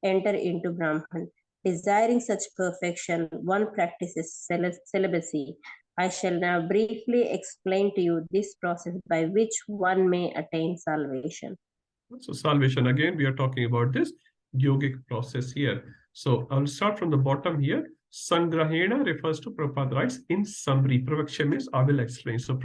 enter into Brahman. Desiring such perfection, one practices celibacy. I shall now briefly explain to you this process by which one may attain salvation. So salvation, again, we are talking about this yogic process here. So I'll start from the bottom here. Sangrahena refers to Prabhupada writes in summary. Pravaksha means I will explain. So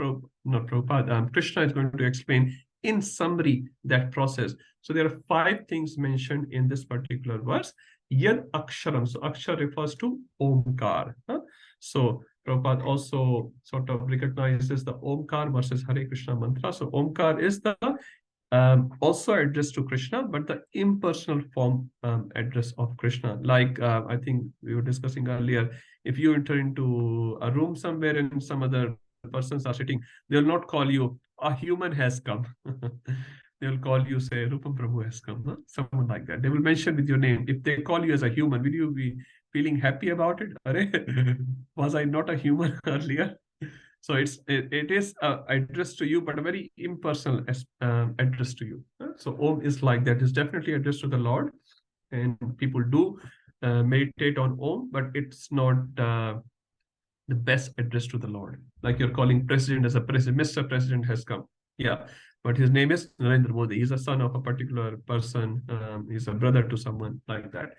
not Prabhupada, Krishna is going to explain in summary that process. So there are 5 things mentioned in this particular verse. Yad aksharam. So akshar refers to Omkar. So Prabhupada also sort of recognizes the Omkar versus Hare Krishna mantra. So Omkar is the also addressed to Krishna, but the impersonal form address of Krishna. Like I think we were discussing earlier, if you enter into a room somewhere and some other persons are sitting, they'll not call you, a human has come. They'll call you, say, Rupam Prabhu has come, huh? Someone like that. They will mention with your name. If they call you as a human, will you be feeling happy about it? Was I not a human earlier? So it is addressed to you, but a very impersonal address to you. So Om is like that. It's definitely addressed to the Lord, and people do meditate on Om, but it's not the best address to the Lord. Like you're calling president as a president, Mr. President has come. Yeah, but his name is Narendra Modi. He's a son of a particular person. He's a brother to someone like that.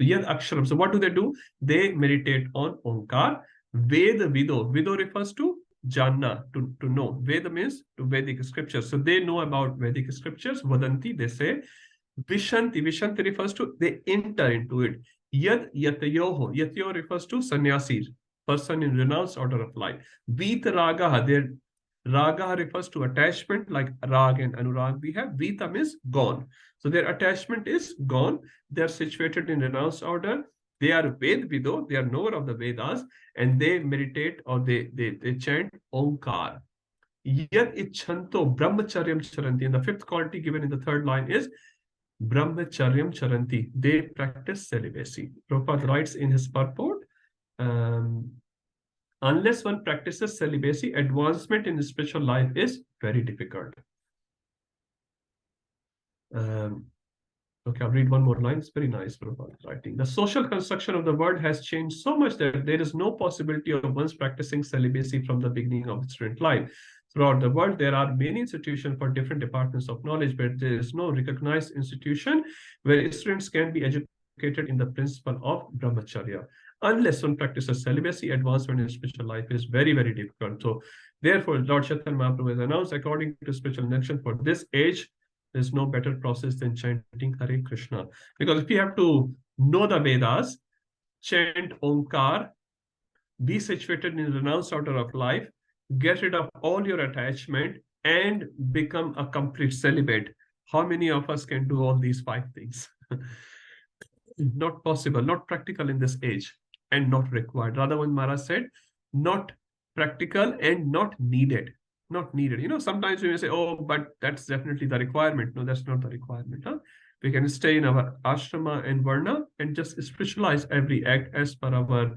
So Yad Aksharam. So what do? They meditate on Omkar. Veda Vido. Vido refers to Janna, to know. Veda means to Vedic scriptures. So they know about Vedic scriptures. Vadanti, they say. Vishanti. Vishanti refers to they enter into it. Yad Yatayoho. Yatayo refers to sannyasis, person in renounced order of life. Vita Ragaha. Their Raga refers to attachment, like Rag and Anurag we have. Vita means gone. So their attachment is gone. They are situated in renounced order. They are Ved Vido, they are knower of the Vedas, and they meditate or they chant Omkar. Yad Icchanto Brahmacharyam Charanti. And the 5th quality given in the 3rd line is Brahmacharyam Charanti. They practice celibacy. Prabhupada writes in his purport, unless one practices celibacy, advancement in spiritual life is very difficult. Okay, I'll read one more line. It's very nice, Prabhupada writing. The social construction of the world has changed so much that there is no possibility of one's practicing celibacy from the beginning of student life. Throughout the world, there are many institutions for different departments of knowledge, but there is no recognized institution where students can be educated in the principle of brahmacharya. Unless one practices celibacy, advancement in spiritual life is very, very difficult. So, therefore, Lord Chaitanya Mahaprabhu has announced, according to spiritual direction for this age, there's no better process than chanting Hare Krishna. Because if you have to know the Vedas, chant Omkar, be situated in the renounced order of life, get rid of all your attachment, and become a complete celibate. How many of us can do all these 5 things? Not possible, not practical in this age, and not required. Radhavan Maharaj said, not practical and not needed. Not needed. You know, sometimes we may say, oh, but that's definitely the requirement. No, that's not the requirement. We can stay in our ashrama and varna and just spiritualize every act as per our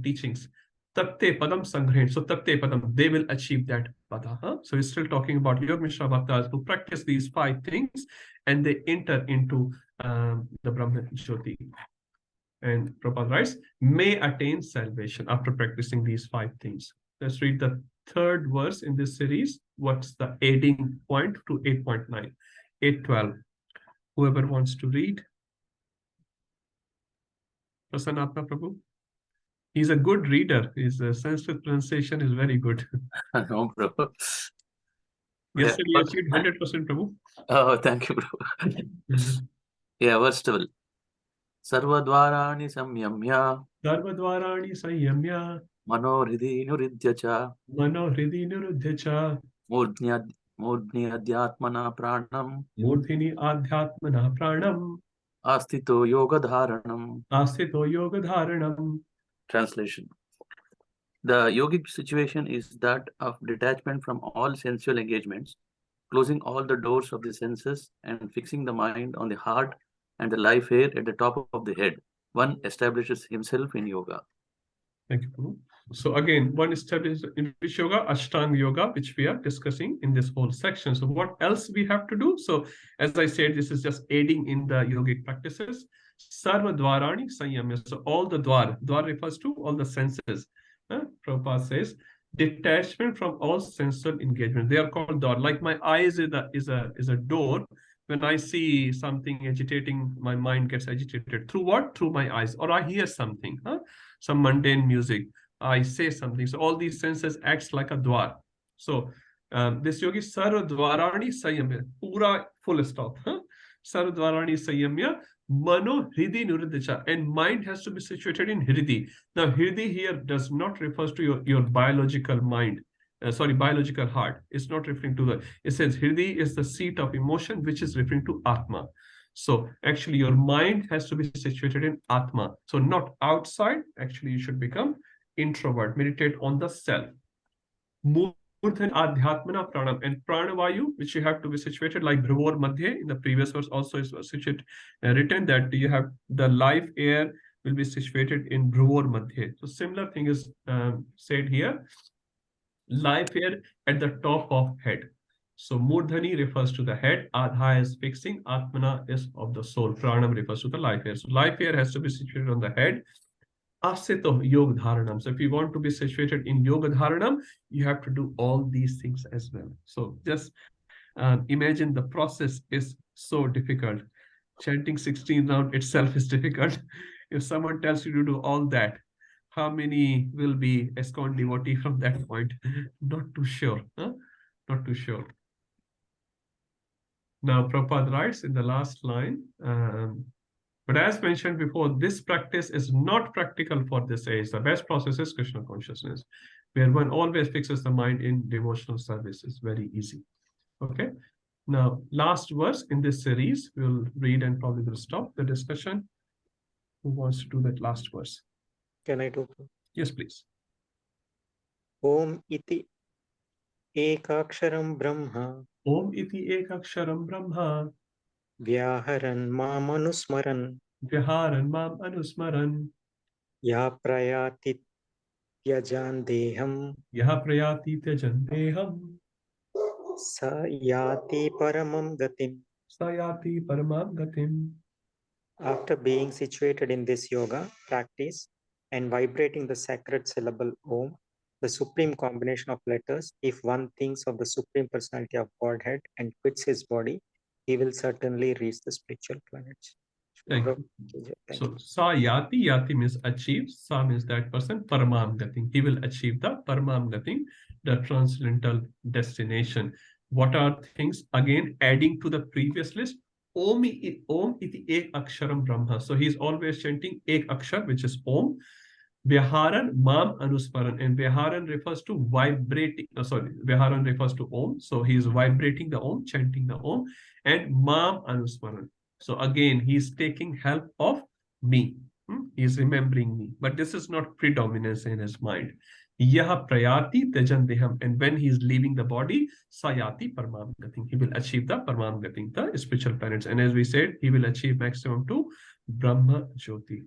teachings. Tatte Padam Sangrahin. So Tatte Padam, they will achieve that pada. So we're still talking about Yoga Mishra Bhaktas who practice these 5 things and they enter into the Brahma Jyoti. And Prabhupada writes, may attain salvation after practicing these 5 things. Let's read the 3rd verse in this series. What's the adding point to 8.9? 8.12. Whoever wants to read. Prasanatma Prabhu. He's a good reader. His Sanskrit pronunciation is very good. No, Prabhu. Yesterday you achieved 100%, Prabhu. Oh, thank you, Prabhu. Yeah, verse 12. Sarvadvarani samyamya. Sarvadvarani samyamya. Manohridhi nuridhya cha. Manohridhi nuridhya cha. Murdhni adhyatmana pranam. Murdhini adhyatmana pranam. Astito yoga dharanam. Astito yoga dharanam. Translation. The yogic situation is that of detachment from all sensual engagements, closing all the doors of the senses and fixing the mind on the heart and the life air at the top of the head. One establishes himself in yoga. Thank you, Prabhu. So again, one establishes in which yoga? Ashtanga yoga, which we are discussing in this whole section. So what else we have to do? So as I said, this is just aiding in the yogic practices. Sarva dvarani sanyamya. So all the dwar refers to all the senses. Prabhupada says, detachment from all sensual engagement. They are called dwar. Like my eyes is a door. When I see something agitating, my mind gets agitated. Through what? Through my eyes. Or I hear something, some mundane music. I say something. So all these senses acts like a dwar. So This yogi Sarvadvarani Sayamya, pura full stop. Sarvadvarani Sayamya, Mano Hridi Nuridhicha, and mind has to be situated in Hridi. Now, Hridi here does not refer to your biological mind. Biological heart. It's not referring to the, it says Hridi is the seat of emotion, which is referring to Atma. So actually your mind has to be situated in Atma. So not outside, actually you should become introvert, meditate on the self. Murthan Adhyatmana Pranam, and Pranavayu, which you have to be situated like Bhruvor Madhye, in the previous verse also is situated, written that you have the life air will be situated in Bhruvor Madhye. So similar thing is said here, life air at the top of head. So Murdhani refers to the head, Adha is fixing, Atmana is of the soul, Pranam refers to the life air. So life air has to be situated on the head. Asito Yoga Dharanam. So if you want to be situated in Yoga Dharanam, you have to do all these things as well. So just imagine the process is so difficult. Chanting 16 rounds itself is difficult. If someone tells you to do all that, how many will be ISKCON devotee from that point? Not too sure. Huh? Not too sure. Now, Prabhupada writes in the last line, but as mentioned before, this practice is not practical for this age. The best process is Krishna consciousness, where one always fixes the mind in devotional service. It's very easy. Okay. Now, last verse in this series, we'll read and probably will stop the discussion. Who wants to do that last verse? Can I do? Yes, please. Om iti ekaksharam brahma. Om iti ekaksharam brahma. Vyaharan mam anusmaran. Vyaharan mam anusmaran. Ya prayati tyajan deham. Ya prayati tyajan deham. Sayati paramam gatim. Sayati paramam gatim. After being situated in this yoga practice and vibrating the sacred syllable Om, the supreme combination of letters, if one thinks of the Supreme Personality of Godhead and quits his body, he will certainly reach the spiritual planets. Thank you. So, Sayati, Yati means achieve, Sa means that person, Paramam Gating. He will achieve the Paramam Gating, the transcendental destination. What are things? Again, adding to the previous list, Om iti ek aksharam brahma. So he's always chanting ek akshar, which is Om. Vyaharan mam anusmaran, and Vyaharan refers to vibrating. Vyaharan refers to Om. So he is vibrating the Om, chanting the Om, and mam anusmaran. So again, he's taking help of me. He's remembering me. But this is not predominance in his mind. Yaha prayati tejan deham. And when he's leaving the body, sayati paramam gating. He will achieve the paramam gating, the spiritual planets. And as we said, he will achieve maximum to Brahma Jyoti.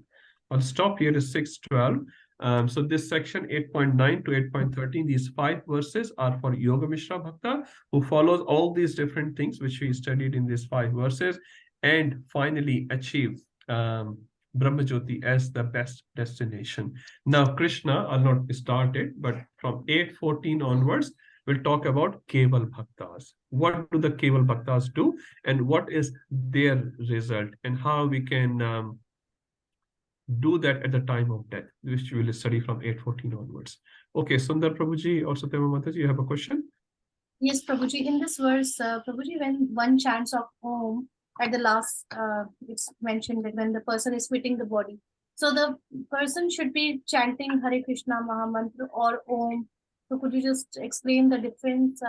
I'll stop here at 6:12. So this section 8.9 to 8.13, these 5 verses are for Yoga Mishra Bhakta, who follows all these different things which we studied in these 5 verses, and finally achieve Brahma Jyoti as the best destination. Now, Krishna, I'll not start it, but from 8:14 onwards, we'll talk about Keval Bhaktas. What do the Keval Bhaktas do, and what is their result, and how we can do that at the time of death, which we will study from 8:14 onwards. Okay, Sundar Prabhuji or Satyama Mataji, you have a question? Yes, Prabhuji. In this verse, Prabhuji, when one chants of Om, at the last, it's mentioned that when the person is quitting the body. So the person should be chanting Hare Krishna Mahamantra or Om. So could you just explain the difference?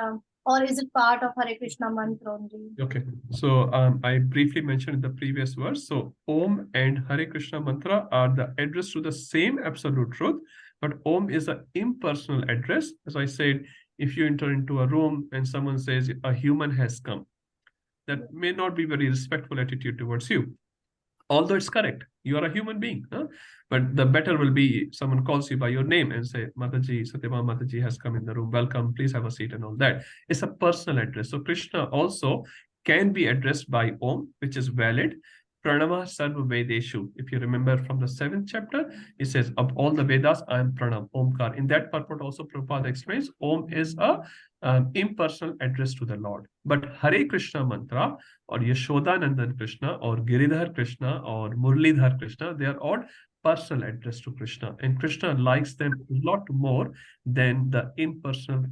Or is it part of Hare Krishna mantra only? Okay, so I briefly mentioned in the previous verse. So Om and Hare Krishna mantra are the address to the same absolute truth, but Om is an impersonal address. As I said, if you enter into a room and someone says a human has come, that may not be very respectful attitude towards you. Although it's correct, you are a human being. But the better will be someone calls you by your name and say, Mataji, Satyama Mataji has come in the room. Welcome, please have a seat and all that. It's a personal address. So Krishna also can be addressed by Om, which is valid. Pranama Sarva Vedeshu. If you remember from the 7th chapter, it says, of all the Vedas, I am Pranam, Omkar. In that purport also, Prabhupada explains, Om is a impersonal address to the Lord. But Hare Krishna mantra, or Yashodanandan Krishna, or Giridhar Krishna, or Murlidhar Krishna, they are all personal address to Krishna. And Krishna likes them a lot more than the impersonal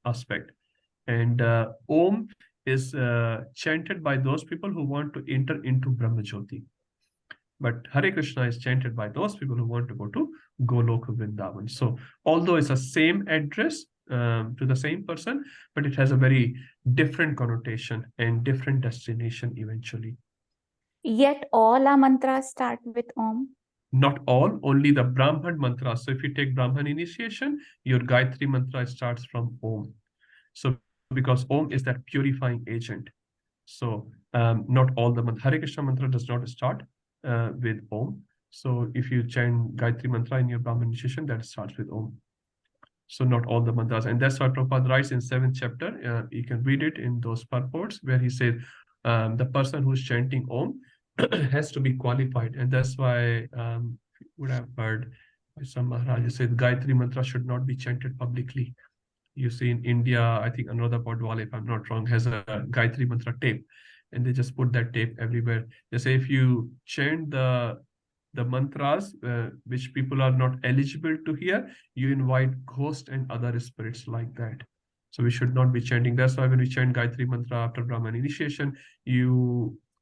aspect. And Om is chanted by those people who want to enter into Brahma Jyoti. But Hare Krishna is chanted by those people who want to go to Goloka Vrindavan. So although it's the same address to the same person, but it has a very different connotation and different destination eventually. Yet all our mantras start with Om. Not all, only the Brahman mantra. So if you take Brahman initiation, your Gayatri mantra starts from Om. So because Om is that purifying agent. So not all the mantra. Hare Krishna mantra does not start with Om. So if you chant Gayatri mantra in your Brahman initiation, that starts with Om. So not all the mantras. And that's why Prabhupada writes in 7th chapter, you can read it in those purports, where he says the person who's chanting Om has to be qualified. And that's why you would have heard some Maharaja said Gayatri mantra should not be chanted publicly. You see in India, I think Anuradha Podwal, if I'm not wrong, has a Gayatri mantra tape, and they just put that tape everywhere. They say if you chant the mantras which people are not eligible to hear, you invite ghosts and other spirits like that. So we should not be chanting. That's why when we chant Gayatri mantra after Brahman initiation,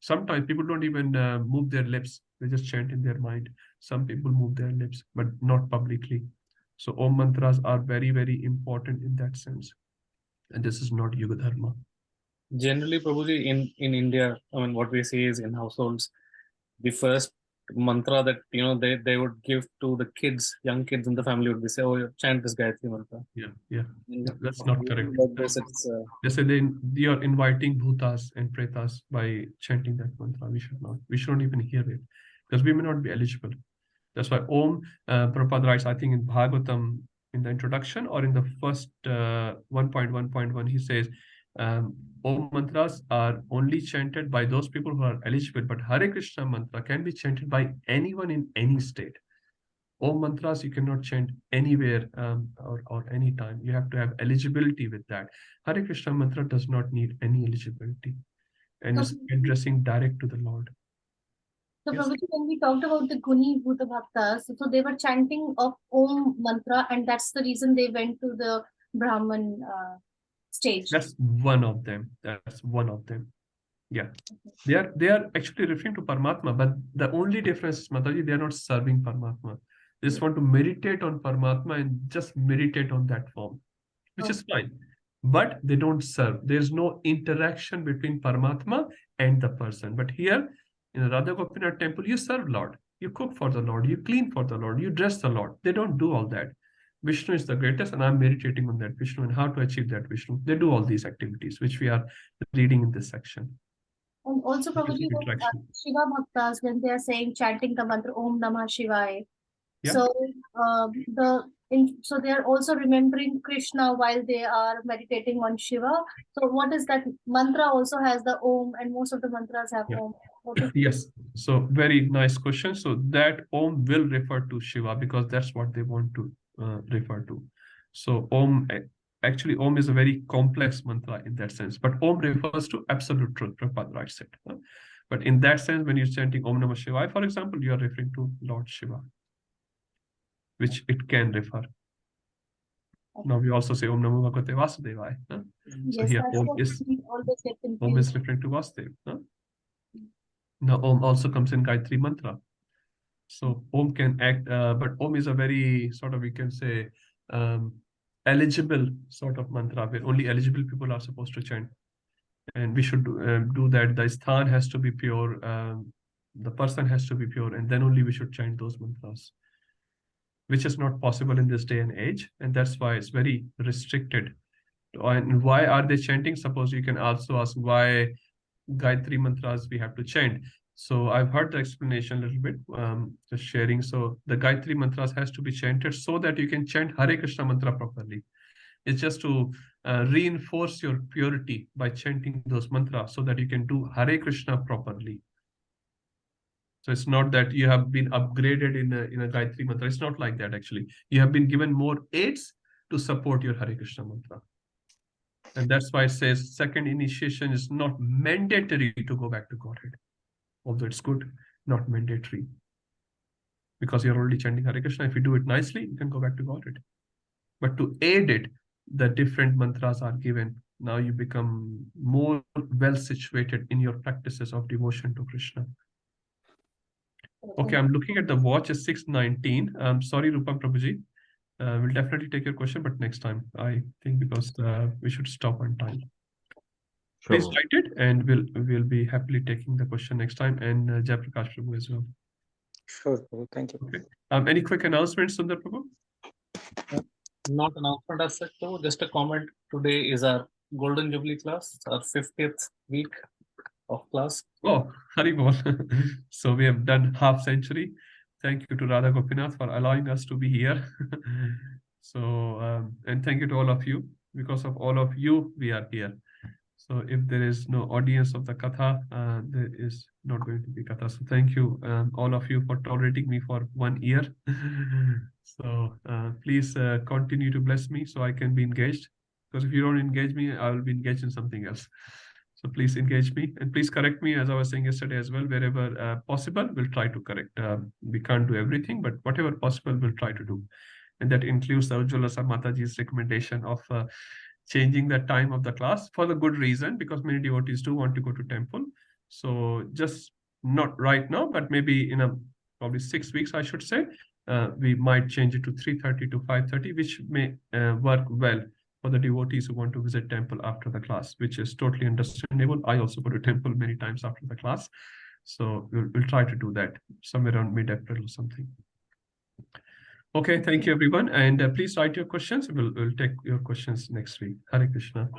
sometimes people don't even move their lips. They just chant in their mind. Some people move their lips, but not publicly. So Om mantras are very, very important in that sense. And this is not Yuga Dharma. Generally, Prabhuji, in India, I mean, what we see is in households, the first mantra that they would give to the kids, young kids in the family, would be say, "Oh, chant this Gayatri mantra." Yeah, that's not correct. Like this, They say they are inviting bhutas and pretas by chanting that mantra. We should not. We shouldn't even hear it, because we may not be eligible. That's why Om, Prabhupada writes, I think in Bhagavatam, in the introduction or in the first 1.1.1, he says, Om mantras are only chanted by those people who are eligible, but Hare Krishna mantra can be chanted by anyone in any state. Om mantras you cannot chant anywhere or any time. You have to have eligibility with that. Hare Krishna mantra does not need any eligibility, and is addressing direct to the Lord. So, Prabhuji, when we talked about the Guni Bhuta Bhaktas, so they were chanting of Om mantra, and that's the reason they went to the Brahman stage. That's one of them. That's one of them. Yeah. They are actually referring to Paramatma, but the only difference is, Mataji, they are not serving Paramatma. They just want to meditate on Paramatma and just meditate on that form, which is fine. But they don't serve. There's no interaction between Paramatma and the person. But here, in the Radha Gopinath temple, you serve Lord. You cook for the Lord. You clean for the Lord. You dress the Lord. They don't do all that. Vishnu is the greatest, and I'm meditating on that Vishnu and how to achieve that Vishnu. They do all these activities, which we are reading in this section. And also, Prabhuji, Shiva Bhaktas, when they are saying, chanting the mantra Om Namah Shivaya. Yeah. So, so they are also remembering Krishna while they are meditating on Shiva. So what is that mantra also has the Om, and most of the mantras have Om. Yes. So very nice question. So that Om will refer to Shiva because that's what they want to refer to. So Om, actually Om is a very complex mantra in that sense, but Om refers to absolute truth. Prabhupada writes it. But in that sense, when you're chanting Om Namah Shivaya, for example, you are referring to Lord Shiva, which it can refer. Now we also say Om Namo Bhagavate Vasudevaya. So here Om is referring to Vasudev. Now Om also comes in Gayatri mantra. So Om can act, but Om is a very sort of, we can say, eligible sort of mantra where only eligible people are supposed to chant. And we should do that. The sthan has to be pure, the person has to be pure, and then only we should chant those mantras, which is not possible in this day and age. And that's why it's very restricted. And why are they chanting? Suppose you can also ask why Gayatri mantras we have to chant. So I've heard the explanation a little bit, just sharing. So the Gayatri mantras has to be chanted so that you can chant Hare Krishna mantra properly. It's just to reinforce your purity by chanting those mantras so that you can do Hare Krishna properly. So it's not that you have been upgraded in a Gayatri mantra. It's not like that, actually. You have been given more aids to support your Hare Krishna mantra. And that's why it says second initiation is not mandatory to go back to Godhead. Although it's good, not mandatory. Because you're already chanting Hare Krishna. If you do it nicely, you can go back to Godhead. But to aid it, the different mantras are given now you become more well situated in your practices of devotion to Krishna. Okay, I'm looking at the watch, it's 6:19. Sorry, Rupam Prabhuji. We'll definitely take your question, but next time, I think, because we should stop on time. Please Sure. write it, and we'll be happily taking the question next time, and Jayaprakash Prabhu as well. Sure, Prabhu. Thank you. Okay. Any quick announcements, Sundar Prabhu? Not announcement as such, though. Just a comment. Today is our Golden Jubilee class, our 50th week of class. Oh, Haribol. So we have done half century. Thank you to Radha Gopinath for allowing us to be here. So, and thank you to all of you. Because of all of you, we are here. So if there is no audience of the Katha, there is not going to be Katha. So thank you, all of you, for tolerating me for 1 year. So please continue to bless me so I can be engaged. Because if you don't engage me, I will be engaged in something else. So please engage me, and please correct me, as I was saying yesterday as well, wherever possible, we'll try to correct. We can't do everything, but whatever possible, we'll try to do. And that includes the Ujjwala Mataji's recommendation of changing the time of the class for the good reason, because many devotees do want to go to temple. So just not right now, but maybe in probably 6 weeks, I should say, we might change it to 3:30 to 5:30, which may work well for the devotees who want to visit temple after the class, which is totally understandable. I also go to temple many times after the class. So we'll try to do that somewhere around mid-April or something. Okay, thank you, everyone. And please write your questions. We'll take your questions next week. Hare Krishna.